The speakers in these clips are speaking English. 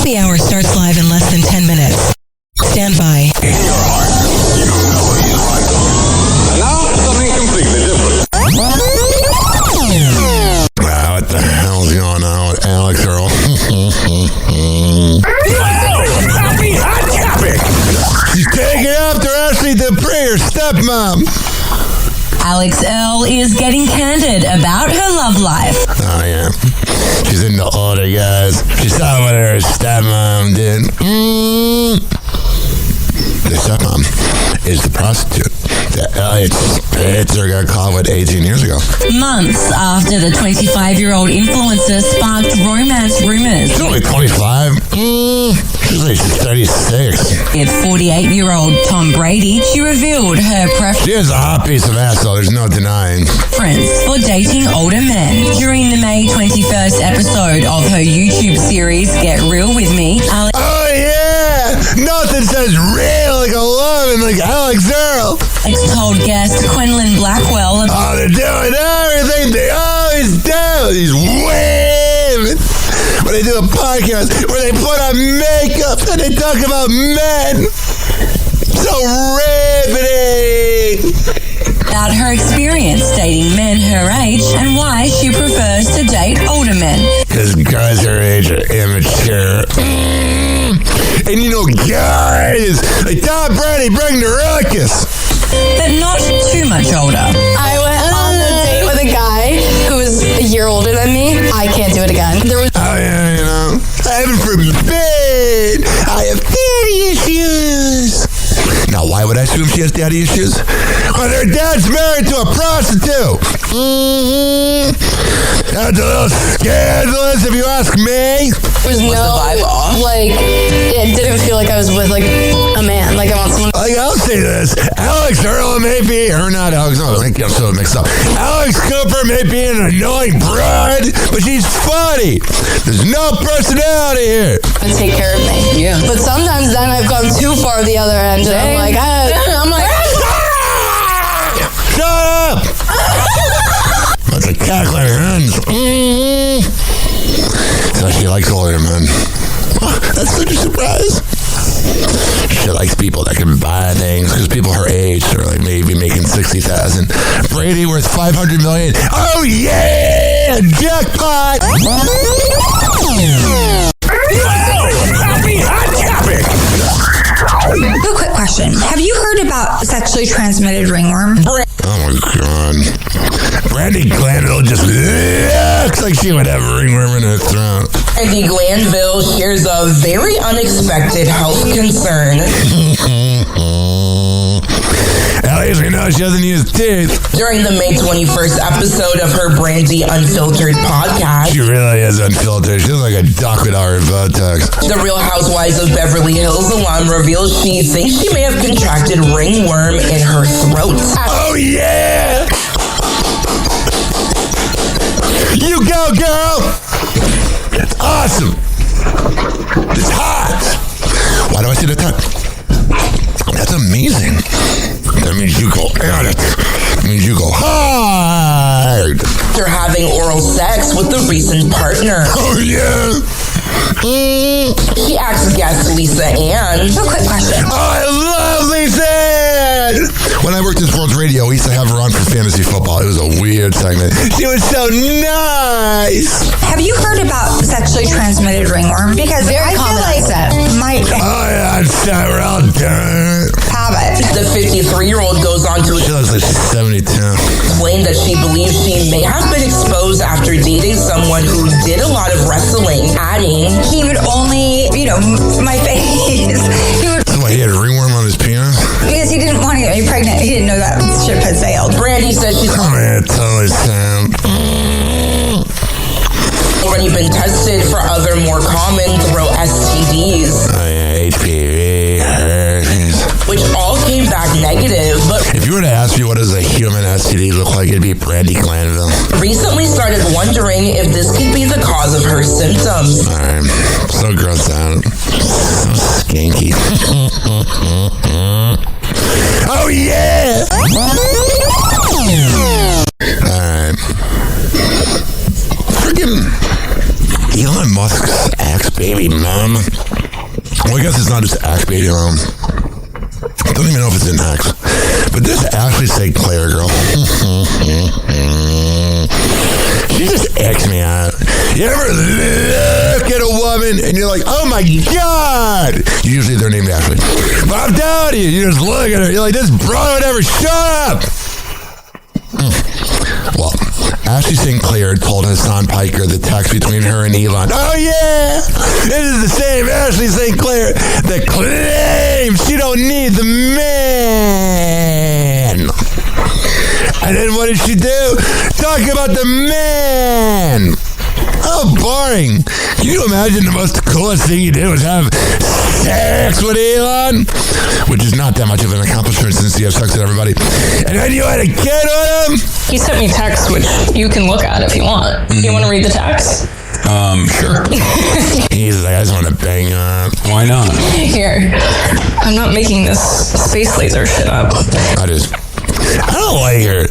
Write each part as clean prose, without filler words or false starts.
Happy Hour starts live in less than 10 minutes. Stand by. In your heart, you know you like them. And now, something completely different. Wow, what the hell's going on with Alex Earl? Happy Hot Topic! She's taking after Ashley Dupree, her stepmom. Alex Earl is getting candid about her love life. Oh, yeah. She's into older guys. She saw what her stepmom did. The stepmom is the prostitute that Elliot Spitzer got caught with 18 years ago. Months after the 25-year-old influencer sparked romance rumors. She's only 25. She's like 36. With 48-year-old Tom Brady, she revealed her She is a hot piece of ass, though. There's no denying. preference for dating older men. During the May 21st episode of her YouTube series, Get Real With Me, Alex Oh, yeah! Nothing says real like a woman like Alex Earl. told guest Quenlin Blackwell Oh, they're doing everything they always do. These women. When they do a podcast where they put on makeup and they talk about men. So riveting. about her experience dating men her age and why she prefers to date older men. Because guys her age are immature. And you know, guys like Tom Brady bring the ruckus. But not too much older. I went on a date with a guy who was a year older than me. I can't do it again. There was Oh, yeah, you know. Heaven forbid. I have daddy issues. Now, why would I assume she has daddy issues? Well, her dad's married to a prostitute. That's a little scandalous, if you ask me. there was no vibe off? like it didn't feel like I was with like a man. Like I want someone. Like, I'll say this. Alex Earl may be, or not Alex, no, I get so mixed up. Alex Cooper may be an annoying broad, but she's funny. There's no personality here. To take care of me. Yeah. But sometimes then I've gone too far the other end. And I'm like, Shut up! That's a cackling hens. So she likes older men. That's such a surprise. She likes people that can buy things because people her age are like maybe making 60,000. Brady worth 500 million. Oh yeah, jackpot! Happy Hot Topic! A quick question. Have you heard about sexually transmitted ringworm? Oh my god. Brandy Glanville just looks like she would have a ringworm in her throat. Brandy Glanville shares a very unexpected health concern. At least we know she doesn't use teeth. During the May 21st episode of her Brandy Unfiltered podcast, She really is unfiltered. She looks like a duck with our Botox. the Real Housewives of Beverly Hills alum reveals she thinks she may have contracted ringworm in her throat. Oh yeah! You go, girl! That's awesome! It's hot! Why do I say that? That's amazing. That means you go at it. That means you go hard. After having oral sex with the recent partner, Oh yeah! she asked guest Lisa Ann, A quick question. Oh, I love Lisa Ann! When I worked in sports radio, we used to have her on for fantasy football. It was a weird segment. She was so nice! Have you heard about sexually transmitted ringworm? Because I feel like might Oh yeah, we're all done. have it. the 53-year-old goes on to She looks like she's 72. explain that she believes she may have been exposed after dating someone who did a lot of wrestling, adding, He would only, my face. He would, That's why he had a ringworm on his penis? because he didn't want to get me pregnant. He didn't know that ship had sailed. Brandy says she's Oh yeah, totally Sam. already been tested for other more common throat STDs, Oh yeah, HPV, herpes. which all came back negative, but If you were to ask me what does a human STD look like, it'd be Brandy Glanville. recently started wondering if this could be the cause of her symptoms. Alright, so gross out. So skanky. Oh yeah! Alright. Freaking Elon Musk's ex baby mom. Well, I guess it's not just Axe baby mom. I don't even know if it's in Axe. But this Ashley St. Clair girl, she just X me out. You ever look at a woman and you're like, oh my God. Usually they're named Ashley. But I'm telling you, you just look at her. You're like, this bro would never shut up. Well, Ashley St. Clair told Hassan Piker the text between her and Elon. Oh yeah, this is the same Ashley St. Clair that claims she don't need the man. And then what did she do? Talk about the man. How boring. Can you imagine the most coolest thing you did was have sex with Elon? Which is not that much of an accomplishment since you have sex with everybody. And then you had a kid with him? He sent me text, which you can look at if you want. You want to read the text? Sure. He's like, I just want to bang her. Why not? Here. I'm not making this space laser shit up. I don't like her.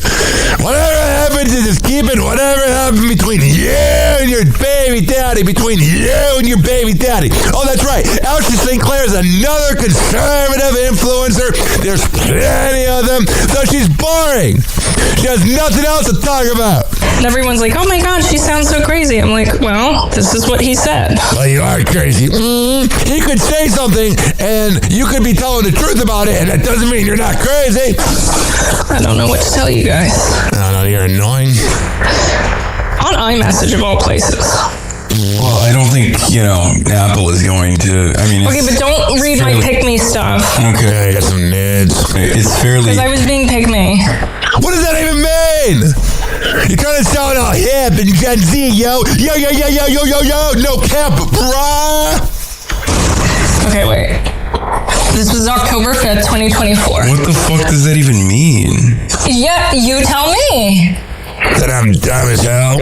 Whatever happens is just keep it. Whatever happened between you and your baby daddy, between you and your baby daddy. Oh, that's right. Ashley St. Clair is another conservative influencer. There's plenty of them. So she's boring. She has nothing else to talk about. And everyone's like, oh my God, she sounds so crazy. I'm like, well, this is what he said. Well, you are crazy. He could say something and you could be telling the truth about it, and that doesn't mean you're not crazy. I don't know what to tell you guys. I don't know, you're annoying. On iMessage of all places. Well, I don't think, Apple is going to, Okay, but don't read my pick-me stuff. Okay, I got some nids. It's fairly... Because I was being pick-me. What does that even mean? You're trying to sound all hip and Gen Z, yo. Yo, yo, yo, yo, yo, yo, yo. No cap, brah. Okay, wait. This was October 5th, 2024. What the fuck does that even mean? Yeah, you tell me. That I'm dumb as hell.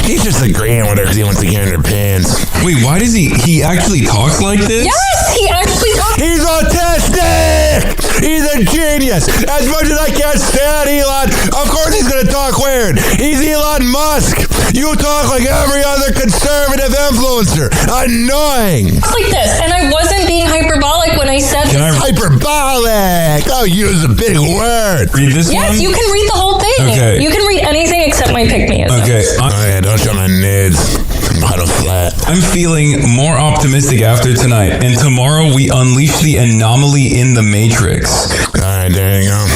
He's just agreeing with her because he wants to get in her pants. Wait, why does he actually talk like this? Yes, he actually talks. He's autistic. He's a genius. As much as I can't stand Elon, of course he's going to talk weird. He's Elon Musk. You talk like every other conservative influencer. Annoying. Like this, and I wasn't being hyperbolic when I said hyperbolic. Oh, use a big word. Read this one? Yes, you can read the whole thing. Okay. You can read anything except my pick-me-ism. Okay. Yeah, don't show my nids. I'm bottom flat. I'm feeling more optimistic after tonight, and tomorrow we unleash the anomaly in the Matrix. All right, there you go.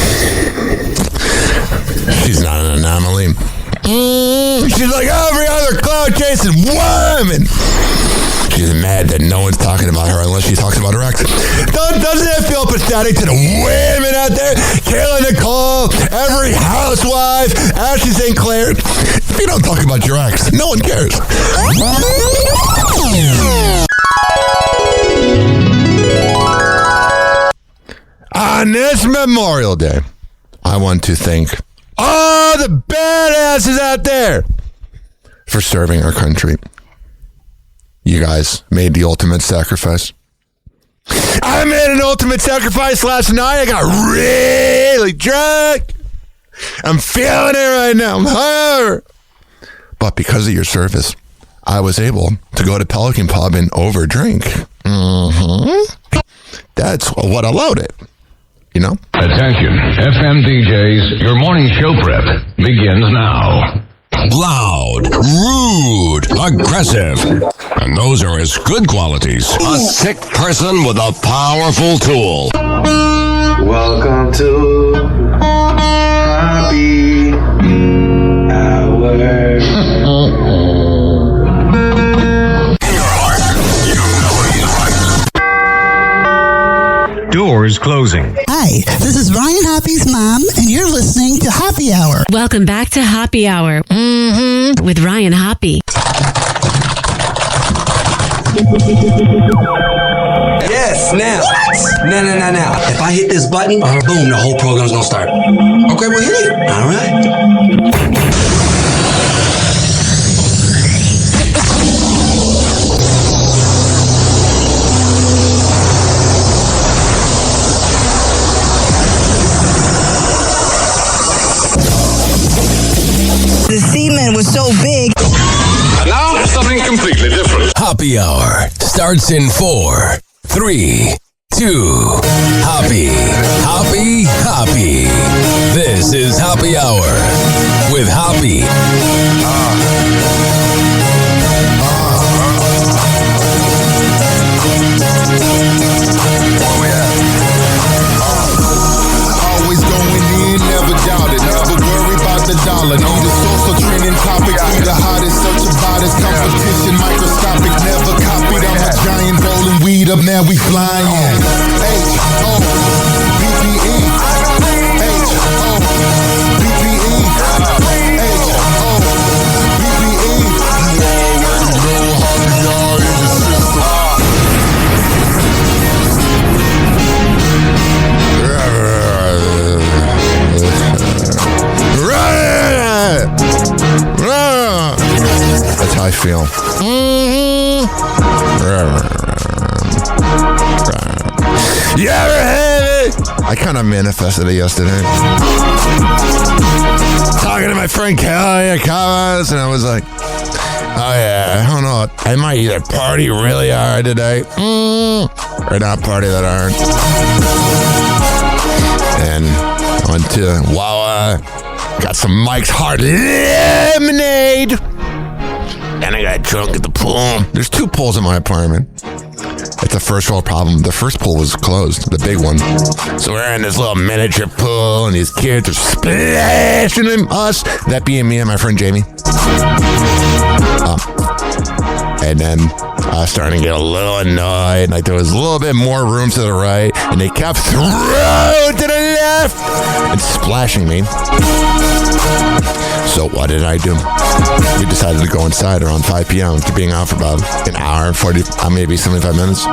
She's not an anomaly. She's like every other cloud-chasing woman. She's mad that no one's talking about her unless she talks about her ex. Doesn't it feel pathetic to the women out there? Kayla Nicole, every housewife, Ashley St. Clair. If you don't talk about your ex, no one cares. On this Memorial Day, I want to thank all the badasses out there for serving our country. You guys made the ultimate sacrifice. I made an ultimate sacrifice last night. I got really drunk. I'm feeling it right now. I'm hungover. But because of your service, I was able to go to Pelican Pub and overdrink. That's what allowed it. You know? Attention, FM DJs, your morning show prep begins now. Loud, rude, aggressive. And those are his good qualities. A sick person with a powerful tool. Welcome to Happy Hour. Doors closing. Hi, this is Ryan Hoppy's mom, and you're listening to Happy Hour. Welcome back to Happy Hour with Ryan Hoppy. Yes, now. What? Now. If I hit this button, boom, the whole program's gonna start. Okay, well, hit it. All right. The semen was so big. And now, something completely different. Hoppe Happy Hour starts in 4, 3, 2. Hoppy. This is Happy Hour with Hoppy. Always going in, never doubted, never worry about the dollar. Need a source of trending topic, be the hottest, such about it. Competition microscopic, never copied. I'm a giant rolling weed up, now we flying. H-O-B-B-E. H-O-B-B-E. H-O-B-B-E. That's how I feel. You ever have it? I kind of manifested it yesterday. Talking to my friend Kelly at Cavas, and I was like, oh yeah, I don't know. I might either party really hard today or not party that hard. And went to Wawa, got some Mike's Hard Lemonade, and I got drunk at the pool. There's 2 pools in my apartment. It's a first world problem. The first pool was closed, the big one. So we're in this little miniature pool, and these kids are splashing in us. That being me and my friend Jamie. And then I was starting to get a little annoyed. Like there was a little bit more room to the right, and they kept throwing to the left and splashing me. So what did I do? We decided to go inside around 5 p.m. after being out for about an hour and 40, maybe 75 minutes.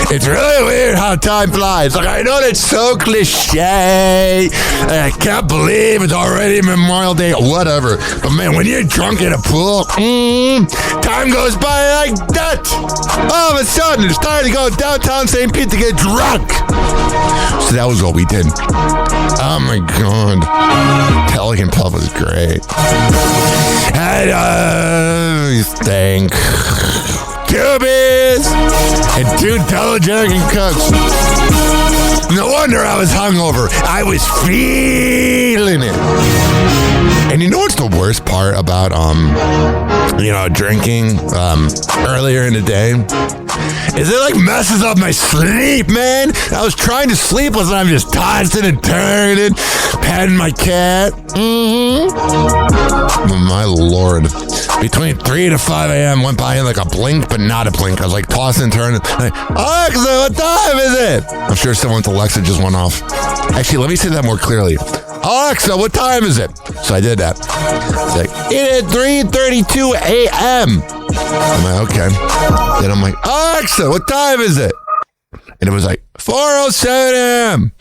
It's really weird how time flies. Like, I know that's so cliche. I can't believe it's already Memorial Day, whatever. But man, when you're drunk at a pool, time goes by like that. All of a sudden, it's time to go downtown St. Pete to get drunk. So that was what we did. Oh my God. Pelican Pub was great. And thank 2 beers and 2 double jerky cokes. No wonder I was hungover. I was feeling it. And you know what's the worst part about drinking earlier in the day? Is it like messes up my sleep, man? I was trying to sleep and I'm just tossing and turning, petting my cat. My Lord. Between 3 to 5 a.m. went by in like a blink, but not a blink. I was like tossing and turning. Like, Alexa, what time is it? I'm sure someone's Alexa just went off. Actually, let me say that more clearly. Alexa, what time is it? So I did that. It's like, it is 3:32 a.m. I'm like, okay. Then I'm like, Alexa, what time is it? And it was like 4:07 a.m.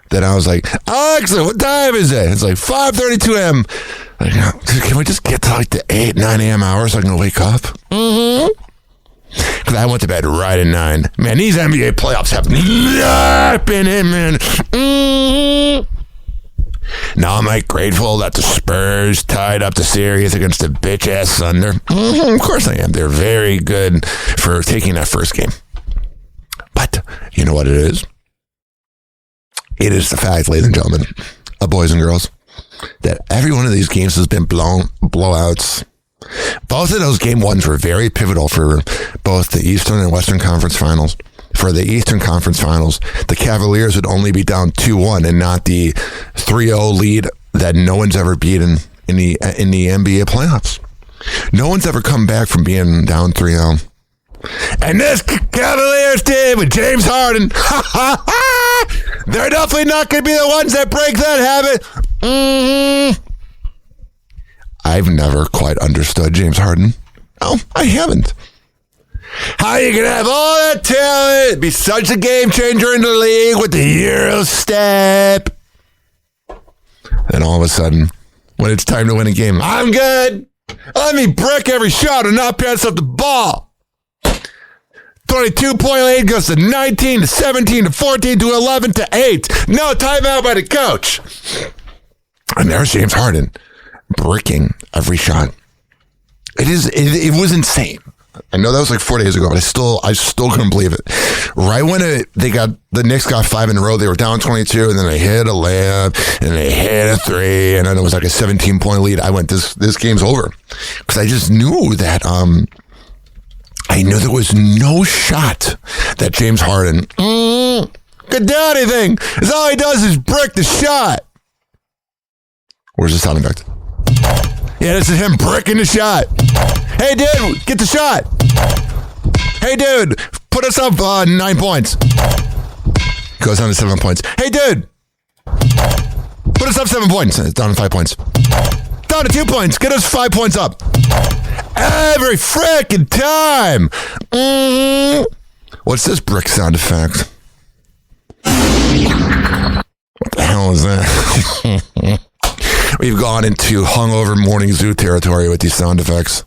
Then I was like, Alexa, what time is it? It's like 5:32 a.m. Like, can we just get to like the 8, 9 a.m. hours so I can wake up? Because I went to bed right at 9. Man, these NBA playoffs have not been in, man. Now I'm like grateful that the Spurs tied up the series against the bitch-ass Thunder. Of course I am. They're very good for taking that first game. But you know what it is? It is the fact, ladies and gentlemen, boys and girls, that every one of these games has been blowouts. Both of those game ones were very pivotal for both the Eastern and Western Conference Finals. For the Eastern Conference Finals, the Cavaliers would only be down 2-1 and not the 3-0 lead that no one's ever beaten in the NBA playoffs. No one's ever come back from being down 3-0. And this Cavaliers team with James Harden, they're definitely not going to be the ones that break that habit. I've never quite understood James Harden. No, I haven't. How you gonna have all that talent, be such a game changer in the league with the Euro step, and all of a sudden, when it's time to win a game, I'm good. Let me brick every shot and not pass up the ball. 22-point lead goes to 19 to 17 to 14 to 11 to 8. No timeout by the coach. And there's James Harden bricking every shot. It was insane. I know that was like 4 days ago, but I still couldn't believe it. Right when the Knicks got 5 in a row, they were down 22, and then they hit a layup, and they hit a 3, and then it was like a 17-point lead. I went, this game's over. Because I just knew that, I knew there was no shot that James Harden could do anything. Because all he does is brick the shot. Where's the sound effect? Yeah, this is him bricking the shot. Hey, dude, get the shot. Hey, dude, put us up 9 points. Goes down to 7 points. Hey, dude, put us up 7 points. It's down to 5 points. Down to 2 points. Get us 5 points up. Every freaking time. What's this brick sound effect? What the hell is that? We've gone into hungover morning zoo territory with these sound effects.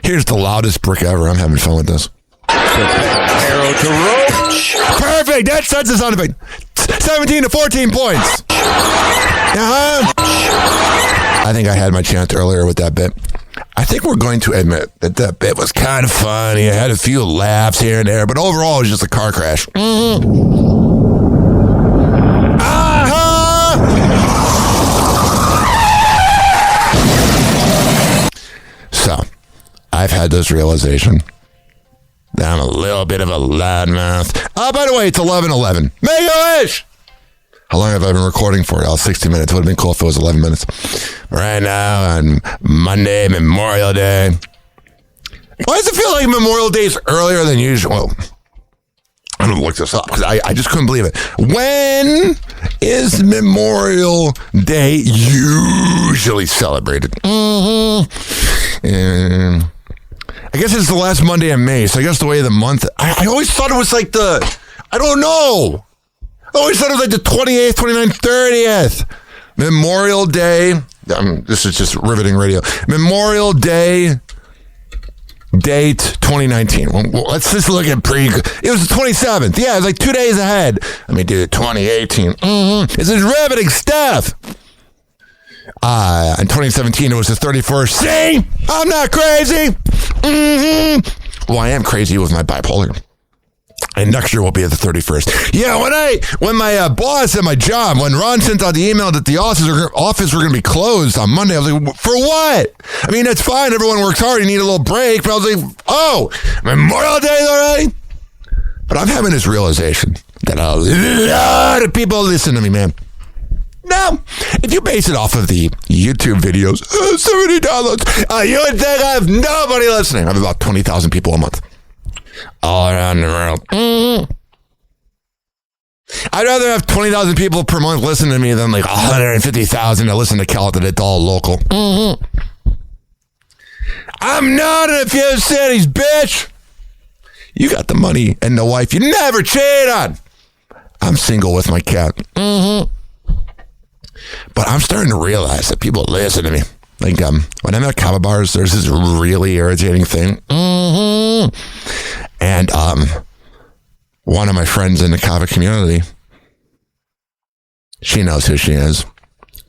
Here's the loudest brick ever. I'm having fun with this. Arrow to Roach. Perfect. That's the sound effect. 17 to 14 points. I think I had my chance earlier with that bit. I think we're going to admit that bit was kind of funny. I had a few laughs here and there, but overall it was just a car crash. So, I've had this realization that I'm a little bit of a loudmouth. Oh, by the way, it's 11:11. Make a wish! How long have I been recording for? 60 minutes. Would have been cool if it was 11 minutes. Right now, on Monday, Memorial Day. Why does it feel like Memorial Day is earlier than usual? I'm going to look this up because I just couldn't believe it. When is Memorial Day usually celebrated? I guess it's the last Monday in May, so I guess the way of the month. I always thought it was like I don't know. I always thought it was like the 28th, 29th, 30th. Memorial Day. This is just riveting radio. Memorial Day date 2019. Well, let's just look at it was the 27th. Yeah, it was like 2 days ahead. Let me do 2018. This is riveting stuff. In 2017, it was the 31st. See? I'm not crazy. Well, I am crazy with my bipolar. And next year will be at the 31st. Yeah, when my boss at my job, when Ron sent out the email that the office were going to be closed on Monday, I was like, for what? I mean, that's fine. Everyone works hard. You need a little break. But I was like, oh, Memorial Day already? But I'm having this realization that a lot of people listen to me, man. Now, if you base it off of the YouTube videos, 70 downloads, you would think I have nobody listening. I have about 20,000 people a month. All around the world. I'd rather have 20,000 people per month listen to me than like 150,000 that listen to Cal that it's all local. I'm not in a few cities, bitch. You got the money and the wife you never cheat on. I'm single with my cat. But I'm starting to realize that people listen to me. Like, when I'm at kava bars, there's this really irritating thing. And one of my friends in the kava community, she knows who she is.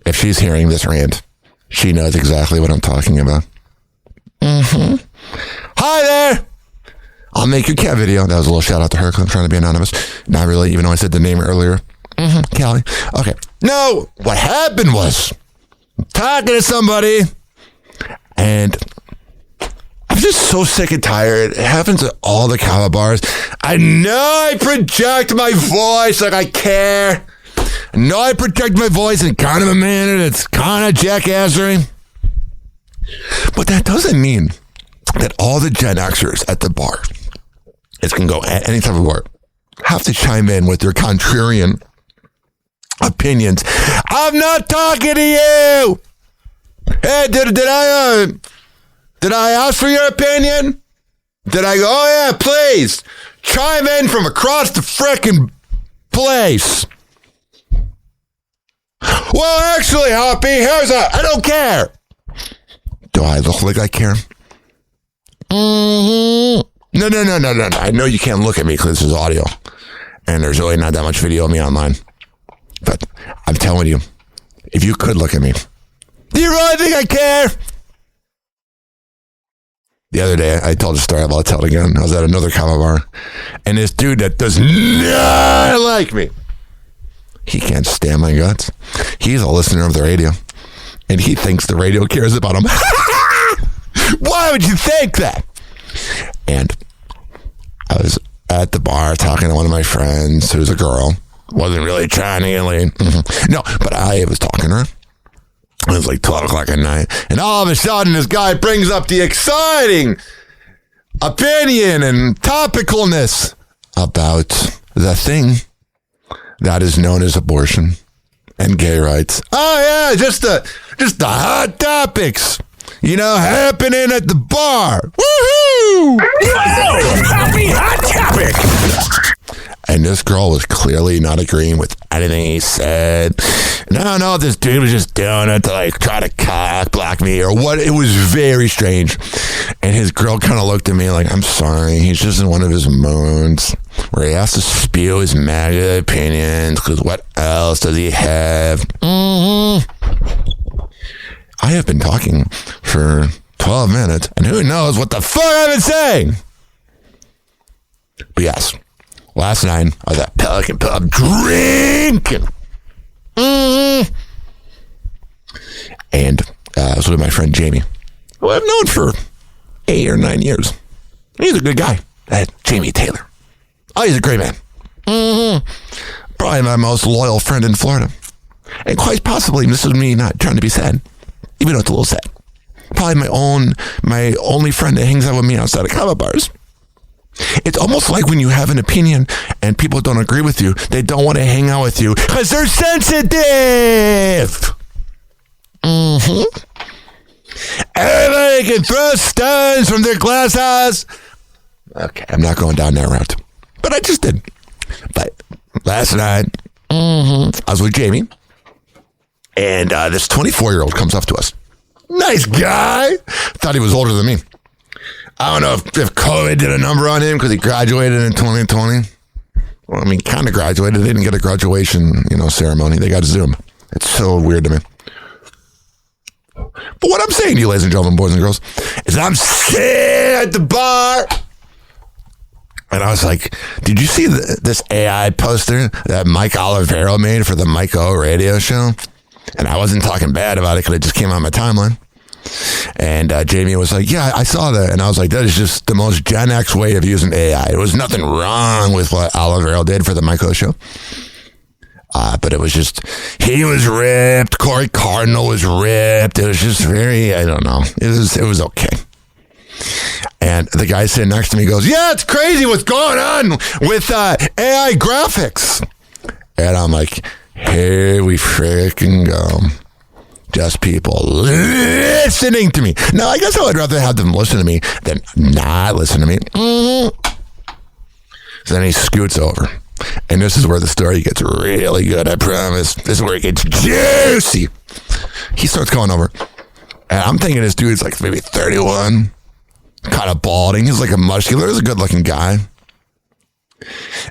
If she's hearing this rant, she knows exactly what I'm talking about. Hi there! I'll make your cat video. That was a little shout out to her because I'm trying to be anonymous. Not really, even though I said the name earlier. Callie. Okay. No, what happened was, talking to somebody, and I'm just so sick and tired. It happens at all the kava bars. I know I project my voice like I care. I know I project my voice in kind of a manner that's kind of jackassery. But that doesn't mean that all the Gen Xers at the bar, it can go at any type of bar, have to chime in with their contrarian opinions. I'm not talking to you. Hey, did I ask for your opinion? Did I go, oh yeah, please, chime in from across the frickin' place. Well, actually, Hoppe, I don't care. Do I look like I care? No. I know you can't look at me because this is audio. And there's really not that much video of me online. But I'm telling you, if you could look at me, do you really think I care? The other day, I told a story, I'll tell it again. I was at another comedy bar, and this dude that does not like me, he can't stand my guts. He's a listener of the radio, and he thinks the radio cares about him. Why would you think that? And I was at the bar talking to one of my friends who's a girl. Wasn't really trying to get laid. No, but I was talking to her. It was like 12 o'clock at night. And all of a sudden, this guy brings up the exciting opinion and topicalness about the thing that is known as abortion and gay rights. Oh, yeah, just the hot topics, happening at the bar. Woohoo! Happy hot topic! And this girl was clearly not agreeing with anything he said. No, this dude was just doing it to try to cock block me or what. It was very strange. And his girl kind of looked at me like, I'm sorry, he's just in one of his moods where he has to spew his MAGA opinions because what else does he have? I have been talking for 12 minutes and who knows what the fuck I've been saying. But yes. Last night, I was at Pelican Pub drinking. And I was with my friend Jamie, who I've known for 8 or 9 years. He's a good guy. Jamie Taylor. Oh, he's a great man. Probably my most loyal friend in Florida. And quite possibly, this is me not trying to be sad, even though it's a little sad. Probably my only friend that hangs out with me outside of comedy bars. It's almost like when you have an opinion and people don't agree with you, they don't want to hang out with you because they're sensitive. Everybody can throw stones from their glass house. Okay, I'm not going down that route, but I just did. But last night, I was with Jamie, and this 24-year-old comes up to us. Nice guy. Thought he was older than me. I don't know if COVID did a number on him because he graduated in 2020. Well, I mean, kind of graduated. They didn't get a graduation, ceremony. They got Zoom. It's so weird to me. But what I'm saying to you, ladies and gentlemen, boys and girls, is I'm sitting at the bar. And I was like, did you see this AI poster that Mike Olivero made for the Mike O radio show? And I wasn't talking bad about it because it just came on my timeline. And Jamie was like, yeah, I saw that. And I was like, that is just the most Gen X way of using AI. There was nothing wrong with what Olivero did for the Mike O show. But it was just, he was ripped. Corey Cardinal was ripped. It was just very, I don't know. It was okay. And the guy sitting next to me goes, yeah, it's crazy what's going on with AI graphics. And I'm like, here we freaking go. Just people listening to me. Now, I guess I would rather have them listen to me than not listen to me. So then he scoots over. And this is where the story gets really good, I promise. This is where it gets juicy. He starts going over. And I'm thinking this dude's like maybe 31. Kind of balding. He's like a muscular. He's a good-looking guy.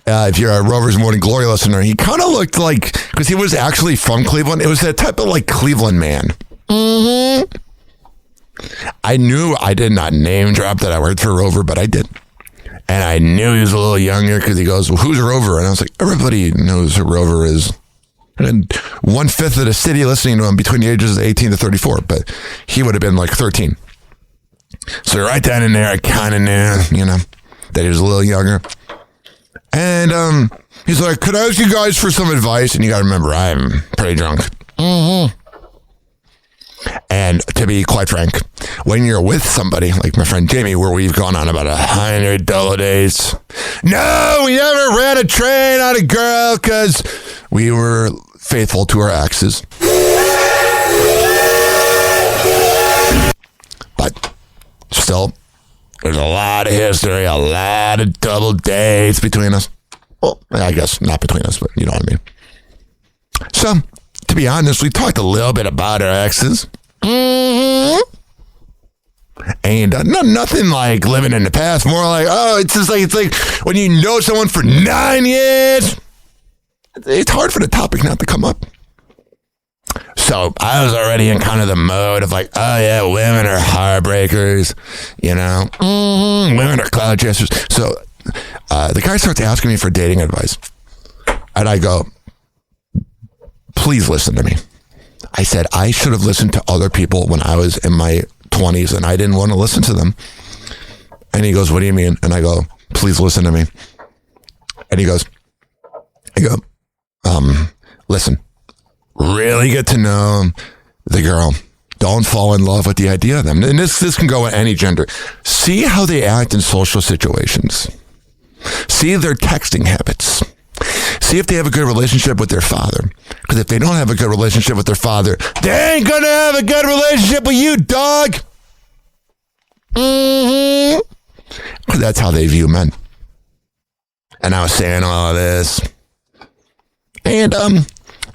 If you're a Rover's Morning Glory listener, he kind of looked like, because he was actually from Cleveland, it was that type of like Cleveland man. I knew I did not name drop that I worked for Rover, but I did. And I knew he was a little younger because he goes, well, who's Rover? And I was like, everybody knows who Rover is. And 1/5 of the city listening to him between the ages of 18 to 34, but he would have been like 13. So right down in there, I kind of knew, that he was a little younger. And he's like, could I ask you guys for some advice? And you got to remember, I'm pretty drunk. And to be quite frank, when you're with somebody like my friend Jamie, where we've gone on about 100 double dates. No, we never ran a train on a girl because we were faithful to our exes. But still, there's a lot of history, a lot of double dates between us. Well, I guess not between us, but you know what I mean. So, to be honest, we talked a little bit about our exes. And nothing like living in the past. More like, it's like when you know someone for 9 years, it's hard for the topic not to come up. So I was already in kind of the mode of like, oh yeah, women are heartbreakers, women are cloud chasers. So the guy starts asking me for dating advice. And I go, please listen to me. I said, I should have listened to other people when I was in my 20s and I didn't want to listen to them. And he goes, what do you mean? And I go, please listen to me. And he goes, listen, really get to know the girl. Don't fall in love with the idea of them. And this can go at any gender. See how they act in social situations. See their texting habits. See if they have a good relationship with their father. Because if they don't have a good relationship with their father, they ain't going to have a good relationship with you, dog. Because that's how they view men. And I was saying all of this. And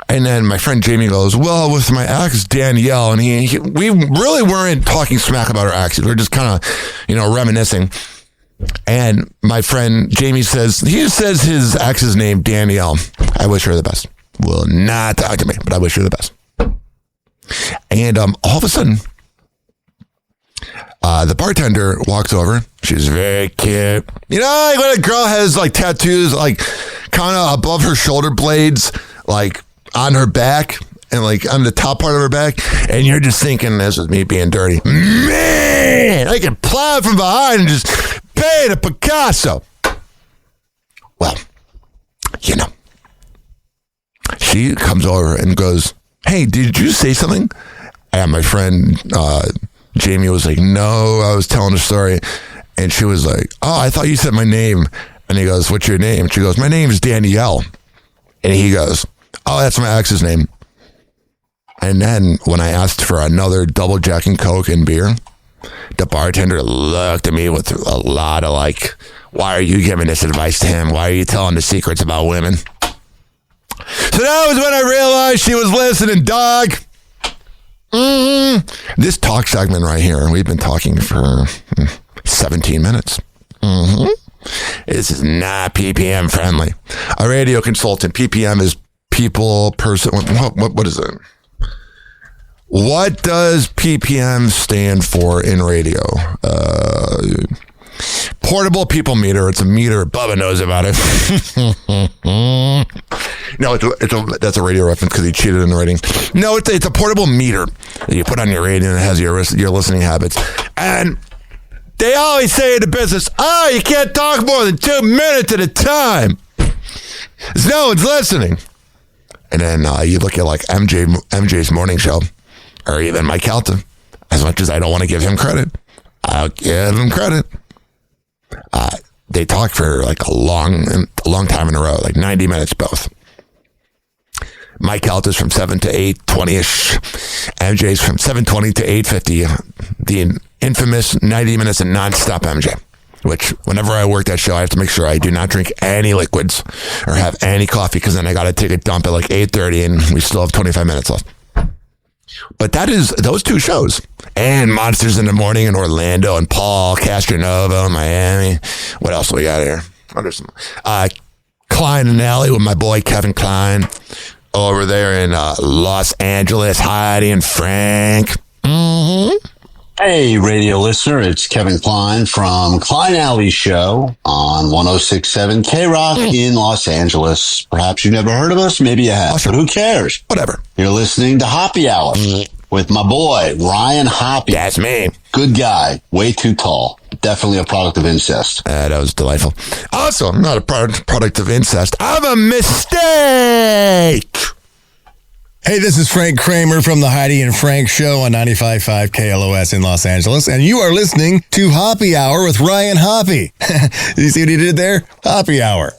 then my friend Jamie goes, well, with my ex, Danielle, and we really weren't talking smack about our exes. We were just kind of, reminiscing. And my friend Jamie says his ex's name, Danielle. I wish her the best. Will not talk to me, but I wish her the best. And all of a sudden, the bartender walks over. She's very cute. Like when a girl has like tattoos, like kind of above her shoulder blades, like on her back and like on the top part of her back. And you're just thinking, this is me being dirty. Man, I can plow from behind and just paint a Picasso. Well, she comes over and goes, hey, did you say something? And my friend Jamie was like, no, I was telling a story. And she was like, oh, I thought you said my name. And he goes, what's your name? She goes, my name is Danielle. And he goes, oh, that's my ex's name. And then when I asked for another double Jack and Coke and beer, the bartender looked at me with a lot of like, why are you giving this advice to him? Why are you telling the secrets about women? So that was when I realized she was listening, dog. This talk segment right here, we've been talking for 17 minutes. This is not PPM friendly. A radio consultant, PPM is people, person, what is it? What does PPM stand for in radio? Portable people meter. It's a meter. Bubba knows about it. No, that's a radio reference because he cheated in the rating. No, it's a portable meter that you put on your radio and it has your listening habits. And they always say in the business, you can't talk more than 2 minutes at a time. No one's listening. And then you look at like MJ's morning show, or even Mike Calta. As much as I don't want to give him credit, I'll give him credit. They talk for like a long time in a row, like 90 minutes both. Mike Calta's from 7 to 8:20ish. MJ's from 7:20 to 8:50. The infamous 90 minutes of nonstop MJ. Which, whenever I work that show, I have to make sure I do not drink any liquids or have any coffee, because then I got to take a dump at like 8:30 and we still have 25 minutes left. But that is those two shows. And Monsters in the Morning in Orlando and Paul Castronova in Miami. What else we got here? Klein and Alley with my boy Kevin Klein over there in Los Angeles. Heidi and Frank. Hey, radio listener, it's Kevin Klein from Klein Alley Show on 106.7 K-Rock in Los Angeles. Perhaps you've never heard of us, maybe you have, but who cares? Whatever. You're listening to Hoppe Hour with my boy, Ryan Hoppe. That's me. Good guy, way too tall. Definitely a product of incest. That was delightful. Also, I'm not a product of incest. I'm a mistake. Hey, this is Frank Kramer from the Heidi and Frank Show on 95.5 KLOS in Los Angeles, and you are listening to Hoppe Hour with Ryan Hoppe. You see what he did there? Hoppe Hour.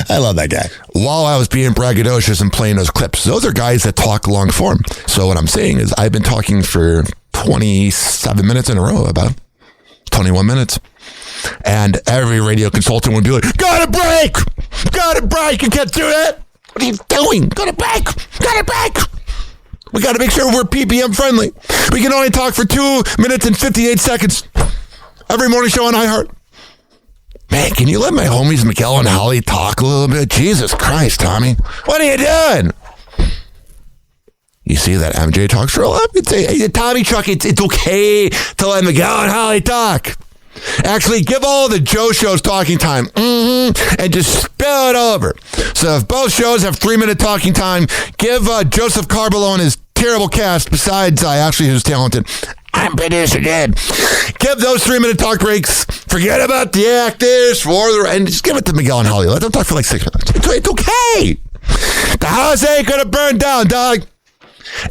I love that guy. While I was being braggadocious and playing those clips, those are guys that talk long form. So what I'm saying is I've been talking for 27 minutes in a row, about 21 minutes. And every radio consultant would be like, got a break! You can't do that! What are you doing? Got a break! We got to make sure we're PPM friendly. We can only talk for 2 minutes and 58 seconds. Every morning show on iHeart. Man, can you let my homies Miguel and Holly talk a little bit? Jesus Christ, Tommy. What are you doing? You see that MJ talks for a lot. Tommy Truck, it's okay to let Miguel and Holly talk. Actually, give all the Joe shows talking time. And just spill it over. So if both shows have 3-minute talking time, give Joseph Carbolo and his terrible cast, besides actually who's talented, I'm producer Dad. Give those 3-minute talk breaks. Forget about the actors and just give it to Miguel and Holly. Let them talk for like 6 minutes. It's okay. The house ain't gonna burn down, dog.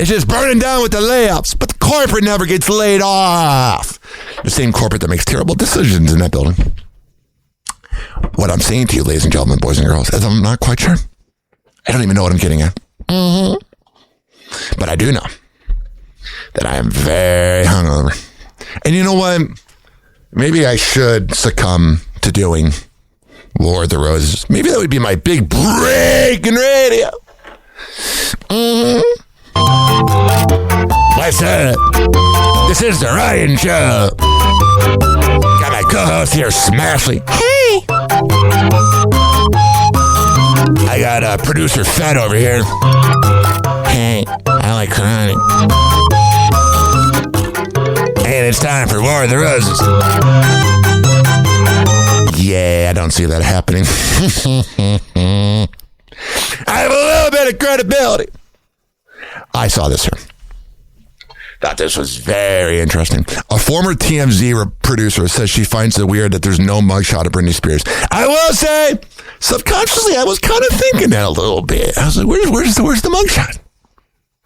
It's just burning down with the layoffs. But the corporate never gets laid off. The same corporate that makes terrible decisions in that building. What I'm saying to you, ladies and gentlemen, boys and girls, is I'm not quite sure. I don't even know what I'm getting at. But I do know that I am very hungover. And you know what? Maybe I should succumb to doing War of the Roses. Maybe that would be my big break in radio. Listen, this is the Ryan Show. Got my co-host here, Smashley. Hey! I got producer Fed over here. Hey, I like crying. And it's time for War of the Roses. Yeah, I don't see that happening. I have a little bit of credibility. I saw this here. Thought this was very interesting. A former TMZ producer says she finds it weird that there's no mugshot of Britney Spears. I will say, subconsciously, I was kind of thinking that a little bit. I was like, where's the mugshot?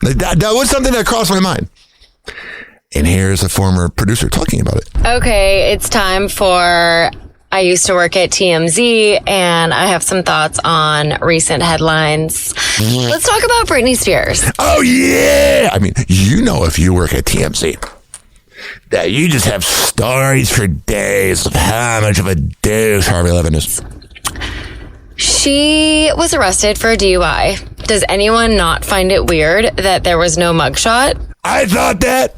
That was something that crossed my mind. And here's a former producer talking about it. Okay, it's time for... I used to work at TMZ, and I have some thoughts on recent headlines. Let's talk about Britney Spears. Oh, yeah! I mean, you know if you work at TMZ, that you just have stories for days of how much of a douche Harvey Levin is. She was arrested for a DUI. Does anyone not find it weird that there was no mugshot? I thought that.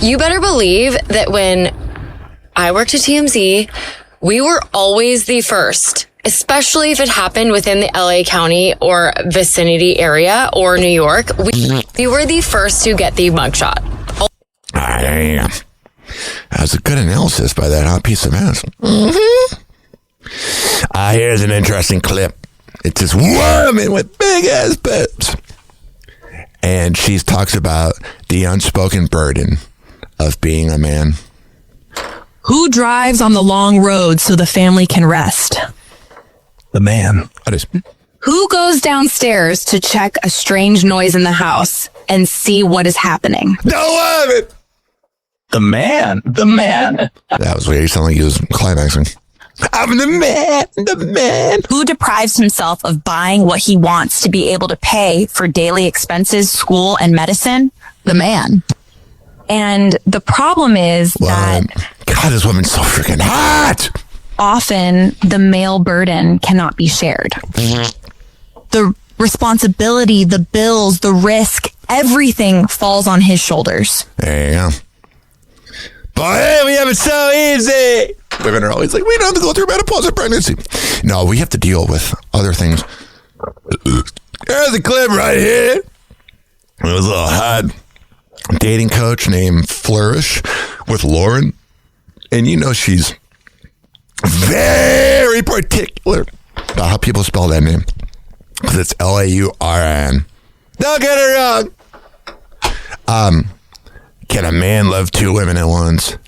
You better believe that when I worked at TMZ... we were always the first, especially if it happened within the LA County or vicinity area or New York. We were the first to get the mugshot. There you go. That was a good analysis by that hot piece of ass. Here's an interesting clip. It's this woman with big ass boobs. And she talks about the unspoken burden of being a man. Who drives on the long road so the family can rest? The man. That is. Who goes downstairs to check a strange noise in the house and see what is happening? No woman! The man. The man. That was weird. You sound like he was climaxing. I'm the man. The man. Who deprives himself of buying what he wants to be able to pay for daily expenses, school, and medicine? The man. And the problem is that... God, this woman's so freaking hot! Often, the male burden cannot be shared. The responsibility, the bills, the risk, everything falls on his shoulders. There you go. But hey, we have it so easy! Women are always like, we don't have to go through menopause and pregnancy. No, we have to deal with other things. There's a clip right here. It was a little hot dating coach named Flourish with Lauren. And you know she's very particular about how people spell that name. Because it's Laurin. Don't get it wrong. Can a man love two women at once?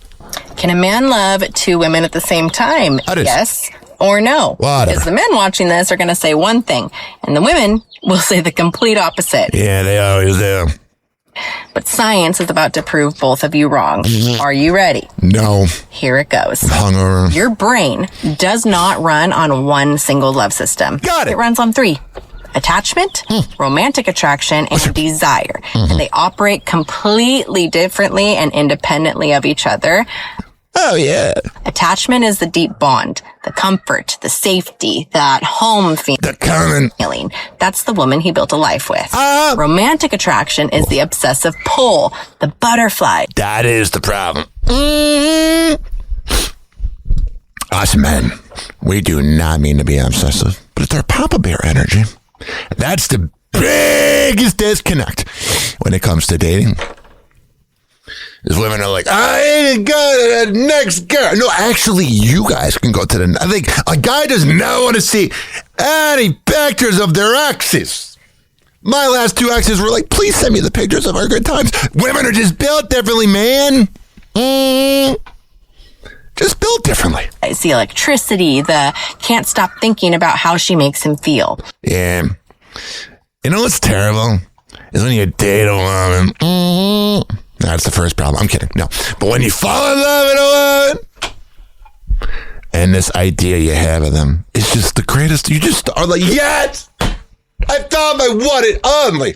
Can a man love two women at the same time? Yes or no? Whatever. Because the men watching this are going to say one thing, and the women will say the complete opposite. Yeah, they always do. But science is about to prove both of you wrong. Are you ready? No. Here it goes. Hungover. Your brain does not run on one single love system. Got it. It runs on three. Attachment, romantic attraction, and desire. And they operate completely differently and independently of each other. Oh, yeah. Attachment is the deep bond, the comfort, the safety, that home feeling. The common feeling. That's the woman he built a life with. Romantic attraction is the obsessive pull, the butterfly. That is the problem. Us men, we do not mean to be obsessive, but it's our Papa Bear energy. That's the biggest disconnect when it comes to dating is women are like, I ain't go to the next girl. No, actually, you guys can go to the... I think a guy does not want to see any pictures of their exes. My last 2 exes were like, please send me the pictures of our good times. Women are just built differently, man. Just built differently. It's the electricity, the can't stop thinking about how she makes him feel. Yeah. You know what's terrible? Is when you date a woman. That's the first problem. I'm kidding. No. But when you fall in love with a woman, and this idea you have of them is just the greatest. You just are like, yes! I found my one and only.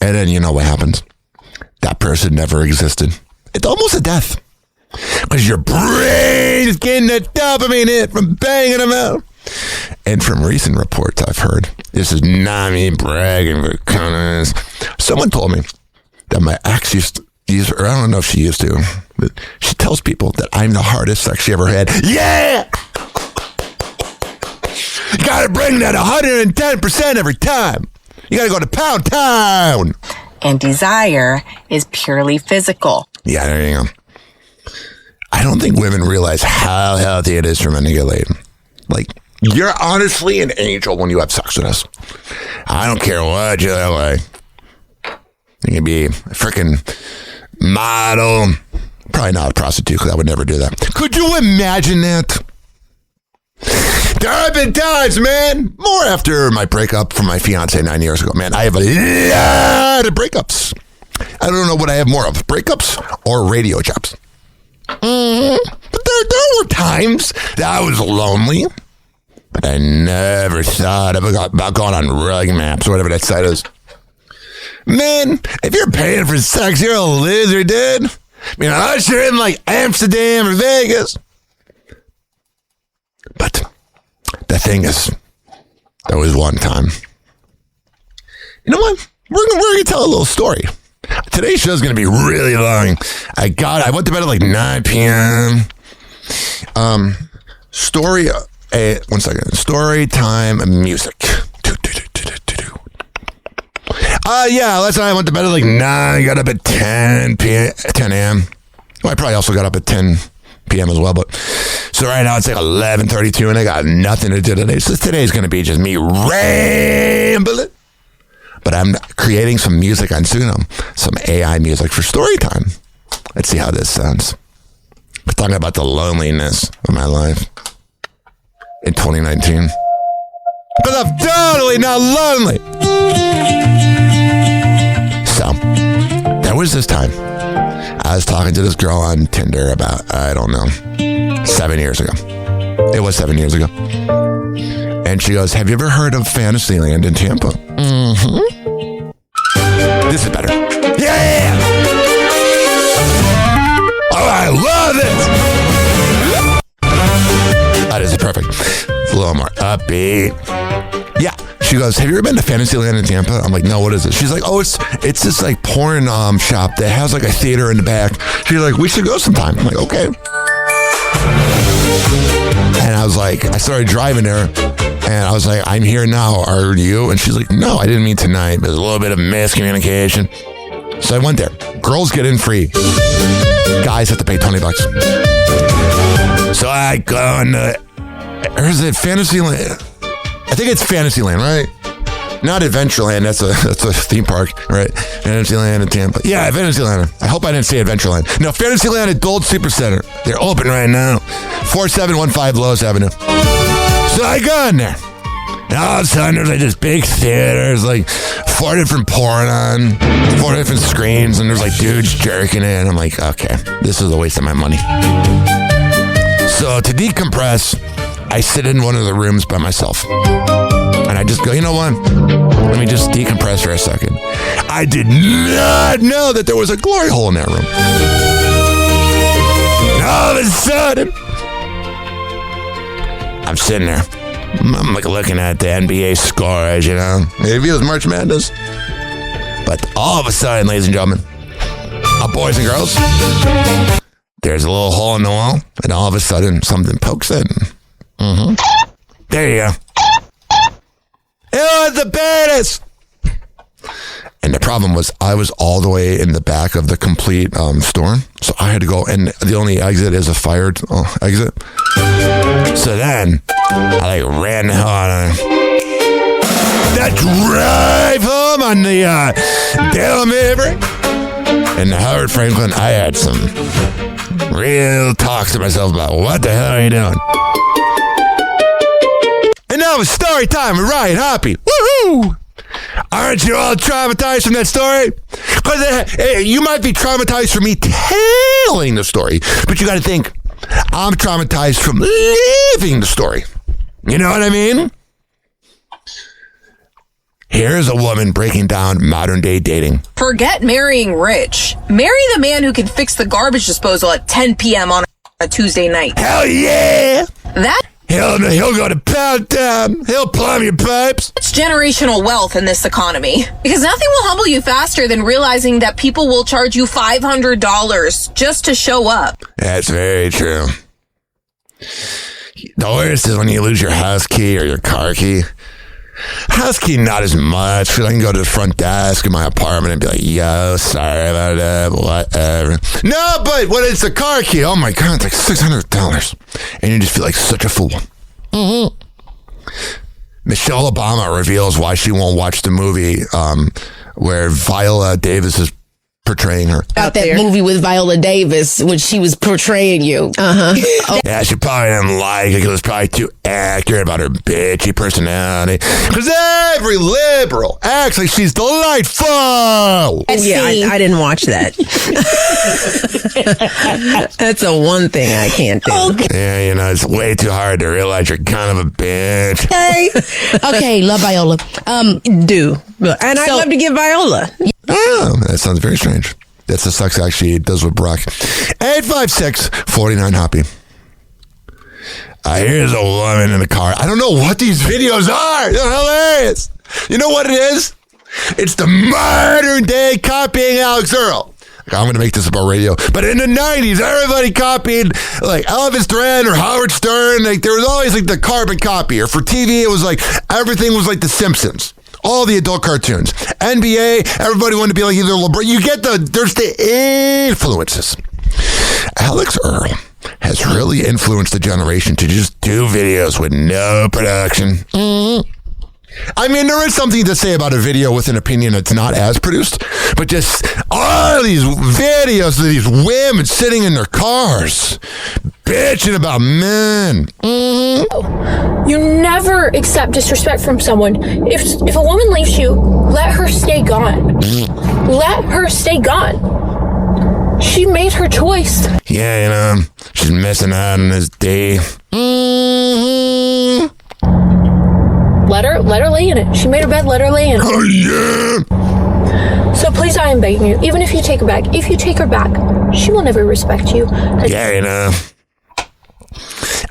And then you know what happens? That person never existed. It's almost a death. Because your brain is getting that dopamine hit from banging them out. And from recent reports I've heard, this is not me bragging, but someone told me that my ex used to use, or I don't know if she used to, but she tells people that I'm the hardest sex she ever had. Yeah! You gotta bring that 110% every time. You gotta go to Pound Town. And desire is purely physical. Yeah, there you go. I don't think women realize how healthy it is for men to get laid. Like, you're honestly an angel when you have sex with us. I don't care what you look like. You can be a freaking model. Probably not a prostitute, because I would never do that. Could you imagine that? There have been times, man, more after my breakup from my fiance 9 years ago. Man, I have a lot of breakups. I don't know what I have more of, breakups or radio jobs. But there were times that I was lonely, but I never thought about going on Rug Maps or whatever that site is. Man, if you're paying for sex, you're a loser, dude. I mean, unless you're in like Amsterdam or Vegas. But the thing is, there was one time. You know what? We're going to tell a little story. Today's show is going to be really long. I went to bed at like 9 p.m. One second. Story time music. Yeah, last night I went to bed at like 9, got up at 10 a.m. Well, I probably also got up at 10 p.m. as well, but so right now it's like 11:32 and I got nothing to do today. So today's going to be just me rambling. But I'm creating some music on Suno, some AI music for story time. Let's see how this sounds. We're talking about the loneliness of my life in 2019. But I'm totally not lonely. So, there was this time I was talking to this girl on Tinder about, I don't know, 7 years ago. It was 7 years ago. And she goes, have you ever heard of Fantasyland in Tampa? Mm-hmm. This is better. Yeah! Oh, I love it! This is perfect. It's a little more upbeat. Yeah. She goes, have you ever been to Fantasyland in Tampa? I'm like, no, what is it? She's like, oh, it's this like porn shop that has like a theater in the back. She's like, we should go sometime. I'm like, okay. And I was like, I started driving there and I was like, I'm here now. Are you? And she's like, no, I didn't mean tonight. There's a little bit of miscommunication. So I went there. Girls get in free. Guys have to pay $20. So I go into, or is it Fantasyland? I think it's Fantasyland, right? Not Adventureland. That's a theme park, right? Fantasyland in Tampa. Yeah, Fantasyland. I hope I didn't say Adventureland. No, Fantasyland at Gold Super Center. They're open right now. 4715 Lowe's Avenue. So I go in there. And all of a sudden, there's like this big theater. There's like 4 different porn on, 4 different screens, and there's like dudes jerking it. And I'm like, okay, this is a waste of my money. So to decompress, I sit in one of the rooms by myself. And I just go, you know what? Let me just decompress for a second. I did not know that there was a glory hole in that room. And all of a sudden, I'm sitting there. I'm like looking at the NBA scores, you know. Maybe it was March Madness. But all of a sudden, ladies and gentlemen, boys and girls, there's a little hole in the wall. And all of a sudden, something pokes in. Mm-hmm. There you go. It was the baddest. And the problem was I was all the way in the back of the complete store. So I had to go, and the only exit is a fire exit. So then I ran the hell out of that drive home on the Dale River. And Howard Franklin, I had some real talks to myself about what the hell are you doing? And now it's story time with Ryan Hoppe. Woohoo! Aren't you all traumatized from that story? Because you might be traumatized from me telling the story, but you got to think, I'm traumatized from living the story. You know what I mean? Here's a woman breaking down modern day dating. Forget marrying rich. Marry the man who can fix the garbage disposal at 10 p.m. on a Tuesday night. Hell yeah! That... He'll go to Pound Town. He'll plumb your pipes. It's generational wealth in this economy. Because nothing will humble you faster than realizing that people will charge you $500 just to show up. That's very true. The worst is when you lose your house key or your car key. House key, not as much. I can go to the front desk in my apartment and be like, yo, sorry about that, whatever. No, but when it's a car key, oh my God, it's like $600. And you just feel like such a fool. Mm-hmm. Michelle Obama reveals why she won't watch the movie where Viola Davis is portraying her. About that movie with Viola Davis when she was portraying you. Oh. Yeah, she probably didn't like it. It was probably too accurate about her bitchy personality. Because every liberal acts like she's delightful. Yeah, I didn't watch that. That's the one thing I can't do. Yeah, you know, it's way too hard to realize you're kind of a bitch. Okay, love Viola. Do. And I'd love to get Viola. Oh, that sounds very strange. That's the sex act she does with Brock. 856-49-HOPPY. Here's a woman in the car. I don't know what these videos are. They're hilarious. You know what it is? It's the modern day copying Alex Earl. I'm going to make this about radio. But in the 90s, everybody copied like Elvis Duran or Howard Stern. Like there was always like the carbon copy. Or for TV, it was like everything was like The Simpsons. All the adult cartoons. NBA, everybody wanted to be like either LeBron. You get there's the influences. Alex Earl has really influenced the generation to just do videos with no production. Mm-hmm. I mean, there is something to say about a video with an opinion that's not as produced, but just all these videos of these women sitting in their cars, bitching about men. Mm-hmm. You never accept disrespect from someone. If a woman leaves you, let her stay gone. Let her stay gone. She made her choice. Yeah, you know, she's missing out on this day. Mm-hmm. Let her lay in it. She made her bed, let her lay in it. Oh, yeah. So please, I am begging you, even if you take her back, she will never respect you. Yeah, you know,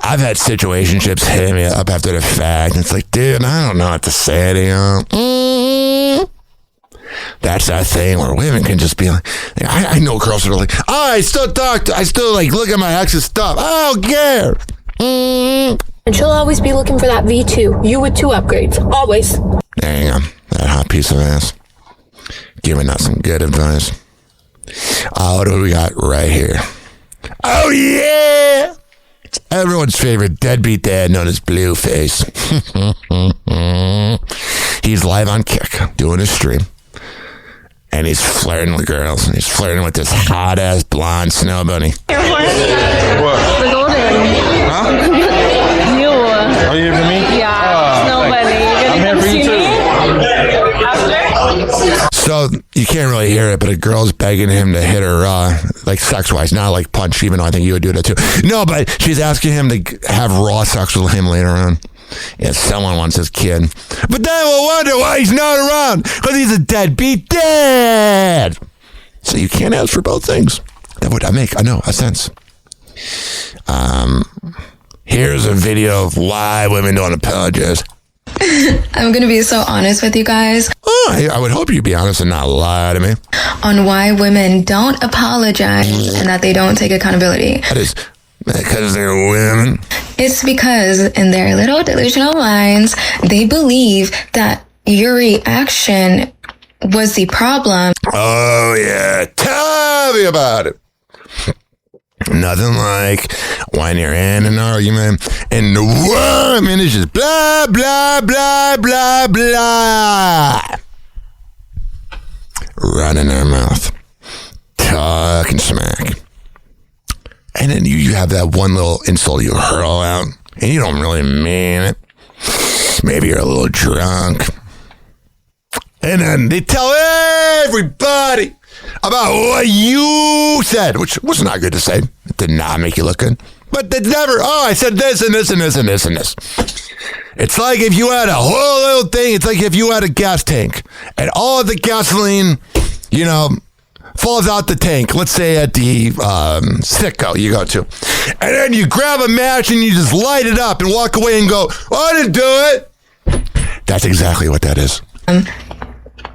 I've had situationships hit me up after the fact. It's like, dude, I don't know what to say to you. That's that thing where women can just be like, I know girls that are like, I still like look at my ex's stuff. I don't care. And she'll always be looking for that V2. You with 2 upgrades. Always. There you go. That hot piece of ass. Giving out some good advice. What do we got right here? Oh, yeah! It's everyone's favorite deadbeat dad known as Blueface. He's live on Kick doing his stream. And he's flirting with girls. And he's flirting with this hot-ass blonde snow bunny. What? The golden. Huh? You. Are you here for me? Yeah, snow bunny. I'm here for you too. So you can't really hear it, but a girl's begging him to hit her, like sex-wise, not like punch, even though I think you would do that too. No, but she's asking him to have raw sex with him later on. Yeah, someone wants his kid. But then we'll wonder why he's not around, because he's a deadbeat dad. So you can't ask for both things. That would make, I know, a sense. Here's a video of why women don't apologize. I'm going to be so honest with you guys. Oh, I would hope you'd be honest and not lie to me. On why women don't apologize and that they don't take accountability. That is because they're women. It's because in their little delusional minds, they believe that your reaction was the problem. Oh, yeah. Tell me about it. Nothing like when you're in an argument and the woman is just blah, blah, blah, blah, blah. Running her mouth. Talking smack. And then you have that one little insult you hurl out, and you don't really mean it. Maybe you're a little drunk. And then they tell everybody about what you said, which was not good to say. It did not make you look good. But they never, I said this and this and this and this and this. It's like if you had a whole little thing, it's like if you had a gas tank, and all of the gasoline, falls out the tank, let's say at the Sitco you go to. And then you grab a match and you just light it up and walk away and go, I didn't do it. That's exactly what that is.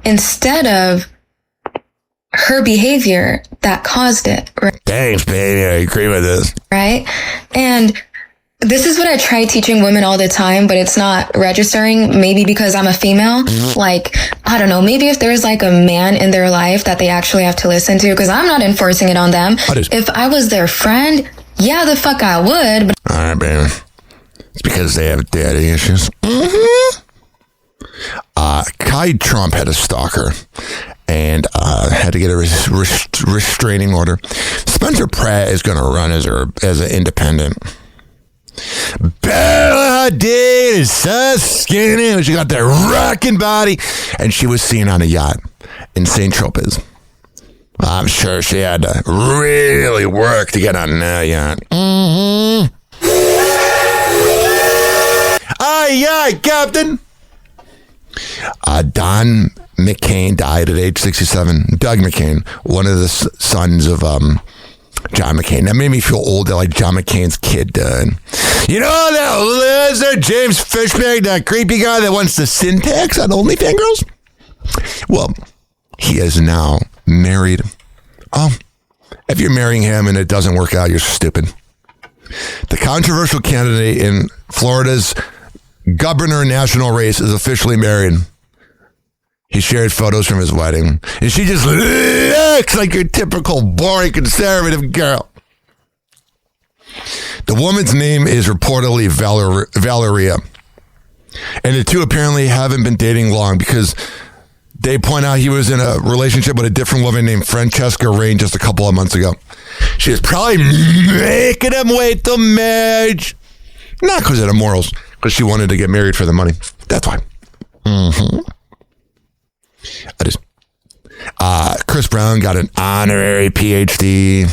Instead of her behavior that caused it. Right? Thanks, baby. I agree with this. Right? And this is what I try teaching women all the time, but it's not registering. Maybe because I'm a female. Like, I don't know. Maybe if there's like a man in their life that they actually have to listen to, because I'm not enforcing it on them. If I was their friend, yeah, the fuck I would. But all right, baby. It's because they have daddy issues. Kai Trump had a stalker and had to get a restraining order. Spencer Pratt is going to run as an independent. Bella Hadid is so skinny. She got that rocking body, and she was seen on a yacht in St. Tropez. I'm sure she had to really work to get on that yacht. Aye, aye, Captain. Don McCain died at age 67. Doug McCain, one of the sons of John McCain. That made me feel old that like John McCain's kid died. You know that lizard James Fishbag, that creepy guy that wants the syntax on OnlyFans girls? Well, he is now married. Oh, if you're marrying him and it doesn't work out, you're stupid. The controversial candidate in Florida's governor national race is officially married. He shared photos from his wedding, and she just looks like your typical boring conservative girl. The woman's name is reportedly Valeria, and the two apparently haven't been dating long because they point out he was in a relationship with a different woman named Francesca Rain just a couple of months ago. She was probably making him wait till marriage. Not because of the morals, because she wanted to get married for the money. That's why. Chris Brown got an honorary PhD.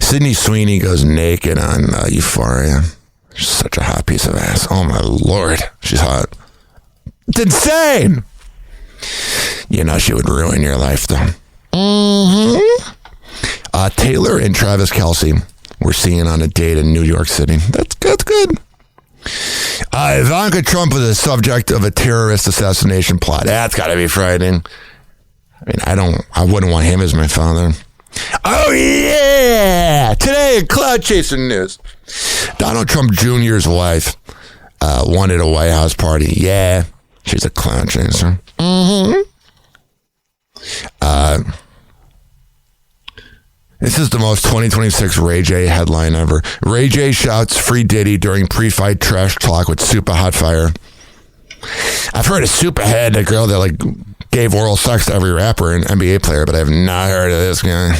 Sydney Sweeney goes naked on Euphoria. She's such a hot piece of ass. Oh my Lord, she's hot. It's insane. She would ruin your life though. Taylor and Travis Kelce were seen on a date in New York City. That's good. Ivanka Trump was the subject of a terrorist assassination plot. That's got to be frightening. I mean, I wouldn't want him as my father. Oh, yeah! Today in Cloud Chasing News, Donald Trump Jr.'s wife wanted a White House party. Yeah, she's a cloud chaser. This is the most 2026 Ray J headline ever. Ray J shouts free Diddy during pre-fight trash talk with Super Hot Fire. I've heard of Superhead, a girl that gave oral sex to every rapper and NBA player, but I have not heard of this guy.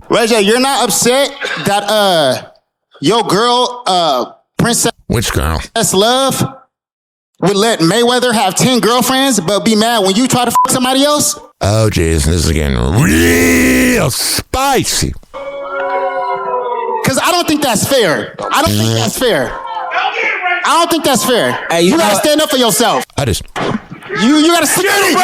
Ray J, you're not upset that your girl, Princess Which girl? Love, would let Mayweather have 10 girlfriends, but be mad when you try to fuck somebody else? Oh, jeez, this is getting real spicy. Because I don't think that's fair. I don't think that's fair. Hey, you gotta stand up for yourself. You gotta security.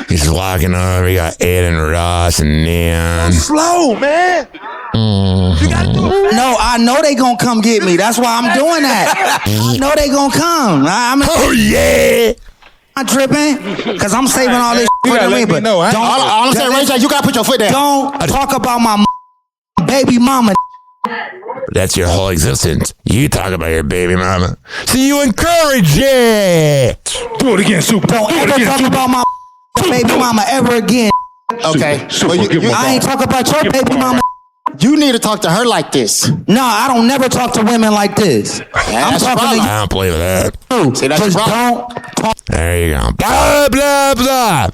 He's walking over. We got Aiden Ross and Neon. Slow, man. You gotta do it. No, I know they gonna come get me. That's why I'm doing that. I know they gonna come. Oh yeah. I'm tripping because I'm saving all this for me. But all I'm saying, Ray J, you gotta put your foot down. Don't talk about my baby mama That's your whole existence. You talk about your baby mama. So you encourage it. Do it again, Super. Don't ever talk about my baby mama ever again. Okay. Super, I ain't talk about your baby mama. You need to talk to her like this. No, I don't never talk to women like this. I'm talking to you. I don't believe that. See, that's Just the problem. don't talk. There you go. Blah, blah, blah.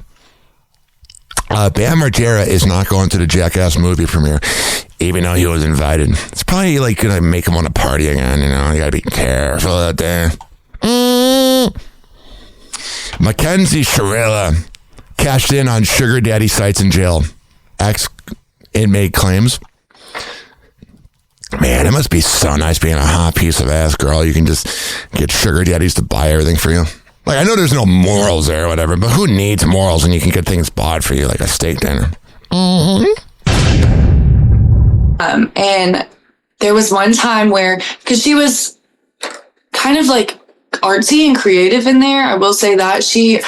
Bam Margera is not going to the Jackass movie premiere, even though he was invited. It's probably like going to make him want to party again, you know. You got to be careful out there. Mackenzie Shirella cashed in on sugar daddy sites in jail. Ex-inmate claims. Man, it must be so nice being a hot piece of ass girl. You can just get sugar daddies to buy everything for you. Like, I know there's no morals there or whatever, but who needs morals when you can get things bought for you, like a steak dinner? And there was one time where, because she was kind of like artsy and creative in there, I will say that. She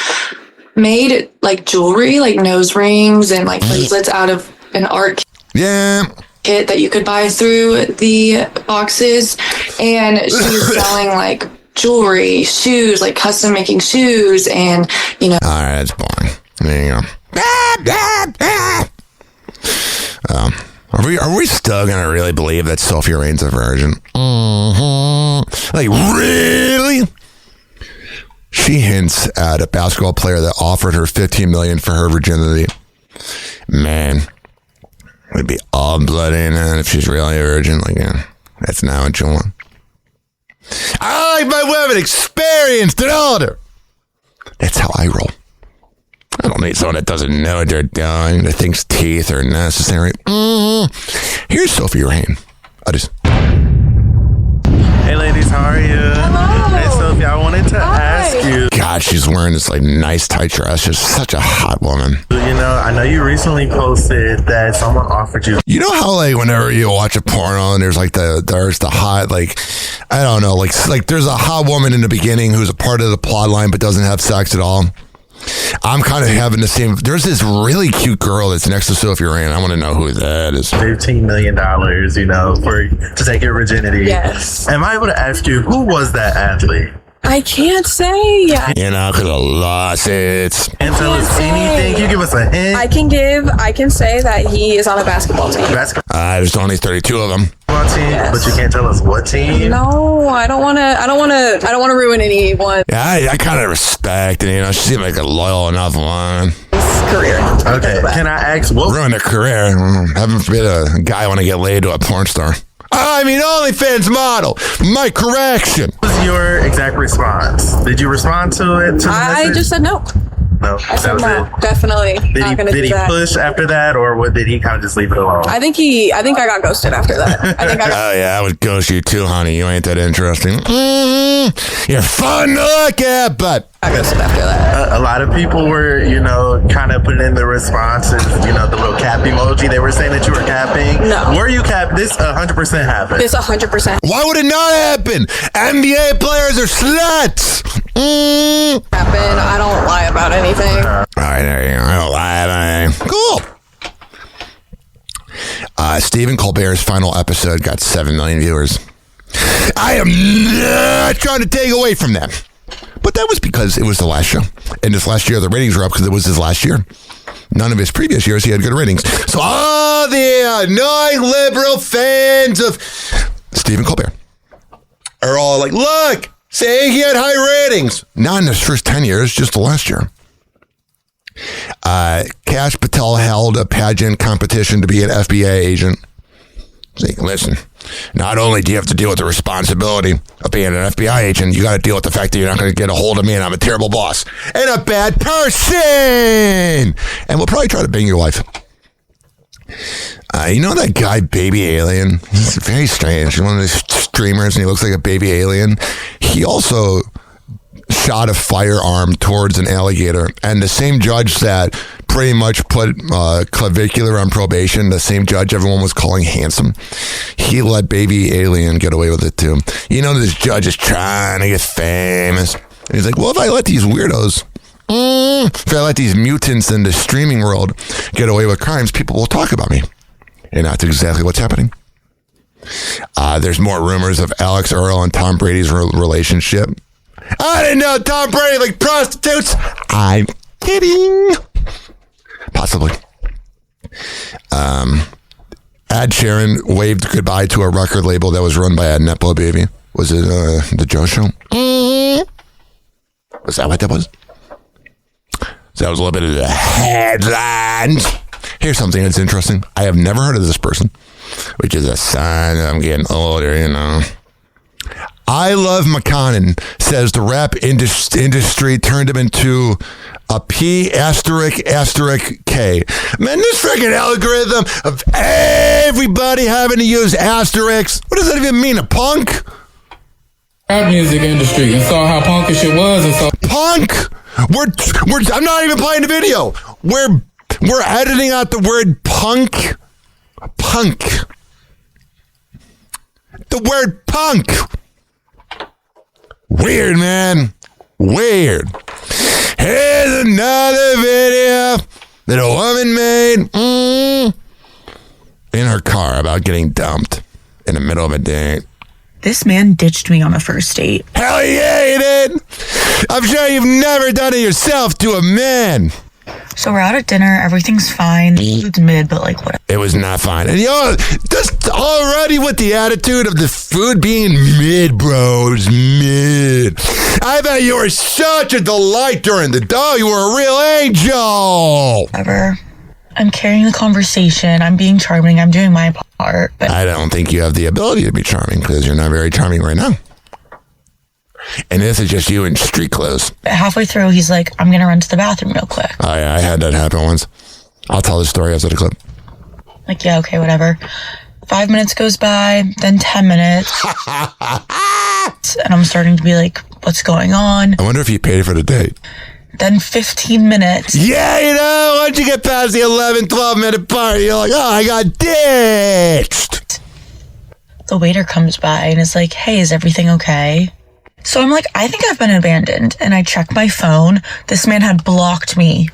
made like jewelry, like nose rings and like bracelets out of an art kit that you could buy through the boxes. And she was selling like jewelry, shoes, like custom making shoes, and you know. All right, that's boring. There you go. Are we still gonna really believe that Sophie Rain's a virgin? Like, really? She hints at a basketball player that offered her $15 million for her virginity. Man, would be all bloody in that if she's really a virgin. Like, yeah, that's not what you want. I like my women experienced and older. That's how I roll. I don't need someone that doesn't know what they're doing, that thinks teeth are necessary. Here's Sophie Rain. Hey ladies, how are you? Hello. Hey Sophie, I wanted to ask you. God, she's wearing this like nice tight dress. She's such a hot woman. You know, I know you recently posted that someone offered you. You know how like whenever you watch a porno and there's the hot, like, I don't know, like there's a hot woman in the beginning who's a part of the plot line but doesn't have sex at all. I'm kind of having the same. There's this really cute girl that's next to Sophie Rain. I want to know who that is. $15 million, you know, to take your virginity. Yes. Am I able to ask you, who was that athlete? I can't say. You know, because of lawsuits. And tell us anything. Can you give us a hint? I can say that he is on a basketball team. There's only 32 of them. Team, yes. But you can't tell us what team. No, I don't want to ruin anyone. Yeah, I kind of respect, and you know, she seemed like a loyal enough one. Career. Okay, can I ask what ruined a career? Heaven forbid a guy want to get laid to a porn star. I mean, OnlyFans model. My correction. What was your exact response? Did you respond to it? I just said no. No, I said no. Definitely not going to do that. Did he push after that, or did he kind of just leave it alone? I think I got ghosted after that. Oh yeah, I would ghost you too, honey. You ain't that interesting. You're fun to look at, but I ghosted after that. A lot of people were, you know, kind of putting in the responses, you know, the little cap emoji. They were saying that you were capping. No. Were you capping? This 100% happened. This 100%. Why would it not happen? NBA players are sluts. Happen. I don't lie about anything. All right, there you go. I don't lie about anything. Cool. Stephen Colbert's final episode got 7 million viewers. I am not trying to take away from them. But that was because it was the last show. And this last year, the ratings were up because it was his last year. None of his previous years, he had good ratings. So all the annoying liberal fans of Stephen Colbert are all like, look, saying he had high ratings. Not in his first 10 years, just the last year. Kash Patel held a pageant competition to be an FBI agent. He's like, listen, not only do you have to deal with the responsibility of being an FBI agent, you got to deal with the fact that you're not going to get a hold of me and I'm a terrible boss and a bad person. And we'll probably try to bang your wife. You know that guy, Baby Alien? He's very strange. He's one of those streamers and he looks like a baby alien. He also shot a firearm towards an alligator, and the same judge that pretty much put Clavicular on probation, the same judge everyone was calling handsome, he let Baby Alien get away with it too. You know, this judge is trying to get famous, and he's like, well, if I let these weirdos, if I let these mutants in the streaming world get away with crimes, people will talk about me. And that's exactly what's happening. There's more rumors of Alex Earl and Tom Brady's relationship. I didn't know Tom Brady like prostitutes. I'm kidding. Possibly. Ed Sheeran waved goodbye to a record label that was run by a Nepo baby. Was it the Joe Show? Was that what that was? So that was a little bit of the headlines. Here's something that's interesting. I have never heard of this person, which is a sign that I'm getting older, you know. I Love McConnon says the rap industry turned him into a P***K. Man, this freaking algorithm of everybody having to use asterisks. What does that even mean? A punk? Rap music industry and saw how punkish it was and so punk. I'm not even playing the video. We're editing out the word punk. Punk. The word punk. Weird, man. Weird. Here's another video that a woman made in her car about getting dumped in the middle of a date. This man ditched me on a first date. Hell yeah, he did. I'm sure you've never done it yourself to a man. So we're out at dinner. Everything's fine. It's mid, but like whatever. It was not fine. And just already with the attitude of the food being mid, bro. It was mid. I bet you were such a delight during the day. You were a real angel. Whatever. I'm carrying the conversation. I'm being charming. I'm doing my part. But I don't think you have the ability to be charming because you're not very charming right now. And this is just you in street clothes. Halfway through, he's like, I'm going to run to the bathroom real quick. Oh, yeah, I had that happen once. I'll tell the story after the clip. Like, yeah, okay, whatever. 5 minutes goes by, then 10 minutes. And I'm starting to be like, what's going on? I wonder if he paid for the date. Then 15 minutes. Yeah, you know, once you get past the 11, 12-minute part, you're like, oh, I got ditched. The waiter comes by and is like, hey, is everything okay? So I'm like, I think I've been abandoned. And I check my phone. This man had blocked me.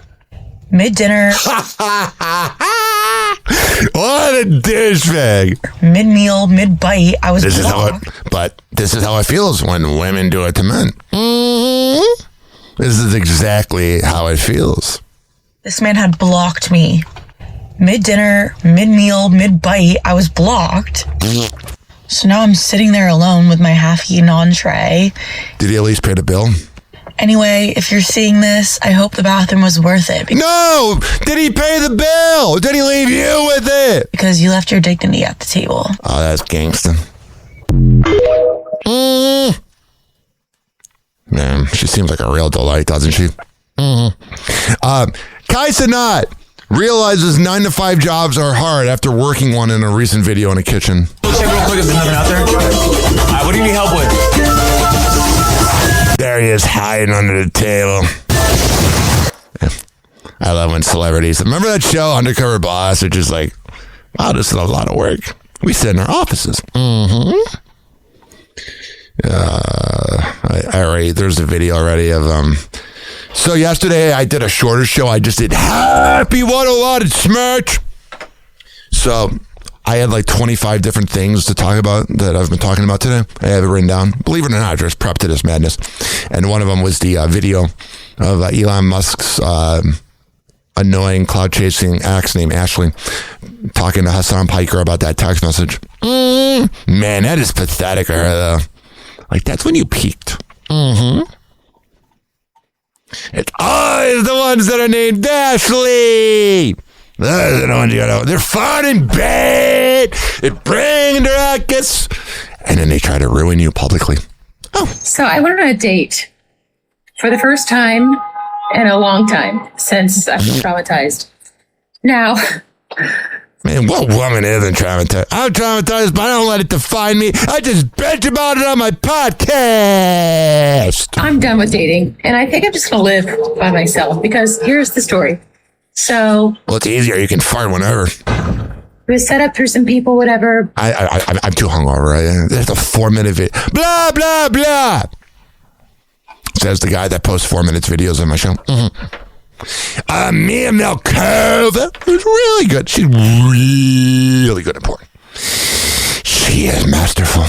Mid-dinner. What a douchebag. Mid-meal, mid-bite. I was blocked. This is how it feels when women do it to men. Mm-hmm. This is exactly how it feels. This man had blocked me. Mid-dinner, mid-meal, mid-bite. I was blocked. So now I'm sitting there alone with my half-eaten entree. Did he at least pay the bill? Anyway, if you're seeing this, I hope the bathroom was worth it. No! Did he pay the bill? Did he leave you with it? Because you left your dignity at the table. Oh, that's gangsta. Man, she seems like a real delight, doesn't she? Kai Cenat realizes 9-to-5 jobs are hard after working one in a recent video in a kitchen. Check real quick if there's nothing out there. All right, what do you need help with? There he is hiding under the table. I love when celebrities... Remember that show, Undercover Boss? Which is like, wow, this is a lot of work. We sit in our offices. There's a video already of... So yesterday I did a shorter show. I just did Happy What a Lot of Smirch. So I had like 25 different things to talk about that I've been talking about today. I have it written down. Believe it or not, just prep to this madness. And one of them was the video of Elon Musk's annoying cloud chasing ex named Ashley talking to Hassan Piker about that text message. Man, that is pathetic of her though. Like that's when you peaked. It's always the ones that are named Ashley. Those are the ones you gotta. They're fun and bad. They bring the ruckus, and then they try to ruin you publicly. So I went on a date for the first time in a long time since I've been traumatized. Now, man, what woman isn't traumatized? I'm traumatized, but I don't let it define me. I just bitch about it on my podcast. I'm done with dating, and I think I'm just gonna live by myself because here's the story. So, well, it's easier. You can fart whenever. We set up for some people, whatever. I'm too hungover. Right? There's a 4-minute video. Blah, blah, blah. Says the guy that posts 4 minutes videos on my show. Mia Malkova is really good. She's really good at porn. She She is masterful.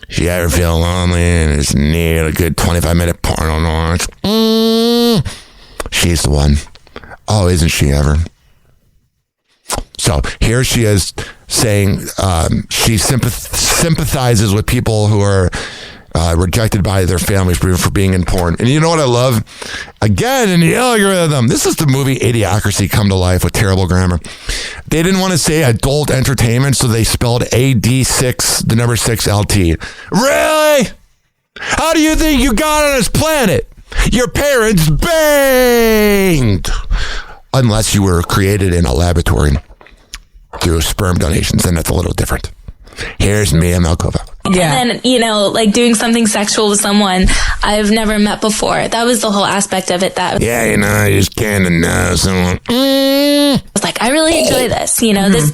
If you ever feel lonely and just need a good 25-minute porno to watch, she's the one. Oh, isn't she ever? So here she is saying she sympathizes with people who are rejected by their families for being in porn. And you know what I love? Again, in the algorithm, this is the movie Idiocracy come to life with terrible grammar. They didn't want to say adult entertainment, so they spelled AD6, the number 6 LT. Really? How do you think you got on this planet? Your parents banged. Unless you were created in a laboratory through sperm donations, then that's a little different. Here's Mia Malkova. Yeah. And then, doing something sexual with someone I've never met before. That was the whole aspect of it. Yeah, you just kind of know someone. I was like, I really enjoy this.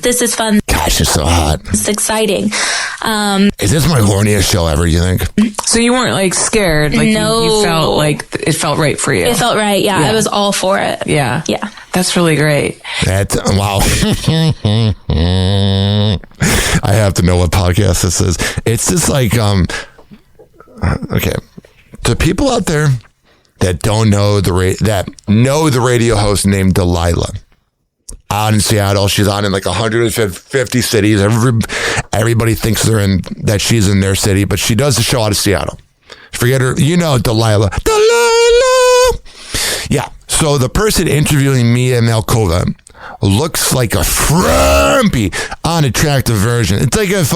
This is fun. Gosh, it's so hot. It's exciting. Is this my horniest show ever, you think? So you weren't scared? No. You felt like it felt right for you? It felt right, yeah. I was all for it. Yeah. Yeah. That's really great. Wow. I have to know what podcast this is. It's just okay. To people out there that don't know the radio host named Delilah out in Seattle, she's on in 150 cities. Everybody thinks that she's in their city, but she does the show out of Seattle. Forget her. Delilah. Yeah. So the person interviewing Mia Malkova looks like a frumpy, unattractive version. It's like if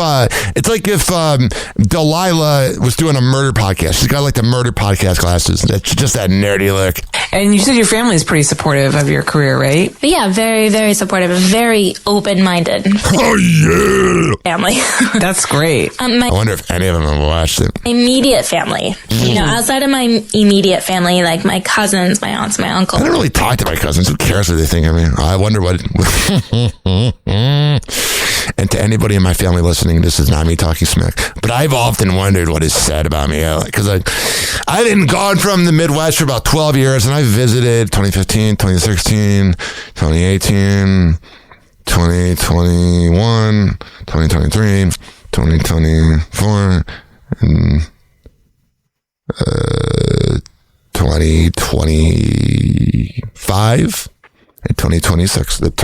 Delilah was doing a murder podcast. She's got the murder podcast glasses. That's just that nerdy look. And you said your family is pretty supportive of your career, right? But yeah, very, very supportive, very open-minded. Oh yeah, family. That's great. I wonder if any of them have watched it. Immediate family. Outside of my immediate family, like my cousins, my aunts, my uncle. I don't really talk to my cousins. Who cares what they think of me? I wonder what. And to anybody in my family listening, this is not me talking smack, but I've often wondered what is said about me, because I've been gone from the Midwest for about 12 years, and I visited 2015, 2016, 2018, 2021, 2023, 2024, and 2025. In 2026, that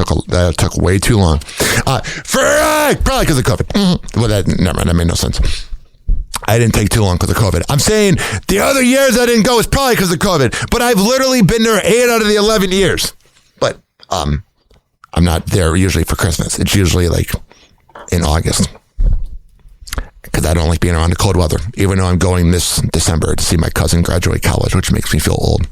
took way too long. Probably because of COVID. Well, never mind. That made no sense. I didn't take too long because of COVID. I'm saying the other years I didn't go is probably because of COVID. But I've literally been there 8 out of the 11 years. But I'm not there usually for Christmas. It's usually in August. Because I don't like being around the cold weather. Even though I'm going this December to see my cousin graduate college, which makes me feel old.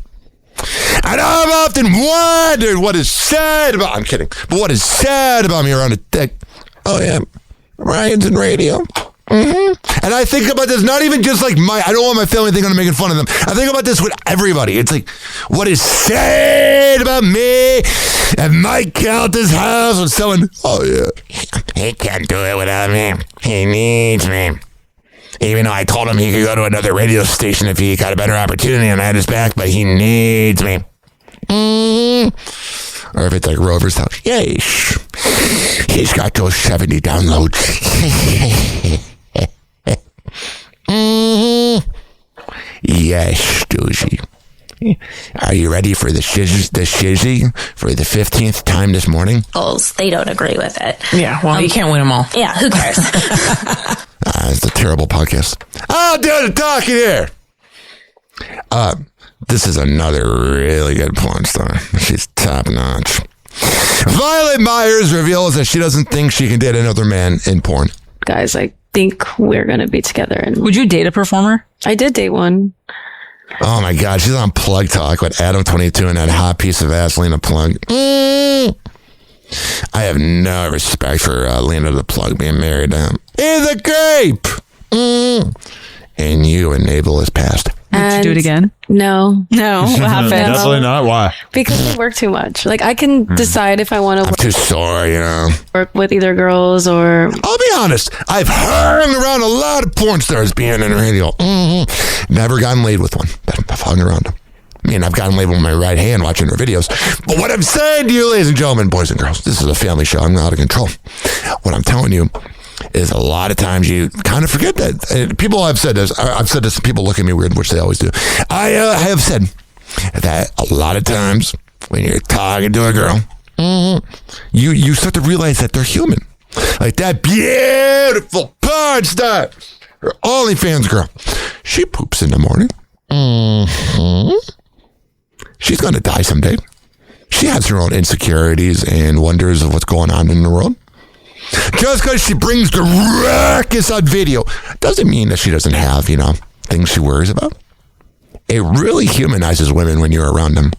And I've often wondered what is said about, I'm kidding, but what is said about me around the deck. Oh yeah, Ryan's in radio. Mm-hmm. And I think about this, not even just I don't want my family to think I'm making fun of them. I think about this with everybody. It's what is said about me at Mike Calta's house when someone, oh yeah, he can't do it without me. He needs me. Even though I told him he could go to another radio station if he got a better opportunity and I had his back, but he needs me. Or if it's Rover's house. Yes. He's got those 70 downloads. Yes, Doozy. Are you ready for the shizzy for the 15th time this morning? They don't agree with it. Yeah, well, you can't win them all. Yeah, who cares? It's a terrible podcast. I'll do the talking here. This is another really good porn star. She's top notch. Violet Myers reveals that she doesn't think she can date another man in porn. Guys, I think we're going to be together. And would you date a performer? I did date one. Oh my God, she's on Plug Talk with Adam 22 and that hot piece of ass Lena Plug. I have no respect for Lena the Plug being married to him. He's a creep. And you enable his past. Would you do it again? No. What happened? Definitely not. Why? Because I work too much. I can decide if I want to I'm too sore, work with either girls or... I'll be honest. I've hung around a lot of porn stars being in radio. Never gotten laid with one. I've hung around them. I mean, I've gotten laid with my right hand watching their videos. But what I'm saying to you, ladies and gentlemen, boys and girls, this is a family show. I'm not out of control. What I'm telling you is a lot of times you kind of forget that. And people have said this. I've said this. People look at me weird, which they always do. I have said that a lot of times when you're talking to a girl, you start to realize that they're human. Like that beautiful porn star, her OnlyFans girl. She poops in the morning. She's going to die someday. She has her own insecurities and wonders of what's going on in the world. Just because she brings the ruckus on video doesn't mean that she doesn't have, things she worries about. It really humanizes women when you're around them.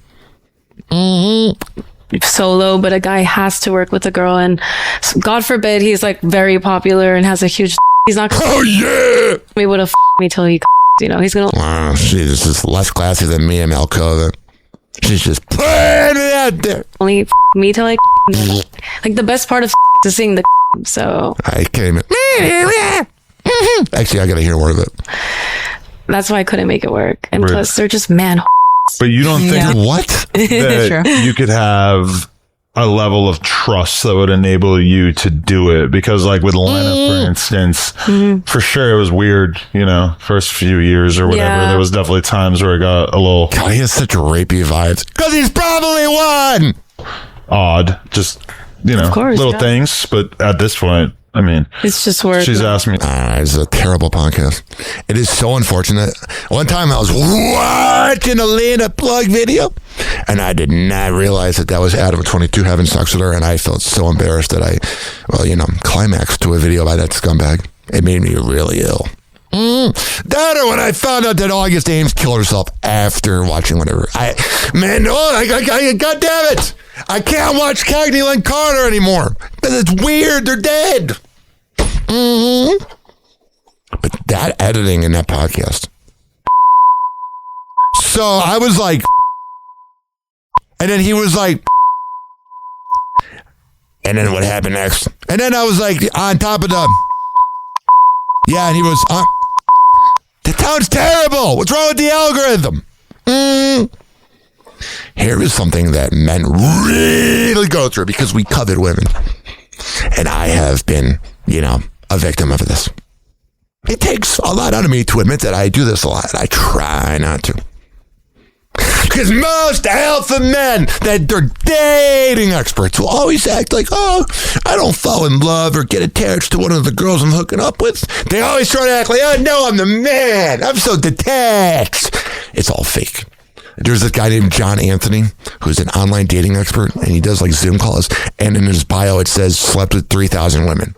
Solo, but a guy has to work with a girl, and God forbid he's like very popular and has a huge. He's not. Oh yeah. He would have me till he. He's gonna. Wow, she's just less classy than me and Malkova. She's just putting it out there. Only me till like the best part of is seeing the. So I came in. Actually, I gotta hear more of it. That's why I couldn't make it work, and Right. plus they're just man. But you don't think what? that you could have a level of trust that would enable you to do it? Because like with Lena, for instance, for sure it was weird, first few years or whatever. Yeah. There was definitely times where it got a little... God, he has such rapey vibes. Because he's probably one! Odd. Just, Of course, little yeah. things. But at this point, I mean... It's just work. She's asked me... It's a terrible podcast. It is so unfortunate. One time I was watching a Lena plug video, and I did not realize that was Adam 22 having sex with her, and I felt so embarrassed that I climaxed to a video by that scumbag. It made me really ill. That or when I found out that August Ames killed herself after watching whatever. God damn it! I can't watch Cagney Lynn Carter anymore because it's weird. They're dead. But that editing in that podcast. So I was like, and then he was like, and then what happened next? And then I was like, on top of the, and he was on. That sounds terrible. What's wrong with the algorithm? Here is something that men really go through because we covet women. And I have been, a victim of this. It takes a lot out of me to admit that I do this a lot. I try not to. Because most alpha men that they're dating experts will always act like, I don't fall in love or get attached to one of the girls I'm hooking up with. They always try to act like, no, I'm the man. I'm so detached. It's all fake. There's this guy named John Anthony who's an online dating expert, and he does like Zoom calls, and in his bio it says slept with 3,000 women.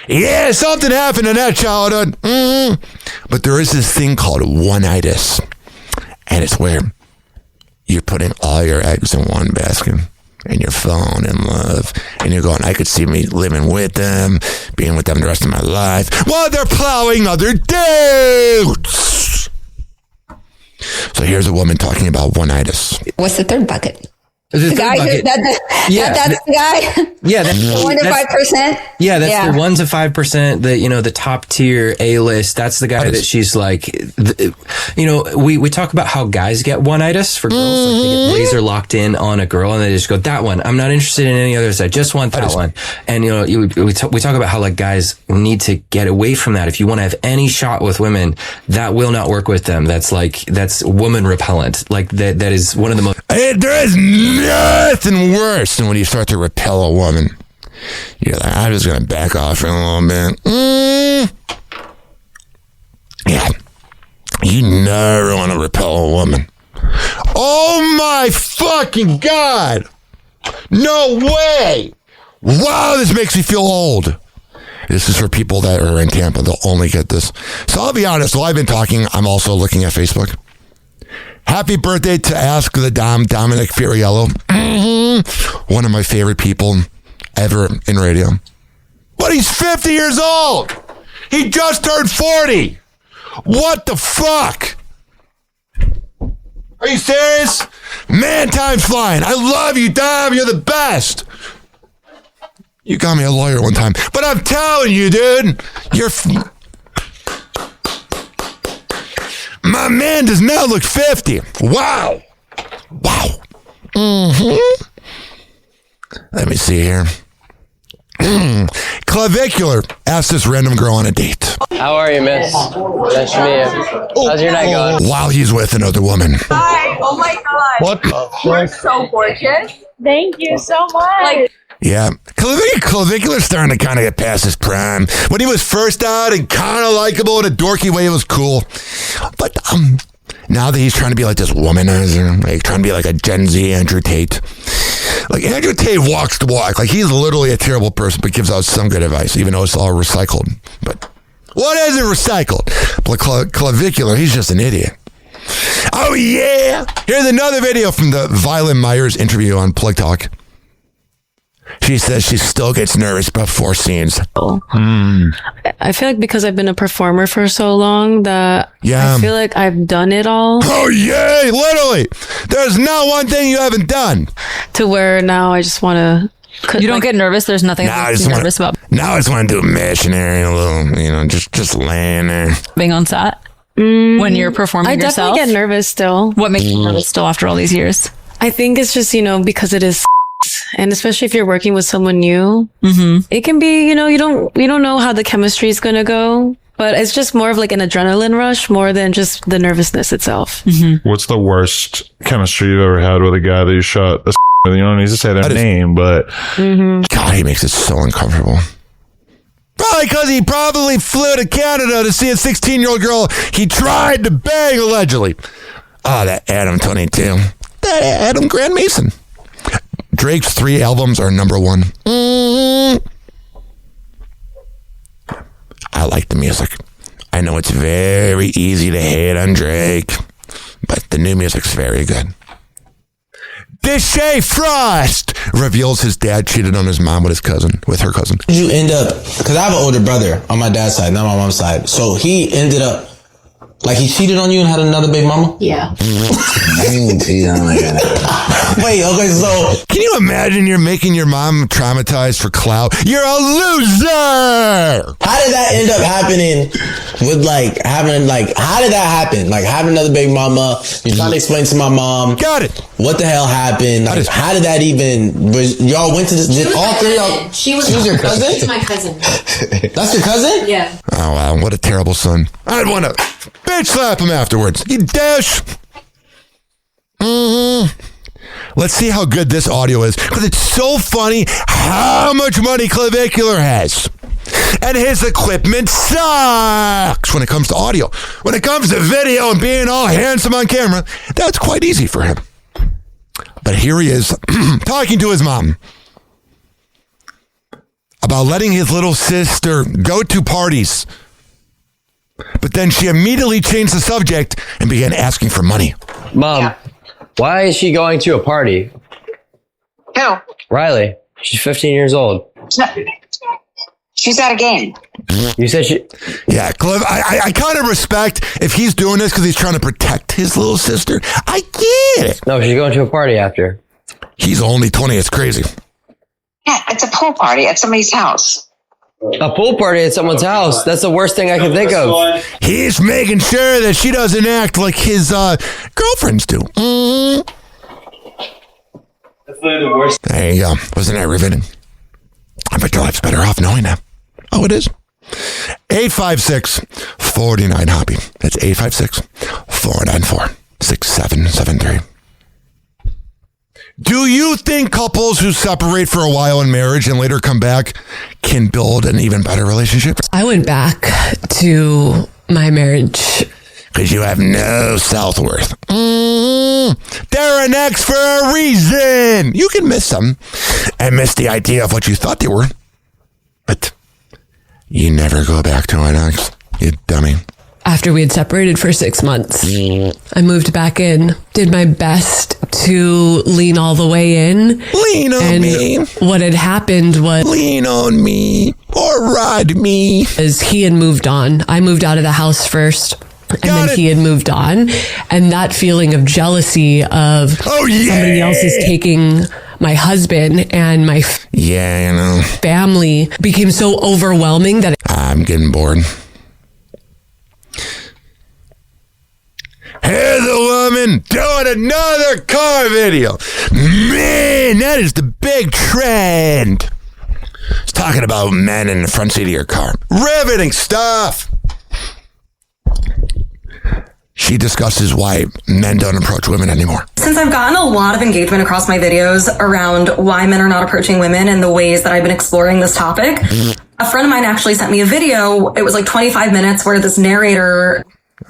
Yeah, something happened in that childhood. But there is this thing called one-itis, and it's where you're putting all your eggs in one basket, and you're falling in love, and you're going, I could see me living with them, being with them the rest of my life, while they're plowing other dudes. So here's a woman talking about one-itis. What's the third bucket? The guy bucket. that's the guy. Yeah, that's the 1 to 5%. Yeah, that's the 1 to 5%. The top tier A list. That's the guy that she's like. We talk about how guys get one-itis for girls. Like they get laser locked in on a girl and they just go, that one. I'm not interested in any others. I just want that one. And we talk about how like guys need to get away from that. If you want to have any shot with women, that will not work with them. That's woman repellent. Like that is one of the most. There is nothing worse than when you start to repel a woman. You're like, I'm just going to back off for a little bit. Yeah. You never want to repel a woman. Oh my fucking God. No way. Wow, this makes me feel old. This is for people that are in Tampa. They'll only get this. So I'll be honest. While I've been talking, I'm also looking at Facebook. Happy birthday to Ask the Dominic Furiello. One of my favorite people ever in radio. But he's 50 years old. He just turned 40. What the fuck? Are you serious? Man, time's flying. I love you, Dom. You're the best. You got me a lawyer one time. But I'm telling you, dude, my man does not look 50. Wow. Let me see here. Clavicular asked this random girl on a date. How are you, miss? Nice to meet you. How's your night going? While he's with another woman. Hi. Oh my God. What? You're so gorgeous. Thank you so much. Yeah, Clavicular's starting to kind of get past his prime. When he was first out and kind of likable in a dorky way, it was cool. But now that he's trying to be like this womanizer, like trying to be like a Gen Z Andrew Tate. Like Andrew Tate walks the walk. Like he's literally a terrible person, but gives out some good advice, even though it's all recycled. But what isn't recycled? But Clavicular, he's just an idiot. Oh yeah! Here's another video from the Violet Myers interview on Plug Talk. She says she still gets nervous before scenes. I feel like because I've been a performer for so long that I feel like I've done it all. Oh, yay! Literally! There's not one thing you haven't done. To where now I just want to... You don't get nervous? There's nothing to be nervous about. Now I just want to do a missionary, a little, just laying there. Being on set? When you're performing yourself? I definitely get nervous still. What makes you nervous still after all these years? I think it's just, because it is... And especially if you're working with someone new, it can be, you don't know how the chemistry is going to go, but it's just more of like an adrenaline rush more than just the nervousness itself. What's the worst chemistry you've ever had with a guy that you shot with? You don't need to say their name, but God, he makes it so uncomfortable. Probably because he probably flew to Canada to see a 16-year-old girl he tried to bang, allegedly. Oh, that Adam 22. That Adam Grant Mason. Drake's 3 albums are number 1. I like the music. I know it's very easy to hate on Drake, but the new music's very good. Deshae Frost reveals his dad cheated on his mom with her cousin. You end up, because I have an older brother on my dad's side, not my mom's side. So he ended up, like he cheated on you and had another baby mama? Yeah. Wait, okay, so... Can you imagine you're making your mom traumatized for clout? You're a loser! How did that end up happening with how did that happen? Like having another baby mama, you're trying to explain to my mom. Got it. What the hell happened? Like, how did that even, y'all went to this, did all three of y'all? She was your cousin? She's my cousin. That's your cousin? Yeah. Oh, wow, what a terrible son. I'd want to bitch slap him afterwards. You dash. Let's see how good this audio is, because it's so funny how much money Clavicular has. And his equipment sucks when it comes to audio. When it comes to video and being all handsome on camera, that's quite easy for him. But here he is talking to his mom about letting his little sister go to parties. But then she immediately changed the subject and began asking for money. Mom, why is she going to a party? Who? Riley. She's 15 years old. She's at a game. You said she... Yeah, Cliff, I kind of respect if he's doing this because he's trying to protect his little sister. I get it. No, she's going to a party after. He's only 20. It's crazy. Yeah, it's a pool party at somebody's house. A pool party at someone's house? That's the worst thing I can think of. He's making sure that she doesn't act like his girlfriends do. That's literally the worst. There you go. Wasn't that riveting? I bet your life's better off knowing that. Oh, it is. 856-49-HOPPY. That's 856-494-6773. Do you think couples who separate for a while in marriage and later come back can build an even better relationship? I went back to my marriage. Because you have no self-worth. They're an ex for a reason. You can miss them and miss the idea of what you thought they were. But you never go back to an ex, you dummy. After we had separated for 6 months, I moved back in, did my best to lean all the way in. Lean on me. What had happened was... Lean on me or ride me. As he had moved on. I moved out of the house first. And then he had moved on. And that feeling of jealousy of somebody else is taking my husband and my family became so overwhelming that I'm getting bored. Here's a woman doing another car video. Man, that is the big trend. Let's talking about men in the front seat of your car. Riveting stuff. She discusses why men don't approach women anymore. Since I've gotten a lot of engagement across my videos around why men are not approaching women and the ways that I've been exploring this topic, a friend of mine actually sent me a video. It was like 25 minutes where this narrator,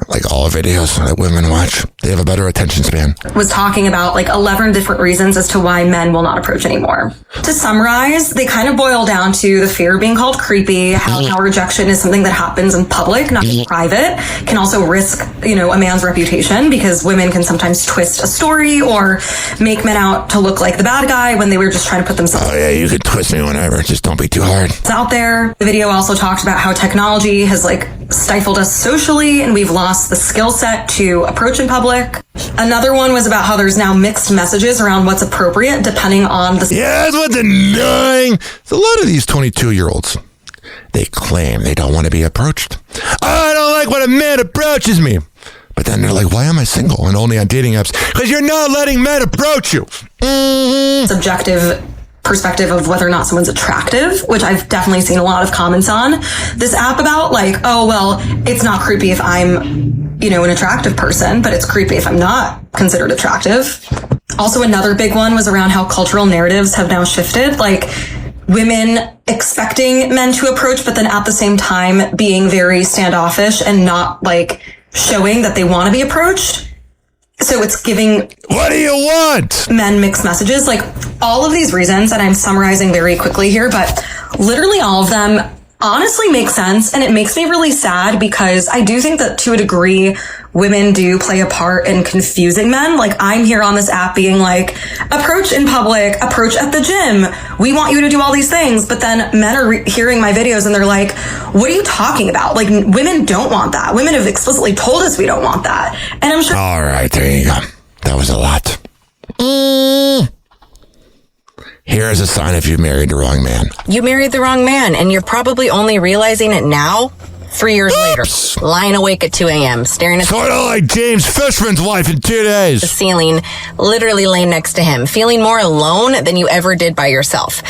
like all videos that women watch, they have a better attention span, was talking about like 11 different reasons as to why men will not approach anymore. To summarize, they kind of boil down to the fear of being called creepy, how rejection is something that happens in public, not in private, can also risk, a man's reputation because women can sometimes twist a story or make men out to look like the bad guy when they were just trying to put themselves. Oh yeah, you could twist me whenever, just don't be too hard. It's out there. The video also talked about how technology has stifled us socially and we've lost the skill set to approach in public. Another one was about how there's now mixed messages around what's appropriate depending on the... Yeah, that's what's annoying. A lot of these 22-year-olds, they claim they don't want to be approached. I don't like when a man approaches me. But then they're like, why am I single and only on dating apps? Because you're not letting men approach you. Subjective perspective of whether or not someone's attractive, which I've definitely seen a lot of comments on this app about, it's not creepy if I'm, an attractive person, but it's creepy if I'm not considered attractive. Also, another big one was around how cultural narratives have now shifted, women expecting men to approach, but then at the same time being very standoffish and not showing that they want to be approached. So it's giving... What do you want? Men mixed messages. All of these reasons, and I'm summarizing very quickly here, but literally all of them honestly make sense. And it makes me really sad because I do think that to a degree, women do play a part in confusing men. I'm here on this app being approach in public, approach at the gym. We want you to do all these things. But then men are hearing my videos and they're like, what are you talking about? Women don't want that. Women have explicitly told us we don't want that. And I'm sure... All right, there you go. That was a lot. Here's a sign if you married the wrong man. You married the wrong man, and you're probably only realizing it now, 3 years later. Lying awake at 2 a.m., staring at sort of like James Fishman's wife in 2 days. The ceiling, literally laying next to him, feeling more alone than you ever did by yourself.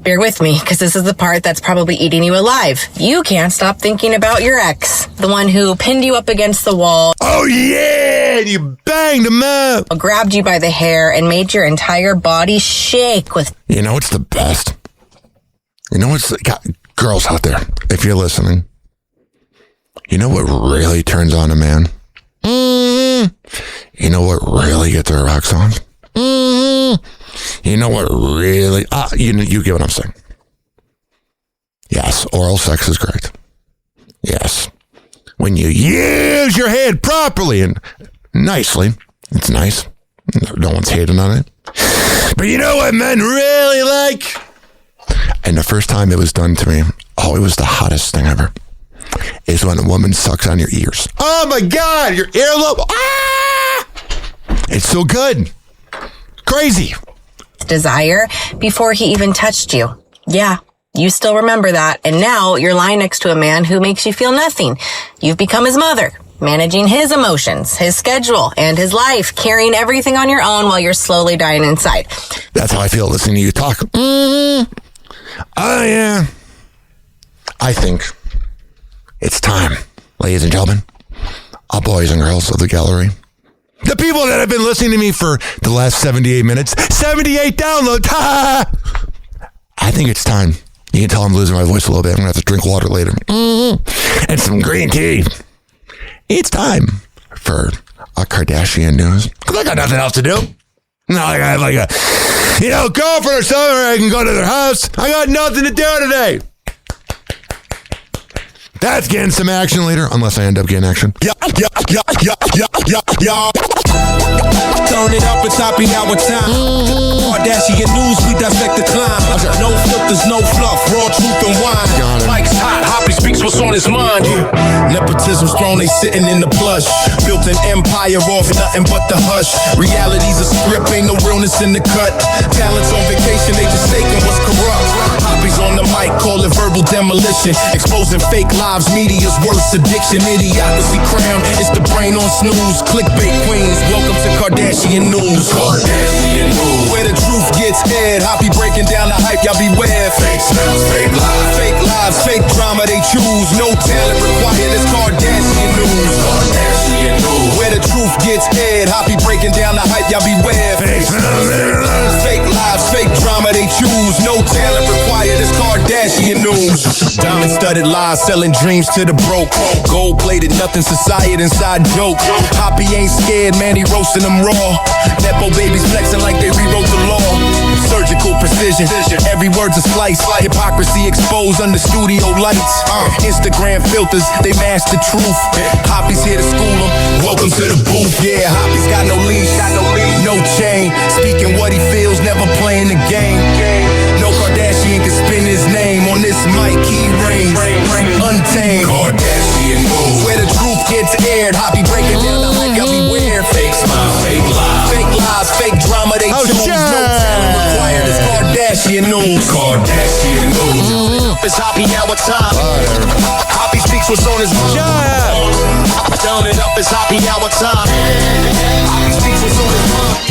Bear with me, because this is the part that's probably eating you alive. You can't stop thinking about your ex, the one who pinned you up against the wall. Oh yeah, you banged him up. Grabbed you by the hair and made your entire body shake with... You know what's the best? Girls out there, if you're listening, you know what really turns on a man? You know what really gets their rocks on? You know what really... you get what I'm saying. Yes, oral sex is great. Yes. When you use your head properly and nicely, it's nice. No one's hating on it. But you know what men really like? And the first time it was done to me, it was the hottest thing ever, is when a woman sucks on your ears. Oh my God, your earlobe. Ah! It's so good. Crazy. Desire before he even touched you. Yeah, you still remember that. And now you're lying next to a man who makes you feel nothing. You've become his mother, managing his emotions, his schedule, and his life, carrying everything on your own while you're slowly dying inside. That's how I feel listening to you talk. Oh yeah. I think it's time, ladies and gentlemen, all boys and girls of the gallery, the people that have been listening to me for the last 78 minutes, 78 downloads. I think it's time. You can tell I'm losing my voice a little bit. I'm going to have to drink water later. And some green tea. It's time for a Kardashian news. Because I got nothing else to do. Not like I have girlfriend or something, or I can go to their house. I got nothing to do today. That's getting some action later, unless I end up getting action. Turn it up, it's happy hour time. Kardashian news, we dissect the climb. No filters, no fluff, raw truth and wine. Mike's hot, Hoppe speaks what's on his mind. Nepotism's thrown on, they sitting in the plush. Built an empire off nothing but the hush. Reality's a script, ain't no realness in the cut. Talents on vacation, they just taking what's corrupt. Hoppies on the mic, call it verbal demolition. Exposing fake lives, media's worst addiction. Idiocracy crown, it's the brain on snooze. Clickbait queens, welcome to Kardashian News. Kardashian News, where the truth gets aired. Hoppy breaking down the hype, y'all beware. Fake smells, fake lies. Fake lives, fake drama they choose. No talent required, it's Kardashian News. Kardashian News, where the truth gets aired. Hoppy breaking down the hype, y'all beware. Fake smells, fake lives, fake drama they choose. No talent required, it's Kardashian News. Diamond-studded lies, selling dreams to the broke. Gold-plated, nothing society inside joke. Hoppy ain't scared, man, he roasting them raw. Nepo babies flexing like they rewrote the law. Surgical precision, every word's a slice. Hypocrisy exposed under studio lights. Instagram filters, they mask the truth. Hoppy's here to school them. Welcome to the booth. Yeah, Hoppy's got no leash, no chain. Speaking what he feels, never playing the game. No Kardashian can spin his name on this mic. He reigns untamed. Kardashian moves, where the truth gets aired. Hoppy breaking down the hype, y'all beware. Fake smile, fake lies, fake lies, fake drama they choose. No talent required. It's Kardashian News. Kardashian News. It's Hoppy hour time. Hoppy speaks what's on his mind. Turn it up, it's Hoppy hour time. Hoppy speaks what's on his mind.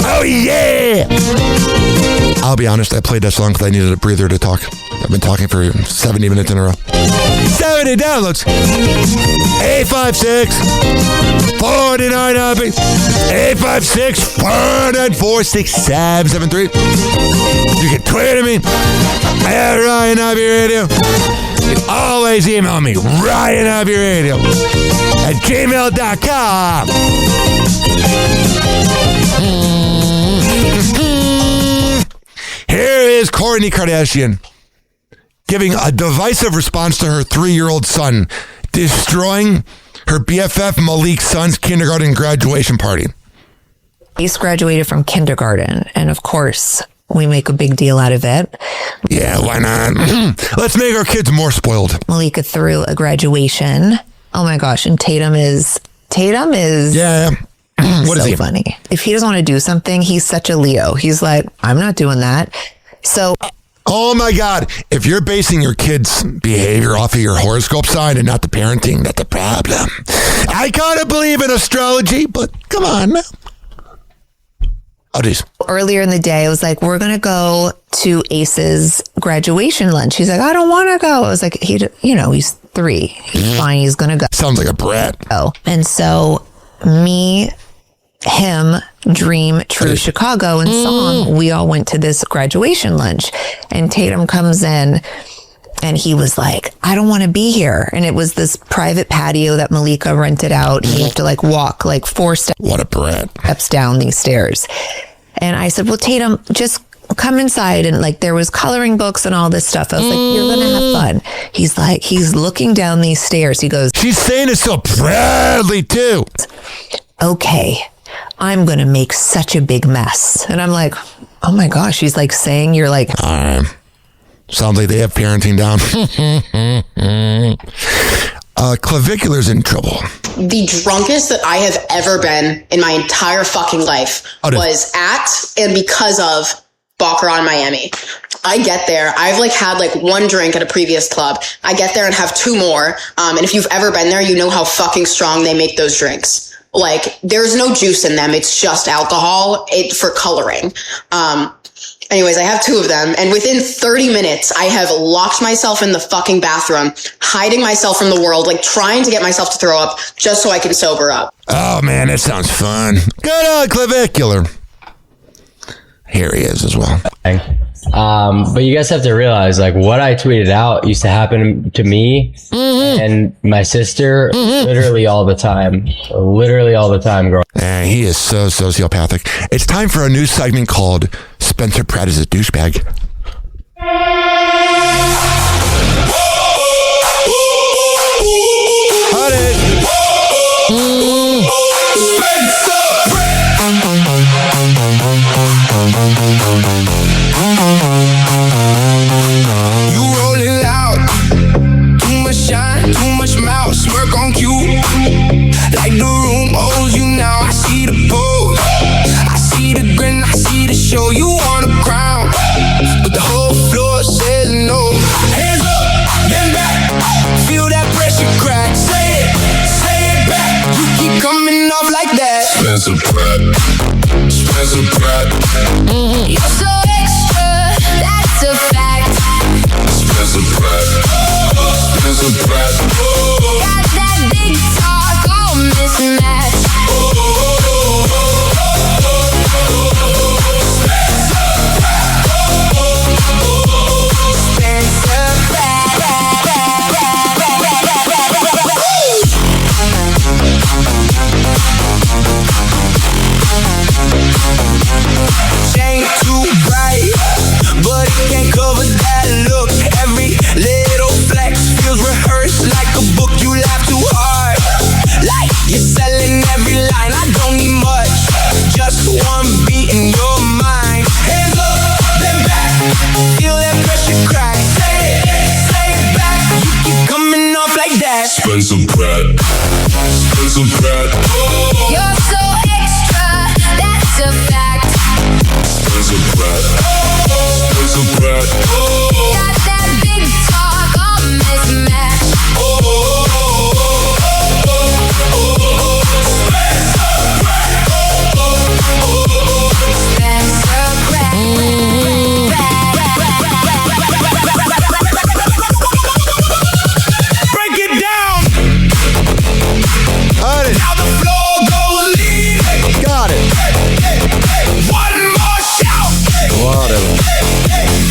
Oh yeah! I'll be honest, I played that song because I needed a breather to talk. I've been talking for 70 minutes in a row. 70 downloads. 856-49 Hoppy. 856-494-6773. You can tweet at me at Ryan Hoppy Radio. You can always email me, Ryan Hoppy Radio at gmail.com. Here is Kourtney Kardashian giving a divisive response to her 3-year-old son, destroying her BFF Malik's son's kindergarten graduation party. He's graduated from kindergarten, and of course, we make a big deal out of it. Yeah, why not? Let's make our kids more spoiled. Malika threw a graduation. Oh my gosh, and Tatum is... Yeah. What is he? Funny. If he doesn't want to do something, he's such a Leo. He's like, I'm not doing that. So... Oh my God. If you're basing your kids' behavior off of your horoscope sign and not the parenting, that's a problem. I kind of believe in astrology, but come on. Oh, geez. Earlier in the day, I was like, we're going to go to Ace's graduation lunch. He's like, I don't want to go. I was like, he's 3. He's fine. He's going to go. Sounds like a brat. Oh, and so me, him, Dream, True, Chicago, and Song, we all went to this graduation lunch. And Tatum comes in and he was like, I don't want to be here. And it was this private patio that Malika rented out. He had to walk 4 steps. What a brat. Steps down these stairs. And I said, well, Tatum, just come inside. And there was coloring books and all this stuff. I was like, you're going to have fun. He's like, he's looking down these stairs. He goes, she's saying it so proudly too. Okay, I'm going to make such a big mess. And I'm like, oh my gosh, he's saying you're like... Sounds like they have parenting down. Clavicular's in trouble. The drunkest that I have ever been in my entire fucking life was at and because of Baccarat in Miami. I get there. I've had 1 drink at a previous club. I get there and have 2 more. And if you've ever been there, you know how fucking strong they make those drinks. There's no juice in them. It's just alcohol for coloring. Anyways, I have 2 of them. And within 30 minutes, I have locked myself in the fucking bathroom, hiding myself from the world, trying to get myself to throw up just so I can sober up. Oh, man, that sounds fun. Good on Clavicular. Here he is as well. But you guys have to realize, what I tweeted out used to happen to me and my sister literally all the time. Literally all the time, girl. He is so sociopathic. It's time for a new segment called Spencer Pratt is a Douchebag. You rolling loud, too much shine. Like the room owes you now. I see the pose, I see the grin, I see the show. You want a crown, but the whole floor says no. Hands up, then back. Feel that pressure crack. Say it back. You keep coming off like that. Spencer Pratt. You're so extra, that's a fact. Spencer Pratt. Got that big talk, all mismatched. Chain too bright, but it can't cover that look. Every little flex feels rehearsed like a book. You laugh too hard, like you're selling every line. I don't need much, just one beat in your mind. Hands up, then back. Feel that pressure crack. Say it back. You keep coming off like that. Spencer Pratt. You're so extra, that's a fact. Spencer Pratt. Got that big talk, all mismatched. Break it down. Now the floor goes leaving. Got it. One more shout. Whatever.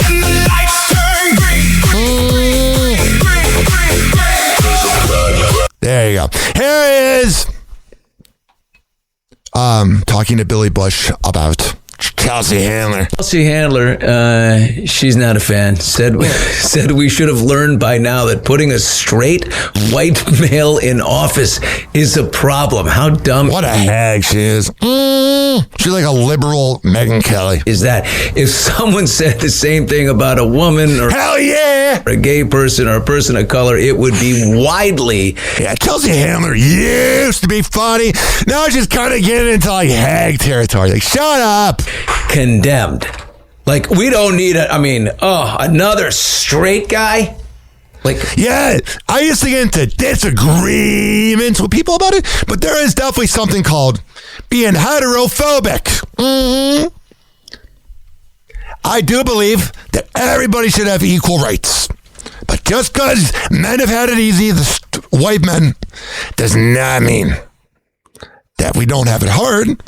And the lights turn green. There you go. Here he is. Talking to Billy Bush about Chelsea Handler. Chelsea Handler, she's not a fan. Said we should have learned by now that putting a straight white male in office is a problem. How dumb. What a hag she is. She's like a liberal Megyn Kelly. Is that if someone said the same thing about a woman or hell yeah, or a gay person or a person of color, it would be widely. Yeah, Chelsea Handler used to be funny. Now she's kind of getting into like hag territory. Like, shut up. Condemned. Like, we don't need another straight guy. Like, yeah, I used to get into disagreements with people about it, but there is definitely something called being heterophobic. I do believe that everybody should have equal rights. But just because men have had it easy, the white men, does not mean that we don't have it hard.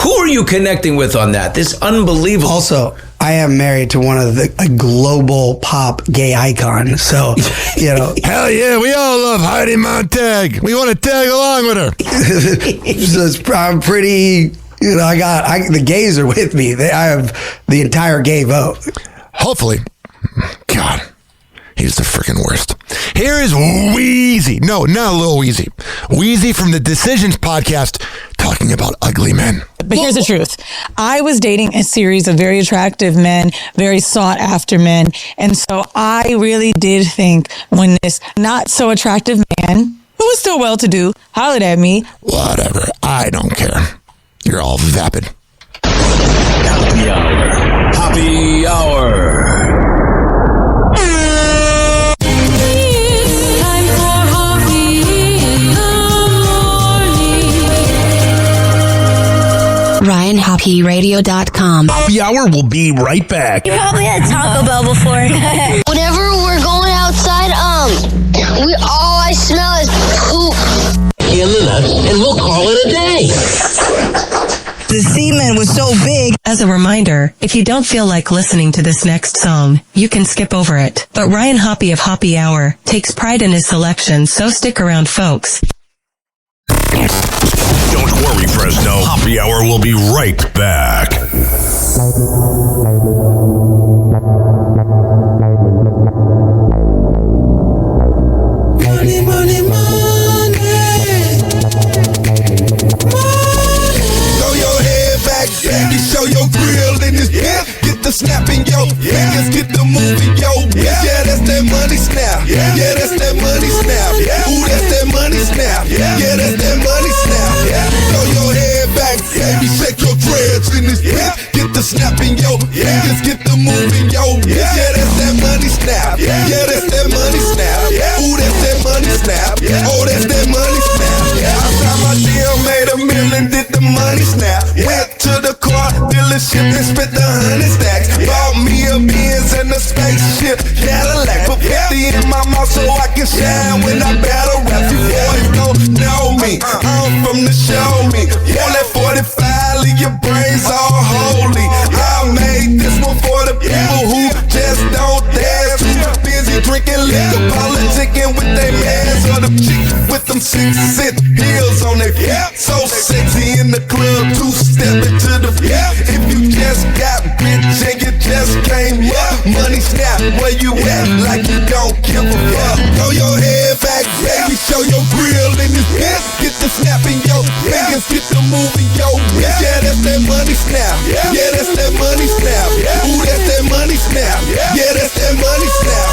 Who are you connecting with on that? This unbelievable. Also, I am married to one of a global pop gay icon. So, hell yeah, we all love Heidi Montag. We want to tag along with her. So I'm pretty, the gays are with me. I have the entire gay vote. Hopefully. God, he's the freaking worst. Here is Wheezy. No, not a little Wheezy. Wheezy from the Decisions podcast talking about ugly men. But here's the truth. I was dating a series of very attractive men, very sought after men. And so I really did think when this not so attractive man, who was still well to do, hollered at me. Whatever. I don't care. You're all vapid. Happy hour. Happy hour. RyanHoppyRadio.com. Happy hour will be right back. You probably had Taco Bell before. Whenever we're going outside, all I smell is poop. In the nuts, and we'll call it a day. The semen was so big. As a reminder, if you don't feel like listening to this next song, you can skip over it. But Ryan Hoppe of Hoppe Hour takes pride in his selection, so stick around, folks. Don't worry, Fresno. Happy Hour will be right back. Money, money, money. Throw your head back, baby. Show your grill in this bitch. Get the snap in your fingers. Get the move in your bitch. Yeah, that's that money snap. Yeah, that's that money snap. Ooh, that's that money. Yeah, that's that money snap. Throw your head back, baby, shake your dreads in this bitch. Get the snap in your fingers, get the move in your wrist. Yeah, that's that money snap. Yeah, that's that money snap. Ooh, that's that money snap. Oh, that's that money snap. I found my deal, made $1 million, did the money snap. Went to the car dealership and spent the 100 stacks. Bought me a Benz and a spaceship Cadillac. Put 50 in my mouth so I can shine when I battle rap. You boys don't know me, I'm from the show me. All that 45, leave your brains all holy. I made this one for the people who just don't dance. Too busy drinking liquor, politicking with their mans. Or the chick with them 6-cent heels on their feet. So sexy in the club, two-stepping to the beat. If you just got rich and you just came up, money snap, where you at? Like you don't give a fuck. Throw your head back, baby, show your grill in this bitch. Get the snap in your fingers, get the move in your wrist. Yeah, that's that money snap. Yeah, that's that money snap. Ooh, that's that money snap. Yeah, that's that money snap.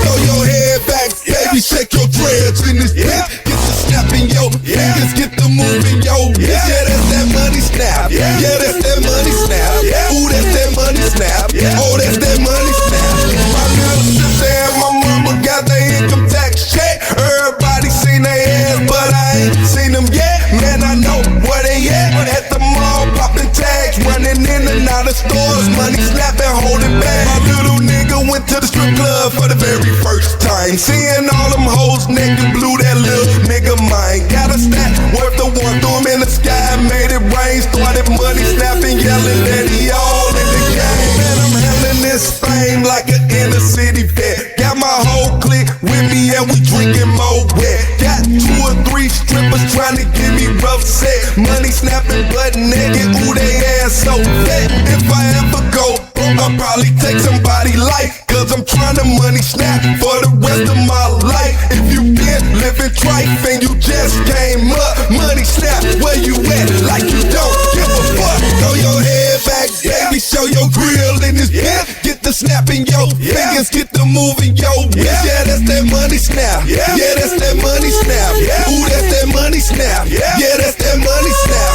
Throw your head back, baby, shake your dreads in this bitch. Get the snap in your fingers, get the move in your wrist. Yeah, that's that money snap. Yeah, that's that money snap. Ooh, that's that money snap. Oh, that's that money snap. My little sister and my mama got their income tax check. Everybody seen their ass, but I ain't seen them yet. Man, I know where they at the mall, popping tags, running in and out of stores, money snapping, holding back. My little nigga went to the strip club for the very first time. Seeing all them hoes naked, blew that little nigga mind. Got a stack worth the one, threw him in the sky, made it rain, started money snapping, yelling that he all in the game. Man, I'm handling this fame like an inner city vet. Got my whole clique with me and we drinking more wet. Got 2 or 3 strippers trying to give me rough sex. Money snapping, butt naked, ooh, they ass so fat. If I ever go broke, I'll probably take somebody's life. Cause I'm trying to money snap for the rest of my life. If you been living trife and you just came up, money snap, where you at? Like you don't give a fuck. Throw your head back, baby, show your grill in this bitch. Get the snap in your fingers, get the move in your wrist. Yeah, that's that money snap. Yeah, that's that money snap. Ooh, that's that money snap. Yeah, that's that money snap.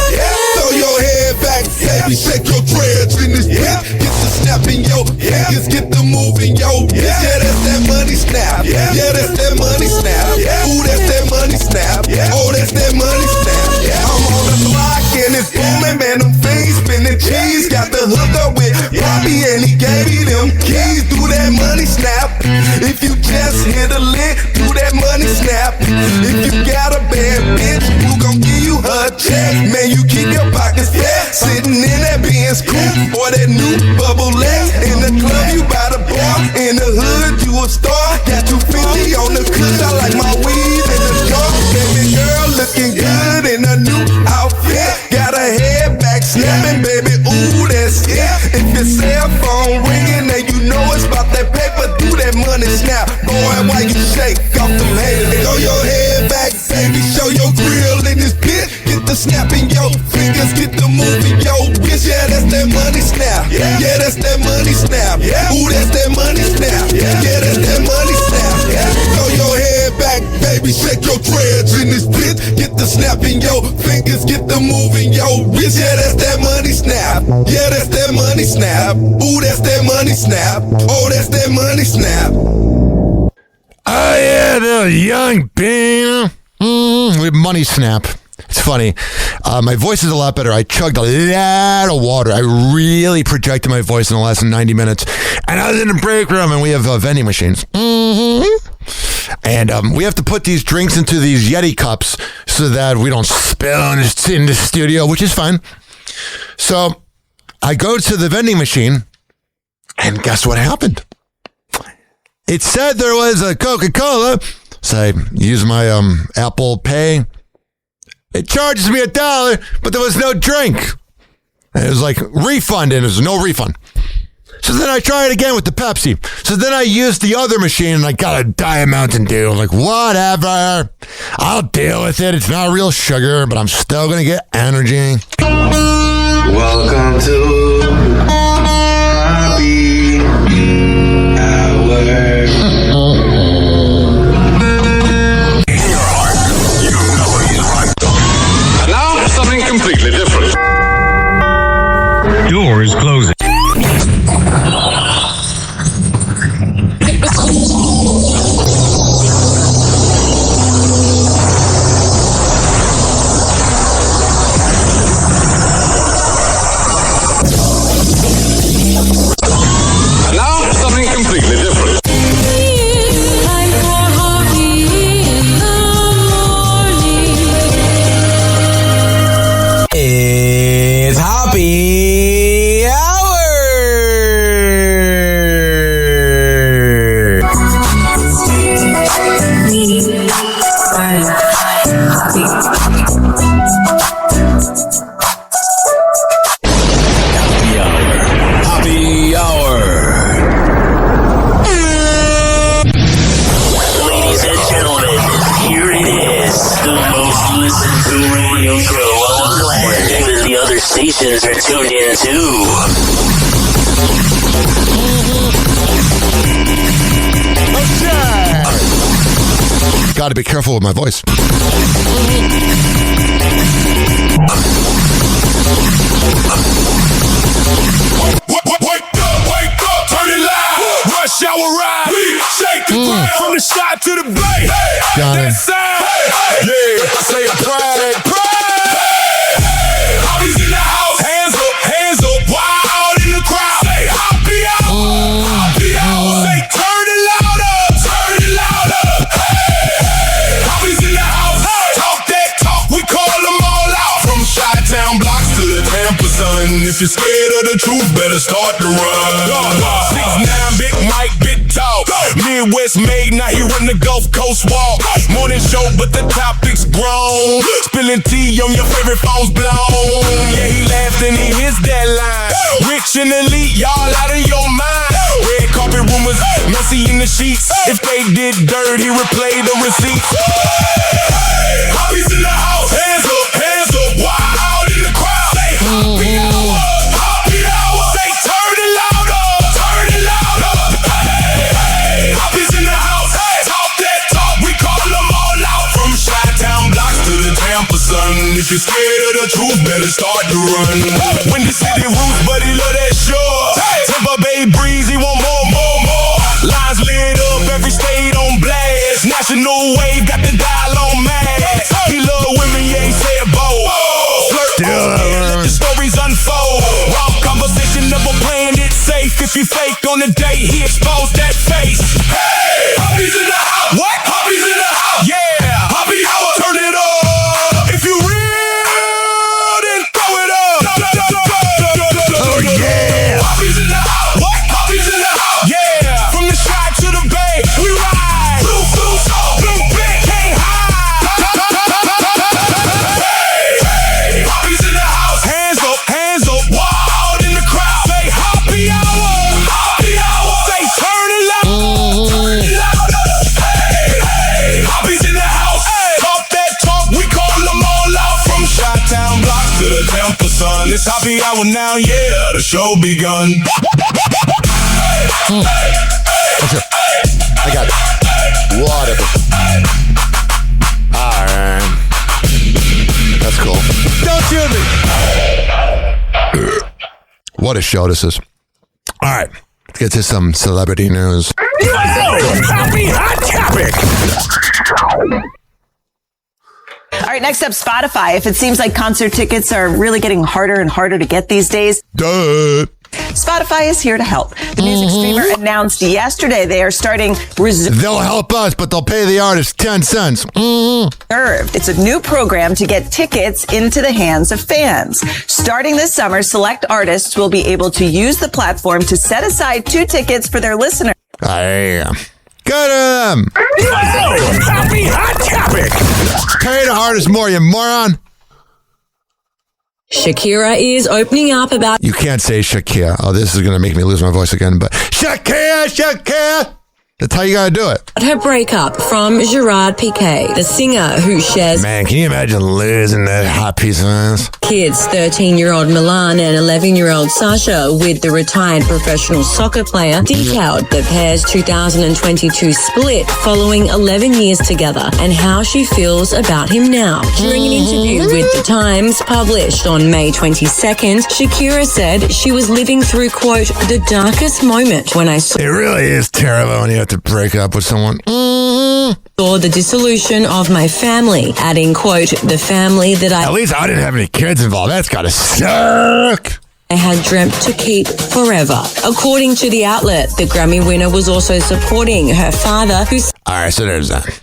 Throw your head back, baby, shake your dreads in this bitch. Get the snap in your fingers, get the move in your wrist. Yeah, that's that money snap. Yeah, that's that money snap. Ooh, that's that money snap. Oh, that's that money snap. I'm on the block and it's booming, man, them fiends spinning cheese. Got the hook up with Bobby and he gave me them keys. Do that money snap. If you just hit a lick, do that money snap. If you got a bad bitch, who gon' give you her check? Man, you keep your pockets fat, sitting in that Benz coupe or that new bubble Lex. In the club, you by the bar. In the hood, you a star. Got 250 on the cush. I like my weed in the jar. Baby girl looking good in a new outfit. Got a head back snapping, baby. Ooh, that's it. If your cell phone ringing, then you know it's about that paper. Do that money snap, boy. Why you shake off them haters? Throw your head back, baby. Show your grill in this bitch. Get the snap in your fingers, get the move in your wrist. Yeah, that's that money snap. Yeah, that's that money snap. Ooh, that's that money snap. Yeah, that's that money snap. Throw your head back, baby. Shake your dreads in this bitch. Get the snap in your fingers, get the move in your wrist. Yeah, that's that money snap. Yeah, that's that money snap. Ooh, that's that money snap. Oh, that's that money snap. Oh yeah, the young bean. With money snap. It's funny. My voice is a lot better. I chugged a lot of water. I really projected my voice in the last 90 minutes. And I was in the break room, and we have vending machines. And we have to put these drinks into these Yeti cups so that we don't spill in the studio, which is fine. So I go to the vending machine, and guess what happened? It said there was a Coca-Cola. So I use my Apple Pay. It charges me $1, but there was no drink. And it was like refund, and there was no refund. So then I tried again with the Pepsi. So then I used the other machine, and I got a Diet Mountain Dew. I'm like, whatever. I'll deal with it. It's not real sugar, but I'm still going to get energy. Welcome to Happy Hour. Listen to radio show on Glenn. Even the other stations are tuned in too. Got to be careful with my voice. Wake up, turn it loud. Rush hour ride. Shake the ground from the shot to the bay. Got it. That sound. Yeah, I say pride. Hobbies in the house. Hands up, wild in the crowd. Say Hoppe out. Say turn it louder. Hobbies in the house. Talk that talk, we call them all out. From Chi-Town blocks to the Tampa Sun. If you're scared of the truth, better start to run. 6'9", Big Mike, big talk. Midwest made, now he run the Gulf Coast walk. Morning show, but the topic's grown. Spilling tea on your favorite phone's blown. Yeah, he laughed and he hits that line. Rich and elite, y'all out of your mind. Red carpet rumors, messy in the sheets. If they did dirt, he replay the receipts. Hobbies in the house, hands up, wild in the crowd. Say Hoppe hour, say turn it louder. Hobbies in the house, talk that talk, we call them all out. From Chi-Town blocks to the Tampa Sun. If you're scared of the truth, better start to run. When the city roots, but he love that shore. Tampa Bay breeze, he want more. Lines lit up, every state on blast. National wave, got the dial on max. He love women, yeah, he say it bold. Flirt let the stories unfold. Raw conversation, never playing it safe. If you fake on the date, he exposed that face. Hey, Hoppe's in the house. What? Hoppe's in the house. Yeah, Hoppe hour. Turn it up. If you real, then throw it up. Oh yeah. Hoppe's in the house. What? Hoppe's in the house. Yeah. From the shot to the bay, we ride. Blue, big, can't hide. Hey, Hoppe's in the house. Hands up, wild in the crowd. Say Hoppe hour. Say turn it loud. Hey, Hoppe's in the house. Talk that talk, we call them all out. From Chi-Town blocks to the Tampa Sun. It's Hoppe hour now, yeah, the show begun. That's it. I got it. Whatever. Alright. That's cool. Don't kill me. What a show this is. Alright. Let's get to some celebrity news. Happy hot topic. All right, next up, Spotify. If it seems like concert tickets are really getting harder and harder to get these days, Duh. Spotify is here to help. The music streamer announced yesterday they are starting They'll help us, but they'll pay the artist 10 cents. Reserved. It's a new program to get tickets into the hands of fans. Starting this summer, select artists will be able to use the platform to set aside 2 tickets for their listeners. Get him! Happy hot topic. Pay the artist more, you moron. Shakira is opening up about... You can't say Shakira. Oh, this is going to make me lose my voice again, but Shakira! That's how you got to do it. her breakup from Gerard Piqué, the singer who shares... Man, can you imagine losing that hot piece of ass? Kids, 13-year-old Milan and 11-year-old Sasha, with the retired professional soccer player, detailed the pair's 2022 split following 11 years together and how she feels about him now. During an interview with The Times, published on May 22nd, Shakira said she was living through, quote, the darkest moment when I saw... It really is terrible when you have to break up with someone. Saw the dissolution of my family, adding, quote, the family that At least I didn't have any kids involved. That's gotta suck. I had dreamt to keep forever. According to the outlet, the Grammy winner was also supporting her father, who... Alright, so there's that.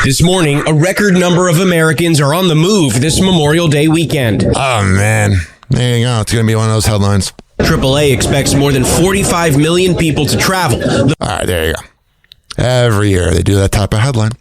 This morning, a record number of Americans are on the move this Memorial Day weekend. Oh, man. There you go. It's going to be one of those headlines. AAA expects more than 45 million people to travel. All right, there you go. Every year they do that type of headline.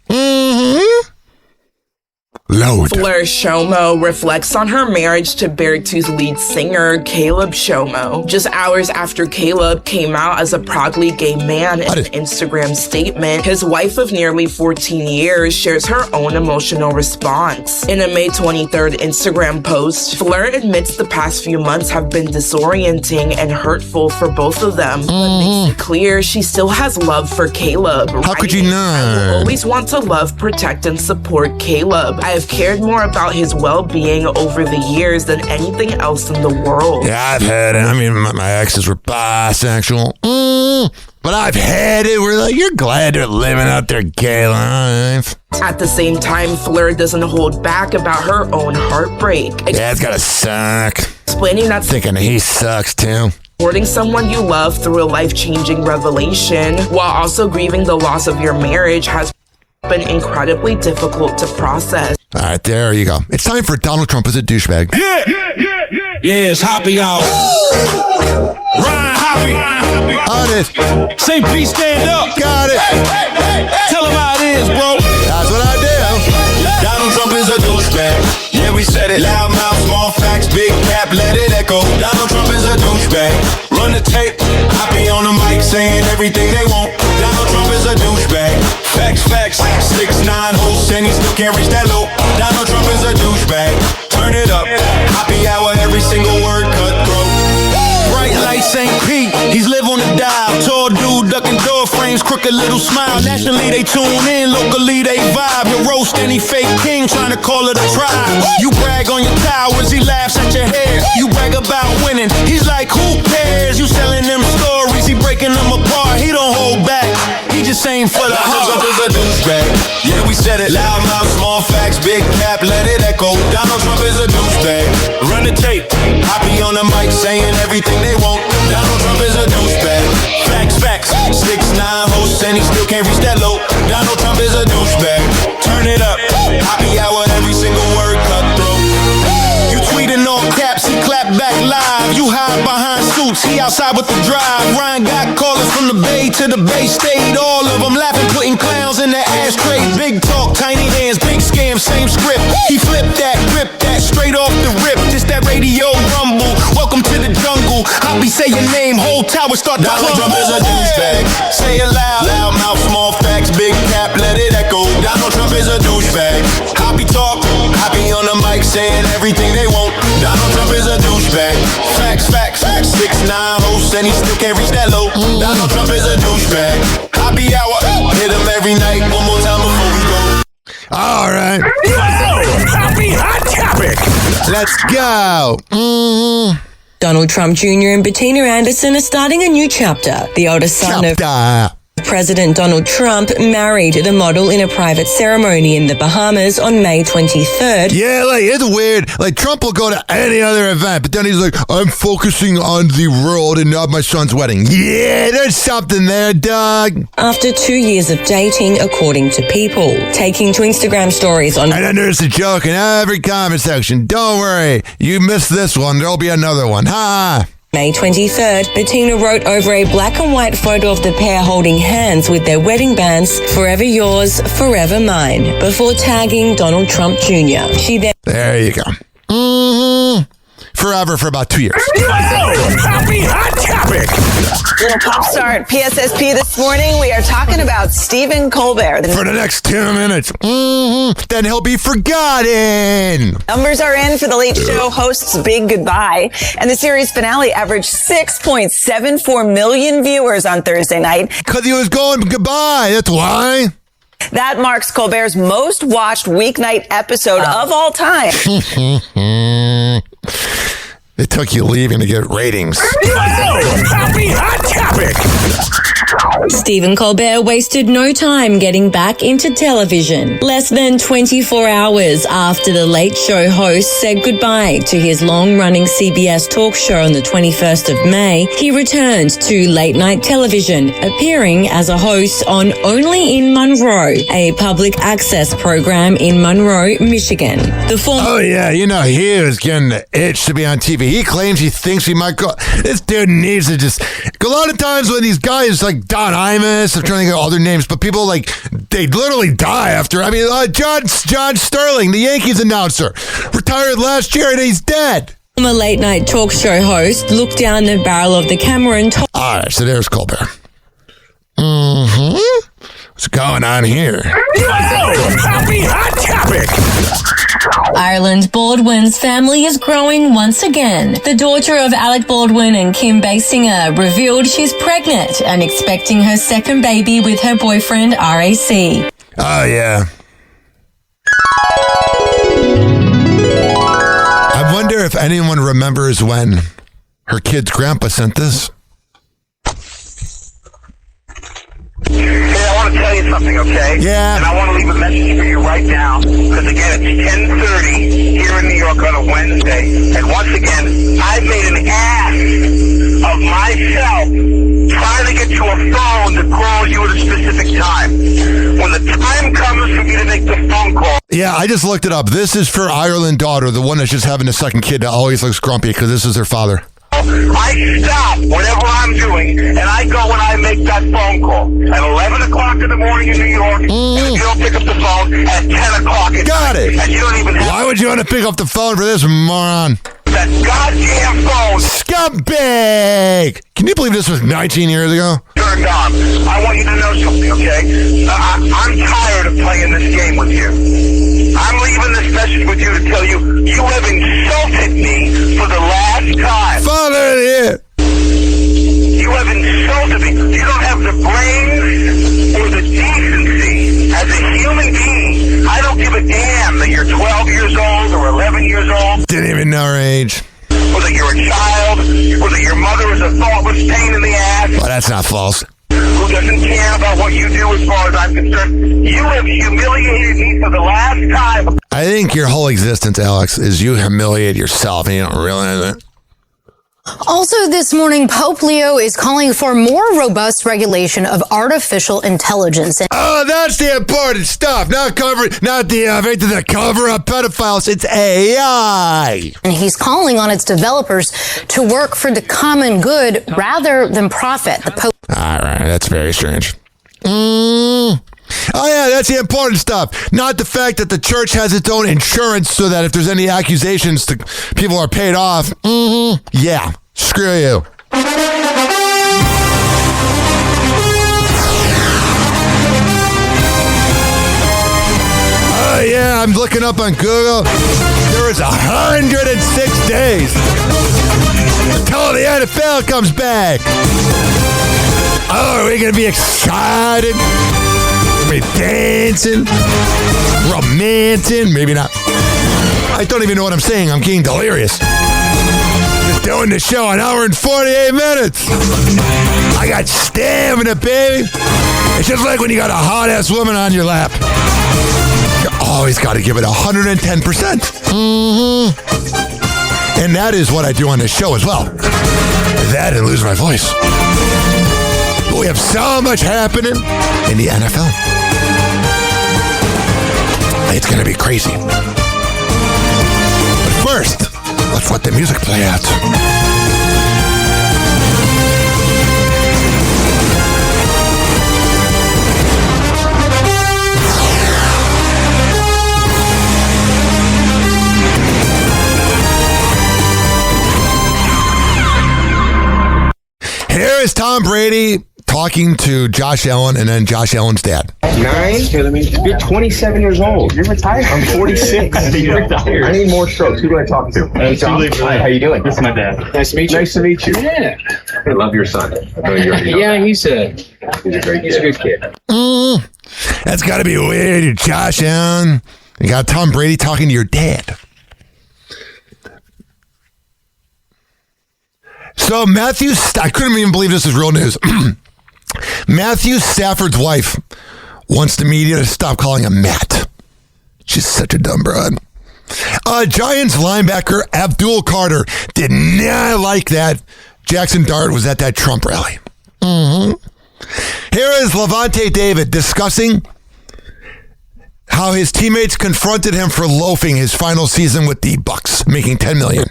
Load. Fleur Shomo reflects on her marriage to Beartooth's lead singer, Caleb Shomo. Just hours after Caleb came out as a proudly gay man in an Instagram statement, his wife of nearly 14 years shares her own emotional response. In a May 23rd Instagram post, Fleur admits the past few months have been disorienting and hurtful for both of them, but makes it clear she still has love for Caleb. How could you not? I will always want to love, protect, and support Caleb. I have cared more about his well-being over the years than anything else in the world. Yeah, I've had it. I mean, my exes were bisexual. But I've had it. We're like, you're glad they're living out their gay life. At the same time, Fleur doesn't hold back about her own heartbreak. Yeah, it's gotta suck. Explaining that Thinking he sucks too. Supporting someone you love through a life-changing revelation while also grieving the loss of your marriage has been incredibly difficult to process. All right, there you go. It's time for Donald Trump as a douchebag. Yeah, it's Hoppe Hour. Ryan Hoppe. Honest. Say peace, stand up. Got it. Tell him how it is, bro. That's what I do. Donald Trump is a douchebag. Yeah, we said it. Loud mouth, small facts, big cap, let it echo. Donald Trump is a douchebag. Run the tape. Hoppe on the mic saying everything they want. Donald Trump is a douchebag. Facts, 6'9" host and he still can't reach that low. Donald Trump is a douchebag. Turn it up. Hoppe Hour, every single word cutthroat. Bright lights ain't Pete, he's live on the dial. Tall dude ducking door frames, crooked little smile. Nationally they tune in, locally they vibe. You roast any fake king trying to call it a tribe. You brag on your towers, he laughs at your hair. You brag about winning, he's like who cares? You selling them stories, he breaking them apart. He don't hold back, he just ain't for the heart. Donald Trump is a douchebag. Yeah, we said it. Loud mouth, small facts, big cap, let it echo. Donald Trump is a douchebag. Run the tape. Hoppe on the mic saying everything they want. Donald Trump is a douchebag. Facts, 6'9" host and he still can't reach that low. Donald Trump is a douchebag. Turn it up. Hoppe Hour, every single word cutthroat. You tweet in all caps, he clap back live. You hide behind suits, he outside with the drive. Ryan got callers from the Bay to the Bay State. All of them laughing, putting clowns in the ashtray. Big talk, tiny hands, big scam, same script. He flipped that, ripped that, straight off the rip. This that radio rumble. Welcome to the jungle. Hoppe say your name, whole tower start to Donald Trump is a douchebag. Say it loud. Loud mouth, small facts, big cap, let it echo. Donald Trump is a douchebag. Hoppe talk. Hoppe on the mic saying everything they want. Donald Trump is a douchebag. Facts, 6'9" host and he still can't reach that low. Donald Trump is a douchebag. Hoppe Hour, hit him every night. One more time before we go. All right. Hoppe Hot Topic. Let's go. Donald Trump Jr. and Bettina Anderson are starting a new chapter. The oldest son of President Donald Trump married the model in a private ceremony in the Bahamas on May 23rd. Yeah, like, it's weird. Like, Trump will go to any other event, but then he's like, I'm focusing on the world and not my son's wedding. Yeah, there's something there, Doug. After 2 years of dating, according to People. Taking to Instagram stories on... And then there's a joke in every comment section. Don't worry, you missed this one. There'll be another one. Ha! May 23rd, Bettina wrote over a black and white photo of the pair holding hands with their wedding bands, Forever Yours, Forever Mine, before tagging Donald Trump Jr. She then... There you go. Forever for about 2 years. Hoppe Hot Topic. Little pop star at PSSP this morning. We are talking about Stephen Colbert. For the next 2 minutes. Then he'll be forgotten. Numbers are in for the Late Show host's big goodbye. And the series finale averaged 6.74 million viewers on Thursday night. Because he was going goodbye. That's why. That marks Colbert's most watched weeknight episode of all time. It took you leaving to get ratings. Hoppe Hot Topic. Stephen Colbert wasted no time getting back into television. Less than 24 hours after the Late Show host said goodbye to his long-running CBS talk show on the 21st of May, he returned to late-night television, appearing as a host on Only in Monroe, a public access program in Monroe, Michigan. Oh, yeah, you know, he was getting the itch to be on TV. He claims he thinks he might go. This dude needs to just. A lot of times when these guys like Don Imus, I'm trying to think of other names, but people like they literally die after. I mean, John Sterling, the Yankees announcer, retired last year and he's dead. A late night talk show host looked down the barrel of the camera and told. All right, so there's Colbert. What's going on here? Happy hot topic. Ireland Baldwin's family is growing once again. The daughter of Alec Baldwin and Kim Basinger revealed she's pregnant and expecting her second baby with her boyfriend, RAC. Oh, yeah. I wonder if anyone remembers when her kid's grandpa sent this. Hey, I want to tell you something, okay? Yeah. And I want to leave a message for you right now, because again, it's 10:30 here in New York on a Wednesday, and once again, I've made an ass of myself trying to get to a phone to call you at a specific time. When the time comes for me to make the phone call. Yeah, I just looked it up. This is for Ireland daughter, the one that's just having a second kid that always looks grumpy because this is her father. I stop whatever I'm doing, and I go when I make that phone call. At 11 o'clock in the morning in New York, and if you don't pick up the phone, at 10 o'clock at Got night, it. and you don't even have Why would you want to pick up the phone for this moron? that goddamn phone Scumbag! Can you believe this was 19 years ago? turned on. I want you to know something, okay? I'm tired of playing this game with you. I'm leaving this message with you to tell you, you have insulted me for the last time. Father, yeah. You have insulted me. You don't have the brains or the decency as a human being. I don't give a damn that you're 12 years old or 11 years old. Didn't even know her age. Or that you're a child. Or that your mother is a thoughtless pain in the ass. Well, that's not false. Who doesn't care about what you do as far as I'm concerned. You have humiliated me for the last time. I think your whole existence, Alex, is you humiliate yourself and you don't realize it. Also this morning, Pope Leo is calling for more robust regulation of artificial intelligence. Oh, that's the important stuff. Not the cover up pedophiles. It's AI. And he's calling on its developers to work for the common good rather than profit. The Pope. All right, that's very strange. Oh, yeah, that's the important stuff. Not the fact that the church has its own insurance so that if there's any accusations, people are paid off. Yeah, screw you. Oh, yeah, I'm looking up on Google. There is 106 days until the NFL comes back. Oh, are we going to be excited? We're dancing, romancing, maybe not. I don't even know what I'm saying. I'm getting delirious. Just doing the show an hour and 48 minutes. I got stamina, baby. It's just like when you got a hot-ass woman on your lap. You always got to give it 110%. And that is what I do on this show as well. That and lose my voice. But we have so much happening in the NFL. It's going to be crazy. But first, let's let the music play out. Here is Tom Brady talking to Josh Allen and then Josh Allen's dad. 9? You're 27 years old. You're retired. I'm 46. You're retired. I need more strokes. Who do I talk to? Hi, how you doing? This is my dad. Nice to meet you. Nice to meet you. Yeah. I love your son. I know you already know that. He's a great kid. He's a good kid. That's got to be weird. Josh Allen. You got Tom Brady talking to your dad. So I couldn't even believe this is real news. Matthew Stafford's wife wants the media to stop calling him Matt. She's such a dumb broad. Giants linebacker Abdul Carter did not like that Jackson Dart was at that Trump rally. Here is Levante David discussing how his teammates confronted him for loafing his final season with the Bucks, making $10 million.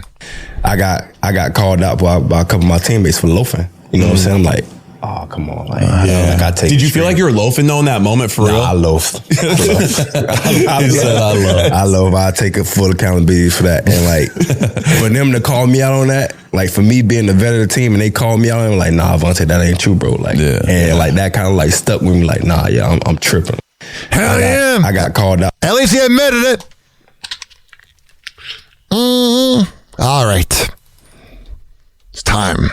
I got called out by a couple of my teammates for loafing. You know what I'm saying? I'm like, oh, come on. Like, I gotta take Did you feel like you were loafing though in that moment for real? I loafed. I loaf. I take a full accountability for that. And like, for them to call me out on that, like for me being the vet of the team and they call me out, I'm like, nah, Vontae, that ain't true, bro. Like, and like that kind of like stuck with me. Like, nah, yeah, I'm tripping. Hell yeah. I got called out. At least he admitted it. All right. It's time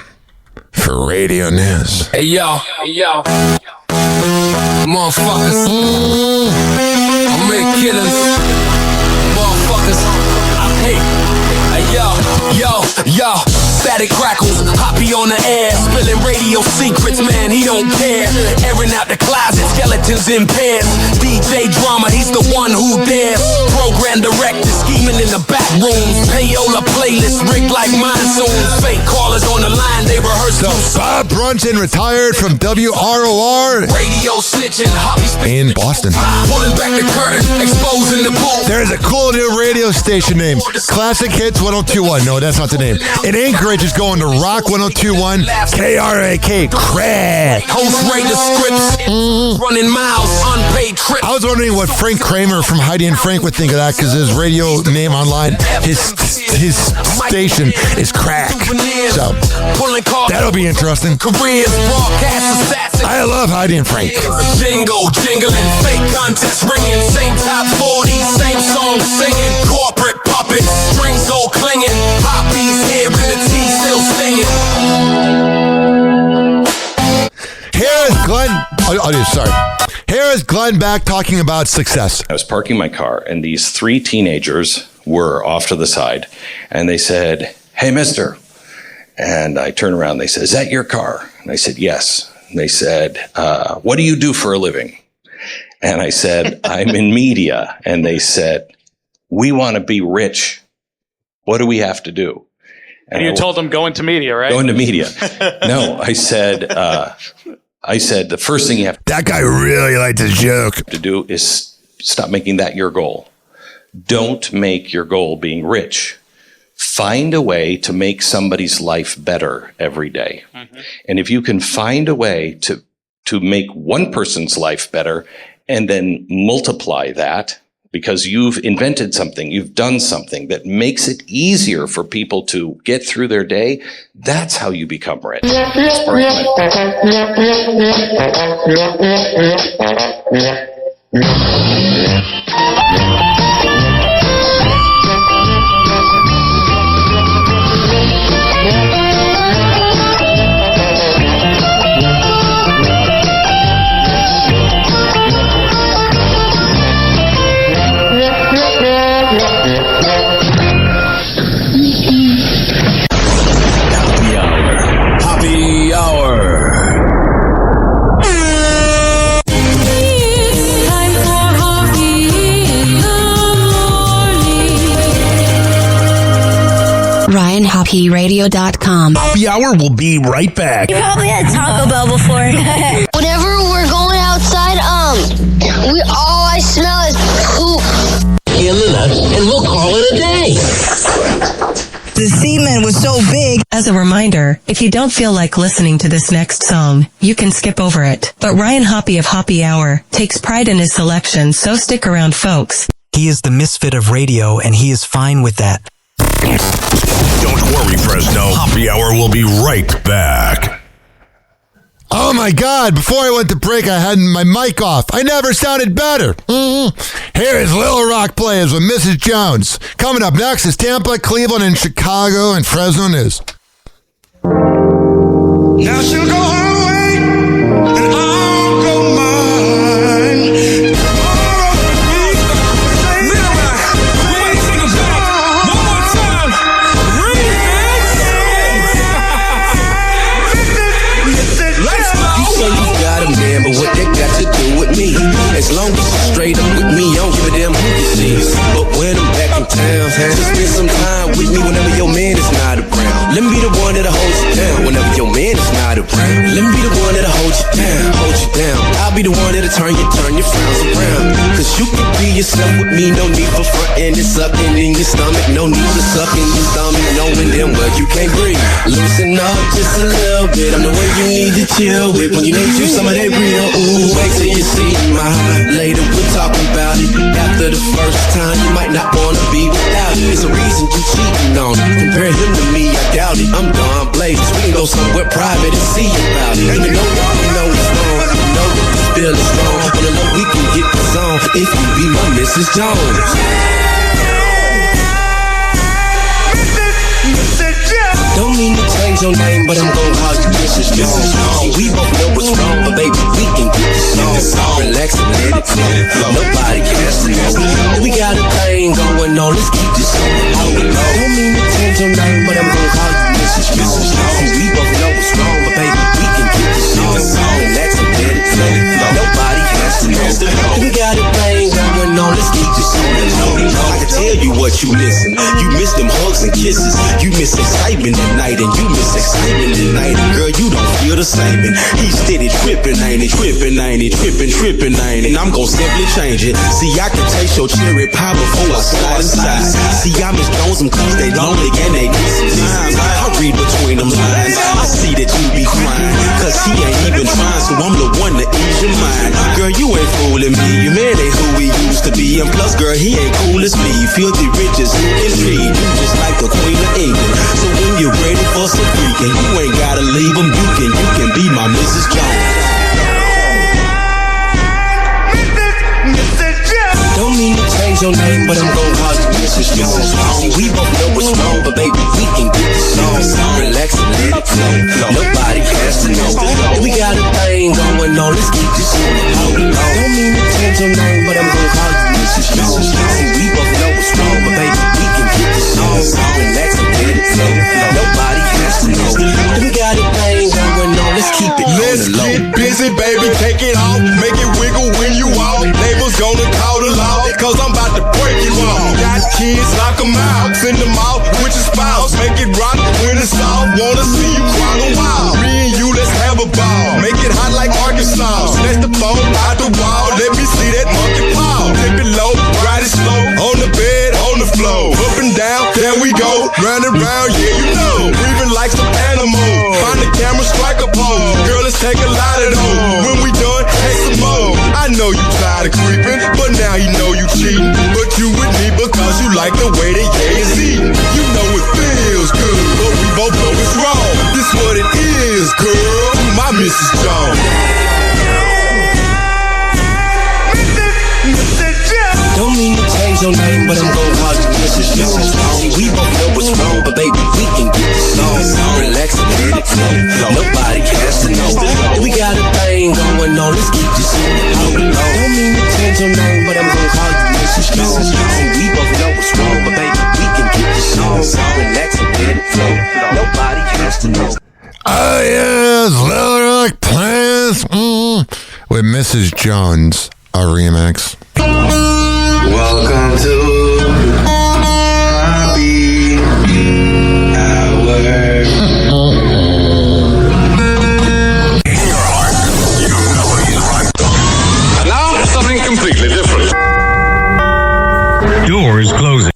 for radio news. Hey, yo. Motherfuckers. I make killers. Motherfuckers. I hate. Yo. Static crackles, Hoppe on the air, spilling radio secrets, man, he don't care. Airing out the closet, skeletons in pairs. DJ drama, he's the one who dares. Program director, scheming in the back rooms. Payola playlist, rigged like monsoons. Fake callers on the line, they rehearse too soon. Bob Brunson retired from WROR. Radio snitching, Hoppe in Boston. Pulling back the curtain, exposing the booth. There's a cool new radio station name, Classic Hits 1021. No, that's not the name. In Anchorage is going to Rock 1021, KRAK, crack. Host radio scripts, running miles, unpaid trips. I was wondering what Frank Kramer from Heidi and Frank would think of that, because his radio name online, his station is crack. So that'll be interesting. I love Heidi and Frank. Jingling, fake contests ringing, same top 40, same song singing, corporate puppet, strings all clinging, Hoppe's here in the tea still singing. Here is Glenn. Here is Glenn back talking about success. I was parking my car, and these 3 teenagers were off to the side, and they said, "Hey, mister." And I turned around, they said, "Is that your car?" And I said, "Yes." And they said, "What do you do for a living?" And I said, "I'm in media." And they said, "We want to be rich. What do we have to do?" And you told them go into media, right? Go into media. No, I said, the first thing you have that guy really liked his joke to do is stop making that your goal. Don't make your goal being rich. Find a way to make somebody's life better every day. Mm-hmm. And if you can find a way to make one person's life better and then multiply that, because you've invented something, you've done something that makes it easier for people to get through their day, that's how you become rich. RyanHoppeRadio.com. Happy Hour will be right back. You probably had Taco Bell before. Whenever we're going outside, all I smell is poop. In the nuts, and we'll call it a day. The semen was so big. As a reminder, if you don't feel like listening to this next song, you can skip over it. But Ryan Hoppe of Hoppe Hour takes pride in his selection, so stick around, folks. He is the misfit of radio, and he is fine with that. Don't worry, Fresno. Happy Hour will be right back. Oh my God, before I went to break, I had my mic off. I never sounded better. Here is Little Rock Players with Mrs. Jones. Coming up next is Tampa, Cleveland, and Chicago, and Fresno News. Now she'll go her way, and I'll go mine. But what they got to do with me? As long as you're straight up with me, I don't give a damn who you see. But when I'm back in town, just spend some time with me whenever your man is not around. Let me be the one that'll hold you down whenever your man is not around. Let me be the one that'll hold you down, hold you down. I'll be be the one that'll turn your frowns around. Cause you can be yourself with me, no need for frontin' and sucking in your stomach. No need for sucking your stomach, knowing damn well you can't breathe. Loosen up just a little bit, I'm the one you need to chill with. When you need you some of that real, ooh, wait till you see my heart. Later we'll talk about it. After the first time, you might not wanna be without it. It's a reason you cheating on it. Compare him to me, I doubt it. I'm Don Blaze, we can go somewhere private and see about it. Even though y'all know it's wrong, you know that this feel is strong. On the low, we can get this on if you be my Mrs. Jones. Don't mean to change your name, but I'm gon' call you Mrs. Jones. See, we both know what's wrong, but baby, we can get this on. Relax and let it flow. Nobody cares to know. We got a thing going on, let's keep this on the low. Don't mean to change your name, but I'm gon' call you Mrs. Jones. See, we both know what's wrong, but baby, we can get this on. Relax and let it flow. Nobody cares to know. We got a thing going on, let's keep this on the low. I can tell you what you missing. You miss them hugs and kisses. You miss excitement at night, and you miss excitement at night. And girl, you don't feel the same. And he's steady tripping, ain't he? Tripping, ain't he? Tripping, ain't he? And I'm gon' simply change it. See, I can taste your cherry pie before I slide inside. See, I miss Jones cause they lonely and they need some time. I read between them lines. I see that you be crying, cause he ain't even trying. So I'm the one to ease your mind. Girl, you ain't fooling me. Your man ain't who he used to be. And plus, girl, he ain't cool as me. Filthy riches, who intrigue. You just like the Queen of England. So when you're ready for some freaking, you ain't gotta leave him. You can be my Mrs. Jones. Don't mean to change your name, but I'm gon' call you Mrs. Jones. See, we both know what's wrong, but baby, we can get this on. Relax and let it flow. Nobody cares to know. We got a thing going on, let's keep this on the low. Don't mean to change your name, but I'm gon' call you Mrs. Jones. See, we both know what's wrong, but baby, we can get this on. Relax and let it flow. Nobody cares to know. We got a thing going on, let's keep it on the low. Let's get busy, baby, take it off. Make it wiggle when you walk. Neighbors gonna call the law, cause I'm about to break it off. Got kids, lock them out. Send them out with your spouse. Make it rock when it's soft. Wanna see you cry a while. Me and you, let's have a ball. Make it hot like Arkansas. Snatch the phone out the wall. Let me see that monkey paw. Dip it low, ride it slow. On the bed, on the floor. Up and down, there we go. Round and round, yeah, you know. Breathing like some animal. Find the camera, strike a pose. Girl, let's take a lot of those. When we done, take some more. I know you tired of creeping, but now you know you cheating. But you with me because you like the way that yeah is eating. You know it feels good, but we both know it's wrong. This what it is, girl. My Mrs. Jones. Don't mean to change your name, but I'm gon' call you Mrs. Jones. See, we both know what's wrong, but baby, we can get this on. Relax and let it flow. Nobody cares to know. We got a thing going on, let's keep this on the low. Don't mean to change your name, but I'm gon' call you Mrs. Jones. See, we both know what's wrong, but baby, we can get this on. Relax and let it flow. Nobody cares to know. Oh yes, Lyric Plans with Mrs. Jones, a remix. Welcome to Happy Hour. Now something completely different. Doors closing.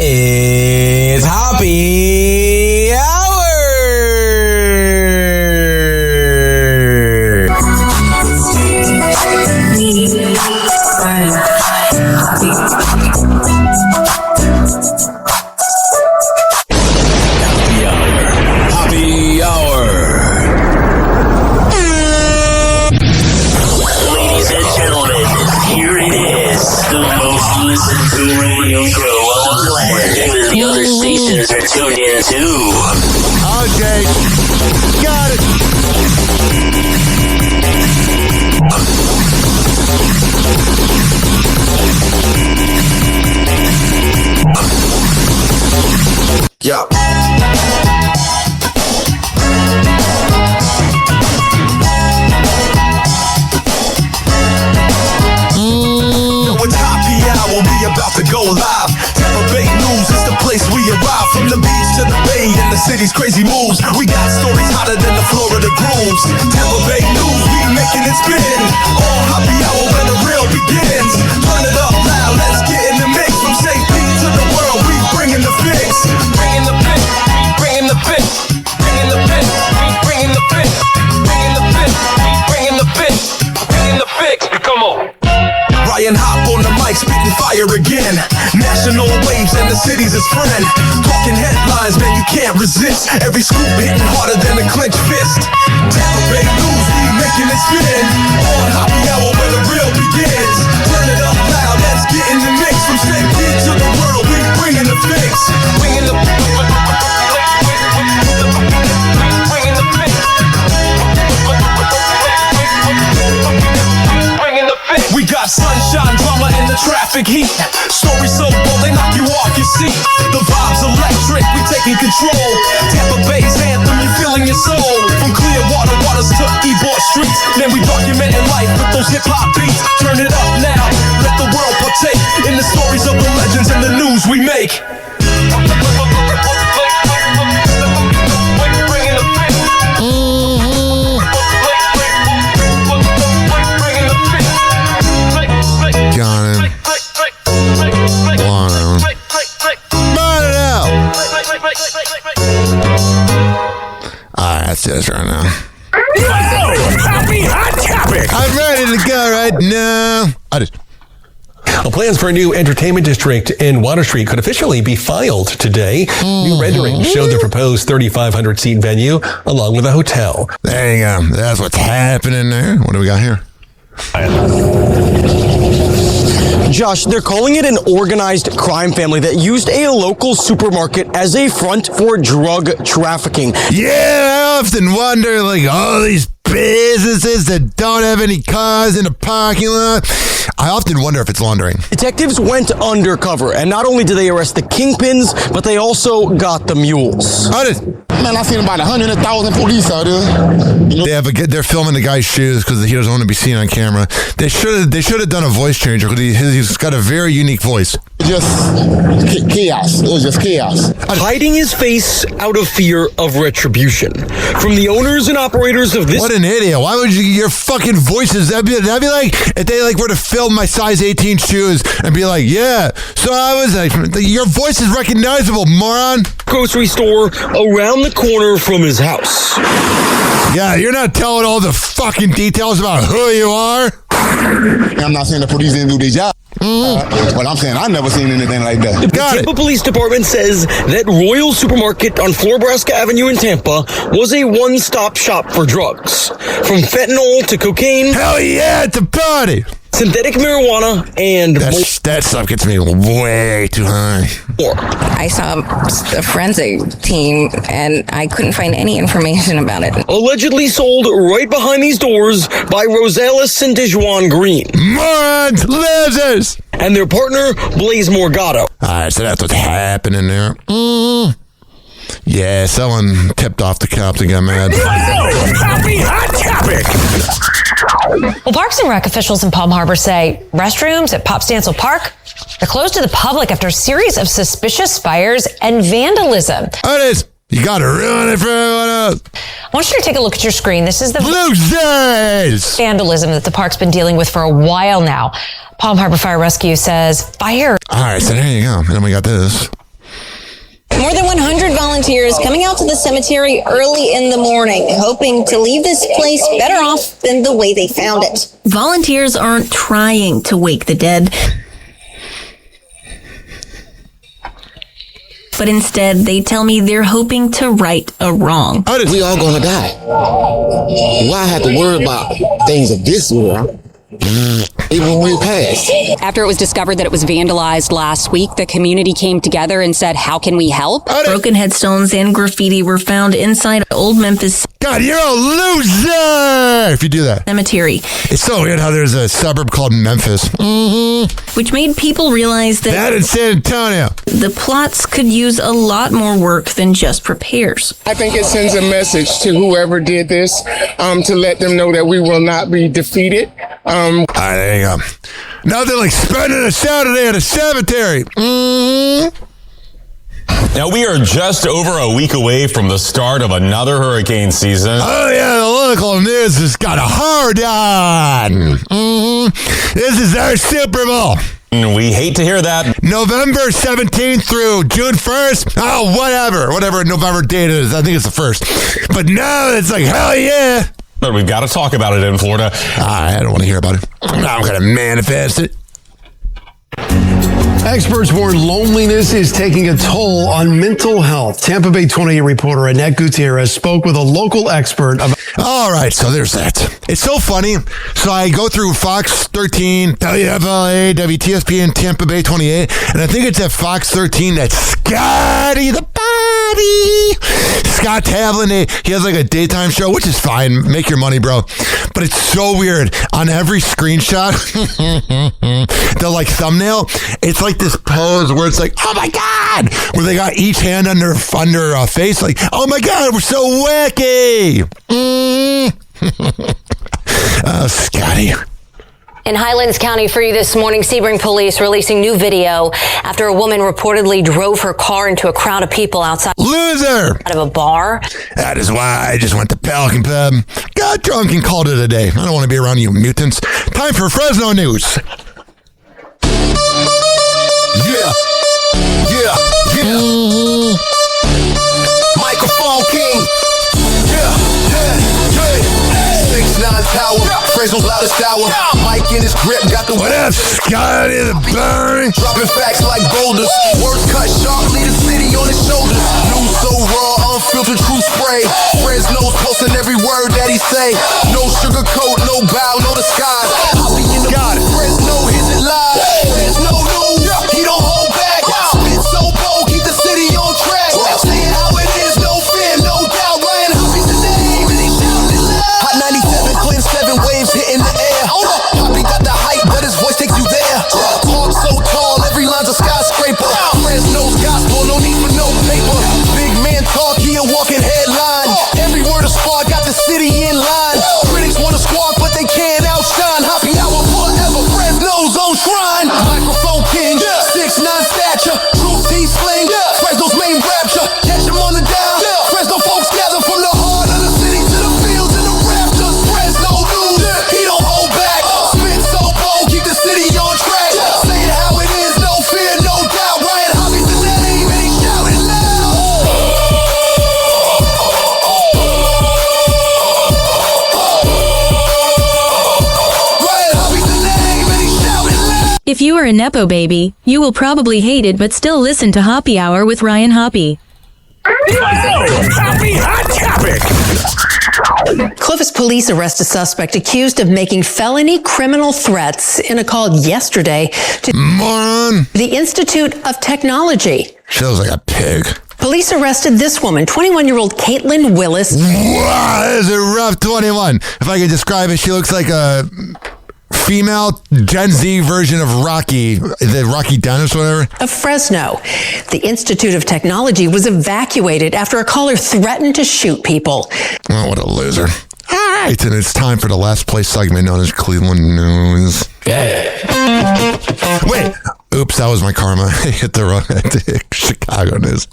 It's Happy Hour. Happy Hour. Ladies and gentlemen, here it is, the most listened to radio show on the land. Even the other stations are tuned in too. Okay, got it. Yeah. It's Hoppe Hour, we about to go live. Tampa Bay News is the place we arrive. From the beach to the bay and the city's crazy moves. We got stories hotter than the Florida grooves. Tampa Bay News, we making it spin. All Hoppe Hour when the real begins. Turn it up loud, let's get in the mix. From St. Pete to the world, we bringing the fix. Bringing the fix, bringing the fix, bringing the fix, bringing the fix, bringing the fix, bringing the fix, bringing the fix. Come on. Ryan Hoppe on the mic, spitting fire again. National waves and the city's his friend. Talking headlines, man, you can't resist. Every scoop hitting harder than a clenched fist. Tampa Bay News, we making it spin. On Hoppe Hour where the real begins. Turn it up loud, let's get in the mix. From St. Pete to the world, we bringing the fix. Bringing the fix. Bringing the fix. We got sunshine, drama, and the traffic heat. Stories so bold, they knock you off your seat. The vibe's electric, we taking control. Tampa Bay's anthem, you feeling your soul. From Clearwater waters to Ybor streets, man, we documenting life with those hip-hop beats. Turn it up now, let the world partake in the stories of the legends and the news we make. Got him. Want him. Burn it out. Alright, that's this right now. Happy Hot Topic. I'm ready to go right now. Plans for a new entertainment district in Water Street could officially be filed today. New renderings show the proposed 3,500 seat venue along with a hotel. There you go. That's what's happening there. What do we got here? Josh, they're calling it an organized crime family that used a local supermarket as a front for drug trafficking. Yeah, I often wonder, like, all these businesses that don't have any cars in the parking lot. I often wonder if it's laundering. Detectives went undercover, and not only did they arrest the kingpins, but they also got the mules. Man, I seen about 100,000 police out there. They're filming the guy's shoes because he doesn't want to be seen on camera. They should have done a voice changer because he's got a very unique voice. Just chaos. It was just chaos. Hiding his face out of fear of retribution from the owners and operators of this. What an idiot! Why would you? Your fucking voices. That'd be like if they were to film my size 18 shoes and be like, yeah. So I was like, your voice is recognizable, moron. Grocery store around the corner from his house. Yeah, you're not telling all the fucking details about who you are. I'm not saying the police didn't do their job. But I'm saying I've never seen anything like that. The Tampa Police Department says that Royal Supermarket on Florabraska Avenue in Tampa was a one-stop shop for drugs. From fentanyl to cocaine. Hell yeah, it's a party. Synthetic marijuana and that stuff gets me way too high. I saw a forensic team and I couldn't find any information about it. Allegedly sold right behind these doors by Rosales and Dejuan Green. Morons, losers! And their partner, Blaze Morgado. Alright, so that's what's happening there. Yeah, someone tipped off the cops and got mad. Happy Hot Topic. Well, Parks and Rec officials in Palm Harbor say restrooms at Pop Stancil Park are closed to the public after a series of suspicious fires and vandalism. It is. You gotta ruin it for everyone else. I want you to take a look at your screen. This is the vandalism that the park's been dealing with for a while now. Palm Harbor Fire Rescue says fire. All right, so there you go. And then we got this. More than 100 volunteers coming out to the cemetery early in the morning, hoping to leave this place better off than the way they found it. Volunteers aren't trying to wake the dead, but instead they tell me they're hoping to right a wrong. We all gonna die. Why have to worry about things of this world? Even when we pass. After it was discovered that it was vandalized last week, the community came together and said, how can we help? Broken headstones and graffiti were found inside Old Memphis. God, you're a loser if you do that. Cemetery. It's so weird how there's a suburb called Memphis. Which made people realize that in San Antonio. the plots could use a lot more work than just repairs. I think it sends a message to whoever did this to let them know that we will not be defeated. All right, there you go. Nothing like spending a Saturday at a cemetery. Now, we are just over a week away from the start of another hurricane season. Oh, yeah, the local news has got a hard on. This is our Super Bowl. We hate to hear that. November 17th through June 1st. Oh, whatever November date is. I think it's the 1st. But now it's like, hell yeah. But we've got to talk about it in Florida. I don't want to hear about it. I'm going to manifest it. Experts warn loneliness is taking a toll on mental health. Tampa Bay 28 reporter Annette Gutierrez spoke with a local expert about... All right, so there's that. It's so funny. So I go through Fox 13, WFLA, WTSP, Tampa Bay 28, and I think it's at Fox 13 that Scotty the Body, Scott Tavlin, he has like a daytime show, which is fine. Make your money, bro. But it's so weird. On every screenshot, the like thumbnail, it's like this pose where it's like, oh my God, where they got each hand under face, like, oh my God, we're so wacky. Oh, Scotty. In Highlands County for you this morning, Sebring police releasing new video after a woman reportedly drove her car into a crowd of people outside of a bar. That is why I just went to Pelican Pub, got drunk, and called it a day. I don't want to be around you mutants. Time for Fresno News. Yeah. Microphone King. Yeah. 6'9" tower, Fresno's loudest hour. Mike in his grip, got the what up, Scotty the Burn? Dropping facts like boulders. Words cut sharply, the city on his shoulders. News so raw, unfiltered true spray. Fresno's posting every word that he say. No sugar coat, no bow, no disguise. Hoppe in the Fresno, his it live. Fresno news, he don't hold back. Spit so bold, keep the city on track. Saying how it is, no fear, no doubt. Ryan Hoppe's the name, and he shouted it loud. Hot 97, Quinn 7 waves hitting the air. Hoppe got the hype, but his voice takes you there. Talk so tall, every line's a skyscraper. Fresno's gospel, no need for no paper. Big man talk, he a walking headline. Every word a spark, got the city in line. Critics wanna squawk, but they can't outshine. Hoppe hour forever, Fresno's own shrine. Microphone King, 6'9" stature, truth he sling. Fresno's main rapture, catch him on the down. Fresno folks gather from the heart of the city to the fields and the rafters. Fresno news, he don't hold back. Spit so bold, keep the city on track. Saying how it is, no fear, no doubt. Ryan Hoppe's the name, and he shouted loud. Ryan Hoppe's the name, and he shouted loud. If you are a Nepo baby, you will probably hate it but still listen to Hoppe Hour with Ryan Hoppe. Happy Hot Topic! Clovis police arrest a suspect accused of making felony criminal threats in a call yesterday to the Institute of Technology. Feels like a pig. Police arrested this woman, 21-year-old Caitlin Willis. Wow, that is a rough 21. If I could describe it, she looks like a female Gen Z version of Rocky, the Rocky Dennis, whatever. Of Fresno. The Institute of Technology was evacuated after a caller threatened to shoot people. Oh, what a loser. All right, and it's time for the last place segment known as Cleveland News. Wait, oops, that was my karma. I hit the wrong Chicago News.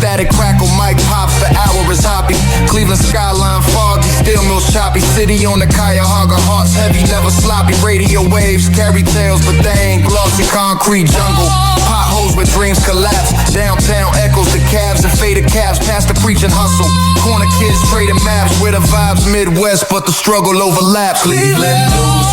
Static crackle, mic pops, the hour is Hoppe. Cleveland skyline foggy, steel mills choppy. City on the Cuyahoga, hearts heavy, never sloppy. Radio waves carry tales, but they ain't glossy. Concrete jungle, potholes where dreams collapse. Downtown echoes, the cabs and faded cabs. Past the preaching hustle, corner kids trading maps. Where the vibes Midwest, but the struggle overlaps. Cleveland news,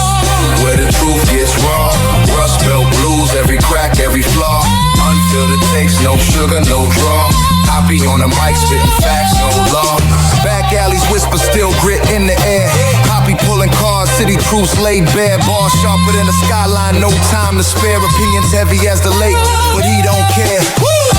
where the truth gets raw. Rust Belt blues, every crack, every flaw. Unfiltered takes, no sugar, no draw. Hoppe on the mic, spitting facts, no law. Back alleys whisper, still grit in the air. Hoppe pulling cars, city troops laid bare. Bars sharper than the skyline, no time to spare. Opinions heavy as the lake, but he don't care.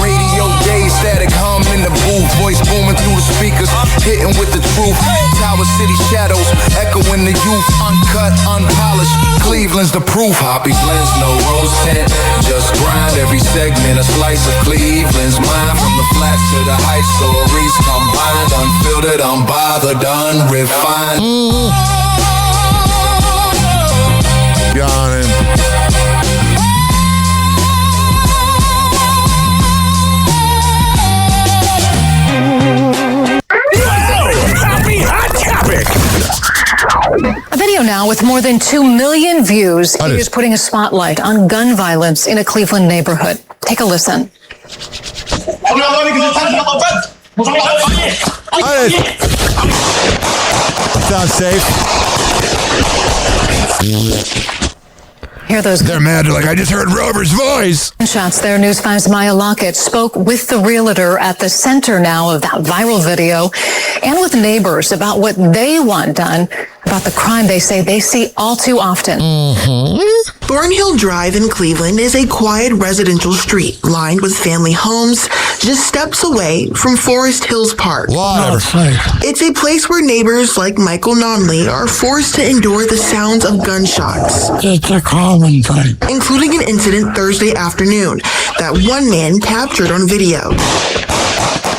Radio days, Static hum in the booth, voice booming through the speakers, hitting with the truth. Tower City shadows, echoing the youth, uncut, unpolished. Cleveland's the proof. Hoppy blends, no rose tint, just grind every segment, a slice of Cleveland's mind. From the flats to the heights, stories combined, unfiltered, unbothered, unrefined. Got him. A video now with more than 2 million views is putting a spotlight on gun violence in a Cleveland neighborhood. Take a listen. Sounds safe. Hear those? They're mad. They're like, I just heard Rover's voice. Shots there. News 5's Maya Lockett spoke with the realtor at the center now of that viral video and with neighbors about what they want done about the crime they say they see all too often. Thornhill Drive in Cleveland is a quiet residential street lined with family homes just steps away from Forest Hills Park. It's a place where neighbors like Michael Nonley are forced to endure the sounds of gunshots. It's a common thing. Including an incident Thursday afternoon that one man captured on video.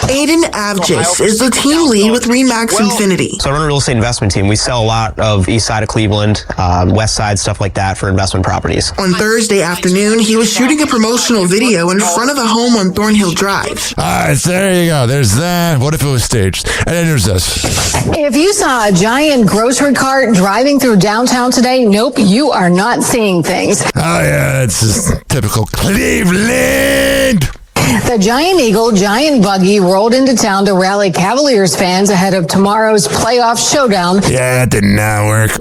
Aiden Avgis is the team lead with Remax Infinity. So I run a real estate investment team. We sell a lot of east side of Cleveland, west side, stuff like that for investment properties. On Thursday afternoon, he was shooting a promotional video in front of a home on Thornhill Drive. All right, so there you go. There's that. What if it was staged? And then there's this. If you saw a giant grocery cart driving through downtown today, nope, you are not seeing things. Oh, yeah, it's just typical Cleveland. The Giant Eagle Giant Buggy rolled into town to rally Cavaliers fans ahead of tomorrow's playoff showdown. Yeah, that did not work.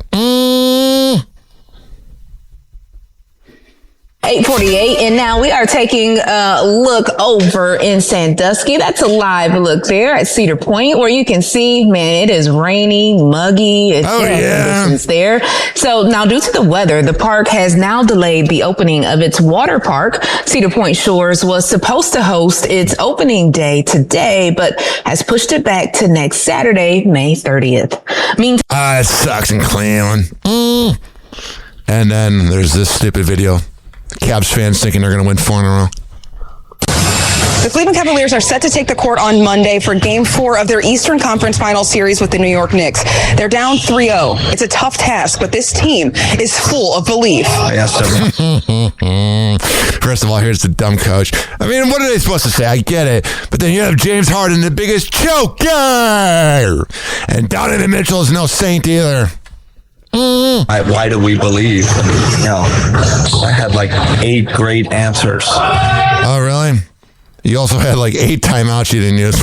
8:48, and now we are taking a look over in Sandusky. That's a live look there at Cedar Point, where you can see, man, it is rainy, muggy. It's conditions there. So now, due to the weather, the park has now delayed the opening of its water park. Cedar Point Shores was supposed to host its opening day today, but has pushed it back to next Saturday, May 30th. It sucks in Cleveland. And then there's this stupid video. Cavs fans thinking they're going to win 4 in a row. The Cleveland Cavaliers are set to take the court on Monday for Game 4 of their Eastern Conference Final Series with the New York Knicks. They're down 3-0. It's a tough task, but this team is full of belief. First of all, here's the dumb coach. I mean, what are they supposed to say? I get it. But then you have James Harden, the biggest choker. And Donovan Mitchell is no saint either. Why do we believe? I had like 8 great answers. Oh, really? You also had like 8 timeouts you didn't use.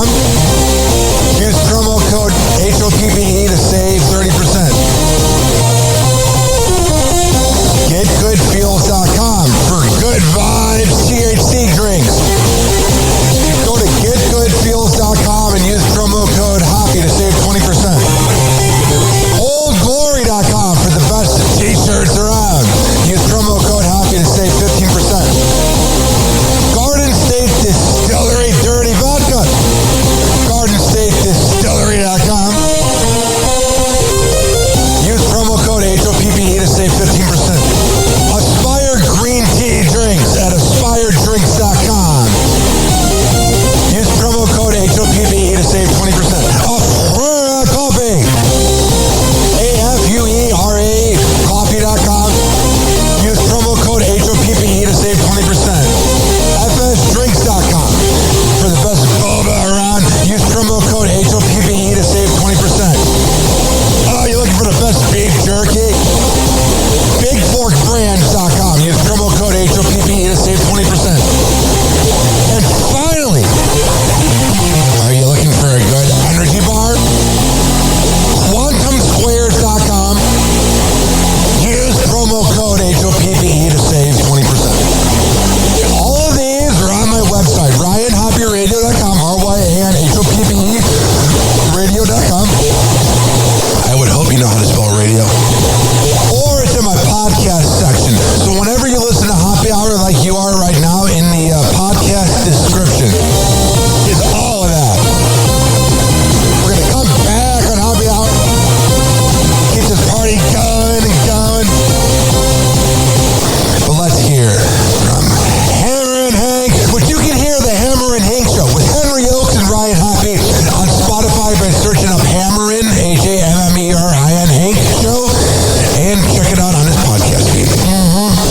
GetGoodFeels.com. Use promo code HOPPE to save 30%. GetGoodFeels.com for good vibes THC drinks. Go to GetGoodFeels.com and use promo code HOPPY to save 20%. OldGlory.com for the best t-shirts around. Use promo code HOPPY to save 15%. Garden State Distillery Dirty Vodka. GardenStateDistillery.com. Use promo code HOPPE to save 15%. Aspire Green Tea Drinks at AspireDrinks.com. Use promo code HOPPE to save 20%. Afura Coffee. AFUERA Coffee.com. Use promo code HOPPE to save 20%. FSDrinks.com. For the best boba around, use promo code HOPPE to save 20%. Oh, you're looking for the best beef jerky? BigForkBrands.com. Use promo code HOPPE to save 20%. And finally, are you looking for a good energy bar? QuantumSquares.com. Use promo code HOPPE to save 20%. All of these are on my website, RyanHoppyRadio.com, RyanHoppe Radio.com. I would hope you know how to spell radio. Or it's in my podcast section. So whenever you listen to Happy Hour like you are right now, in the podcast description is all of that. We're going to come back on Happy Hour. Keep this party going and going. But let's hear from Hammer and Hank, which you can hear the Hammer and Hank Show with Henry Oakes and Ryan Hoppe on Spotify by searching up Hammerin, HAMMERIN Hank Show, and check it out on his podcast feed.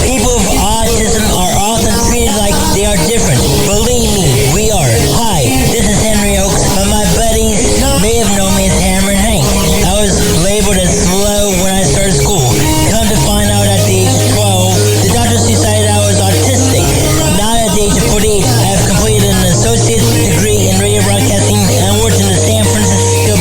People with autism are often treated like they are different. Believe me, we are. Hi, this is Henry Oakes, but my buddies may have known me as Hammer and Hank. I was labeled as slow when I started school. Come to find out at the age of 12, the doctors decided I was autistic. Now at the age of 48, I have completed an associate's degree in radio broadcasting and worked in the San Francisco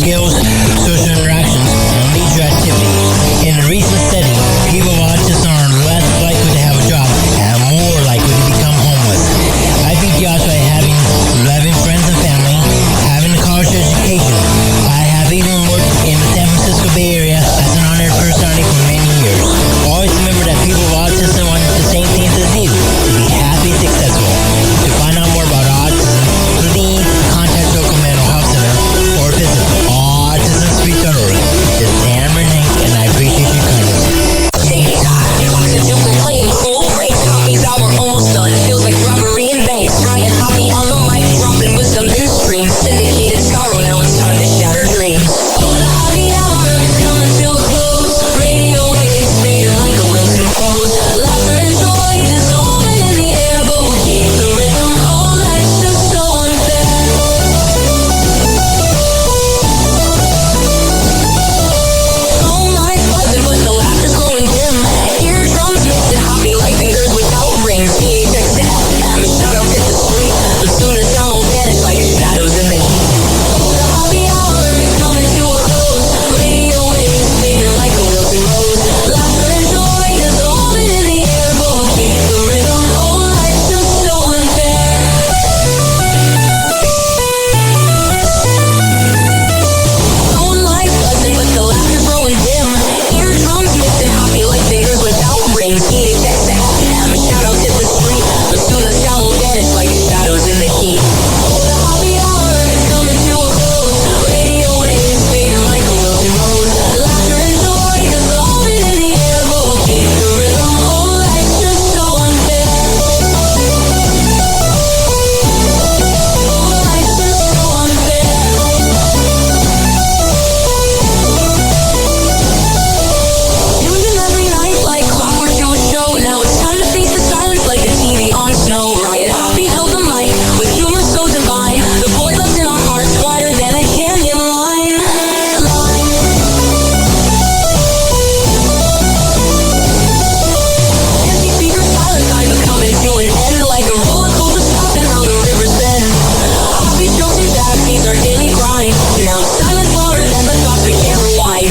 skills, social interactions, and leisure activities. In a recent study, people with autism are less likely to have a job and more likely to become homeless. I think the odds by having loving friends and family, having a college education. I have even worked in the San Francisco Bay Area as an honored personality for many years. Always remember that people with autism want the same things as you, to be happy and successful. To find out more about autism, please contact local mental health center or visit autismspeech.org. This is Cameron Hank, and I appreciate your kindness. Almost done. Feels like robbery and banks. Ryan Hoppe on the mic, dropping wisdom in stream. Syndicated sorrow, now it's time to shatter dreams. Oh, the Hoppe hour is coming to a close. Radio waves fading like a Wilson pose. Laughter and joy dissolving in the air, but we'll keep the rhythm. Oh, life's just so unfair. Oh, life's buzzing, but the laughter's growing dim. Eardrums mixing Hoppe like fingers without rings. PHX to FM, shout out hit the street. But soon as sound will vanish like shadows in the heat. Oh, the Hoppe hour is coming to a close. Radio waves fading like a wilted rose. Laughter and joy dissolving in the air, but we'll keep the rhythm. Oh, life's just so unfair. Oh, life's buzzing, but the laughter's growing dim. Eardrums mixing Hoppe like fingers without rings. PHX to FM, shout out hit the street. But soon the sound will vanish like shadows in the heat. Oh, the Hoppe hour is coming to a close. Radio waves fading like a wilted rose. Laughter and joy dissolving in the air, but we'll keep the rhythm. Oh, life's just so unfair. Oh, life's just so unfair. Tuning every night like clockwork to a show. Now it's time to face the silence like the TV on snow. Ryan Hoppe held the mic with humor so divine. The void left in our hearts wider than a canyon line. Empty speakers, silent time is coming to an end. Like a roller coaster stopping how the rivers bend. Hoppe jokes and backbeats our daily grind. Now silence louder than the thoughts we can't rewind.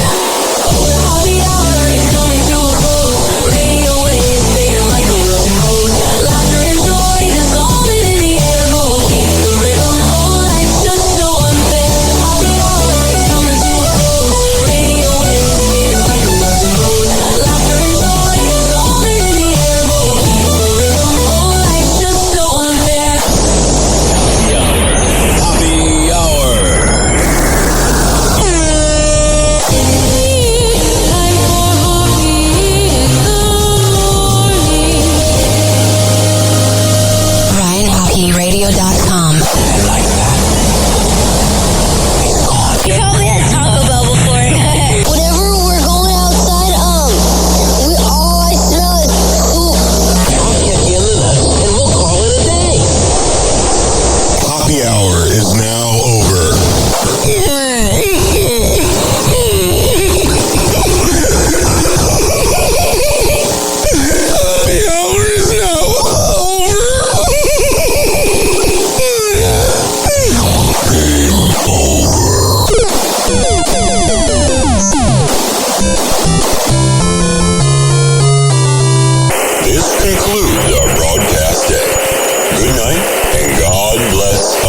Oh, the Hoppe hour is coming to a close. Radio waves fading like a wilted rose. Laughter and joy dissolving in the air, but we'll keep the rhythm. Oh, life's just so unfair. Hoppe hour is coming to a close. Radio waves fading like a wilted rose. Laughter and joy dissolving in the air, but we'll keep the rhythm. Oh, life's just so unfair. Hoppe Hour. RyanHoppeRadio.com. You probably had Taco Bell before. Whenever we're going outside, all I smell is poop. I'll check you into that, and we'll call it a day. Hoppe Hour is now over. Hoppe Hour is now over. This concludes our broadcast day. Good night, and God bless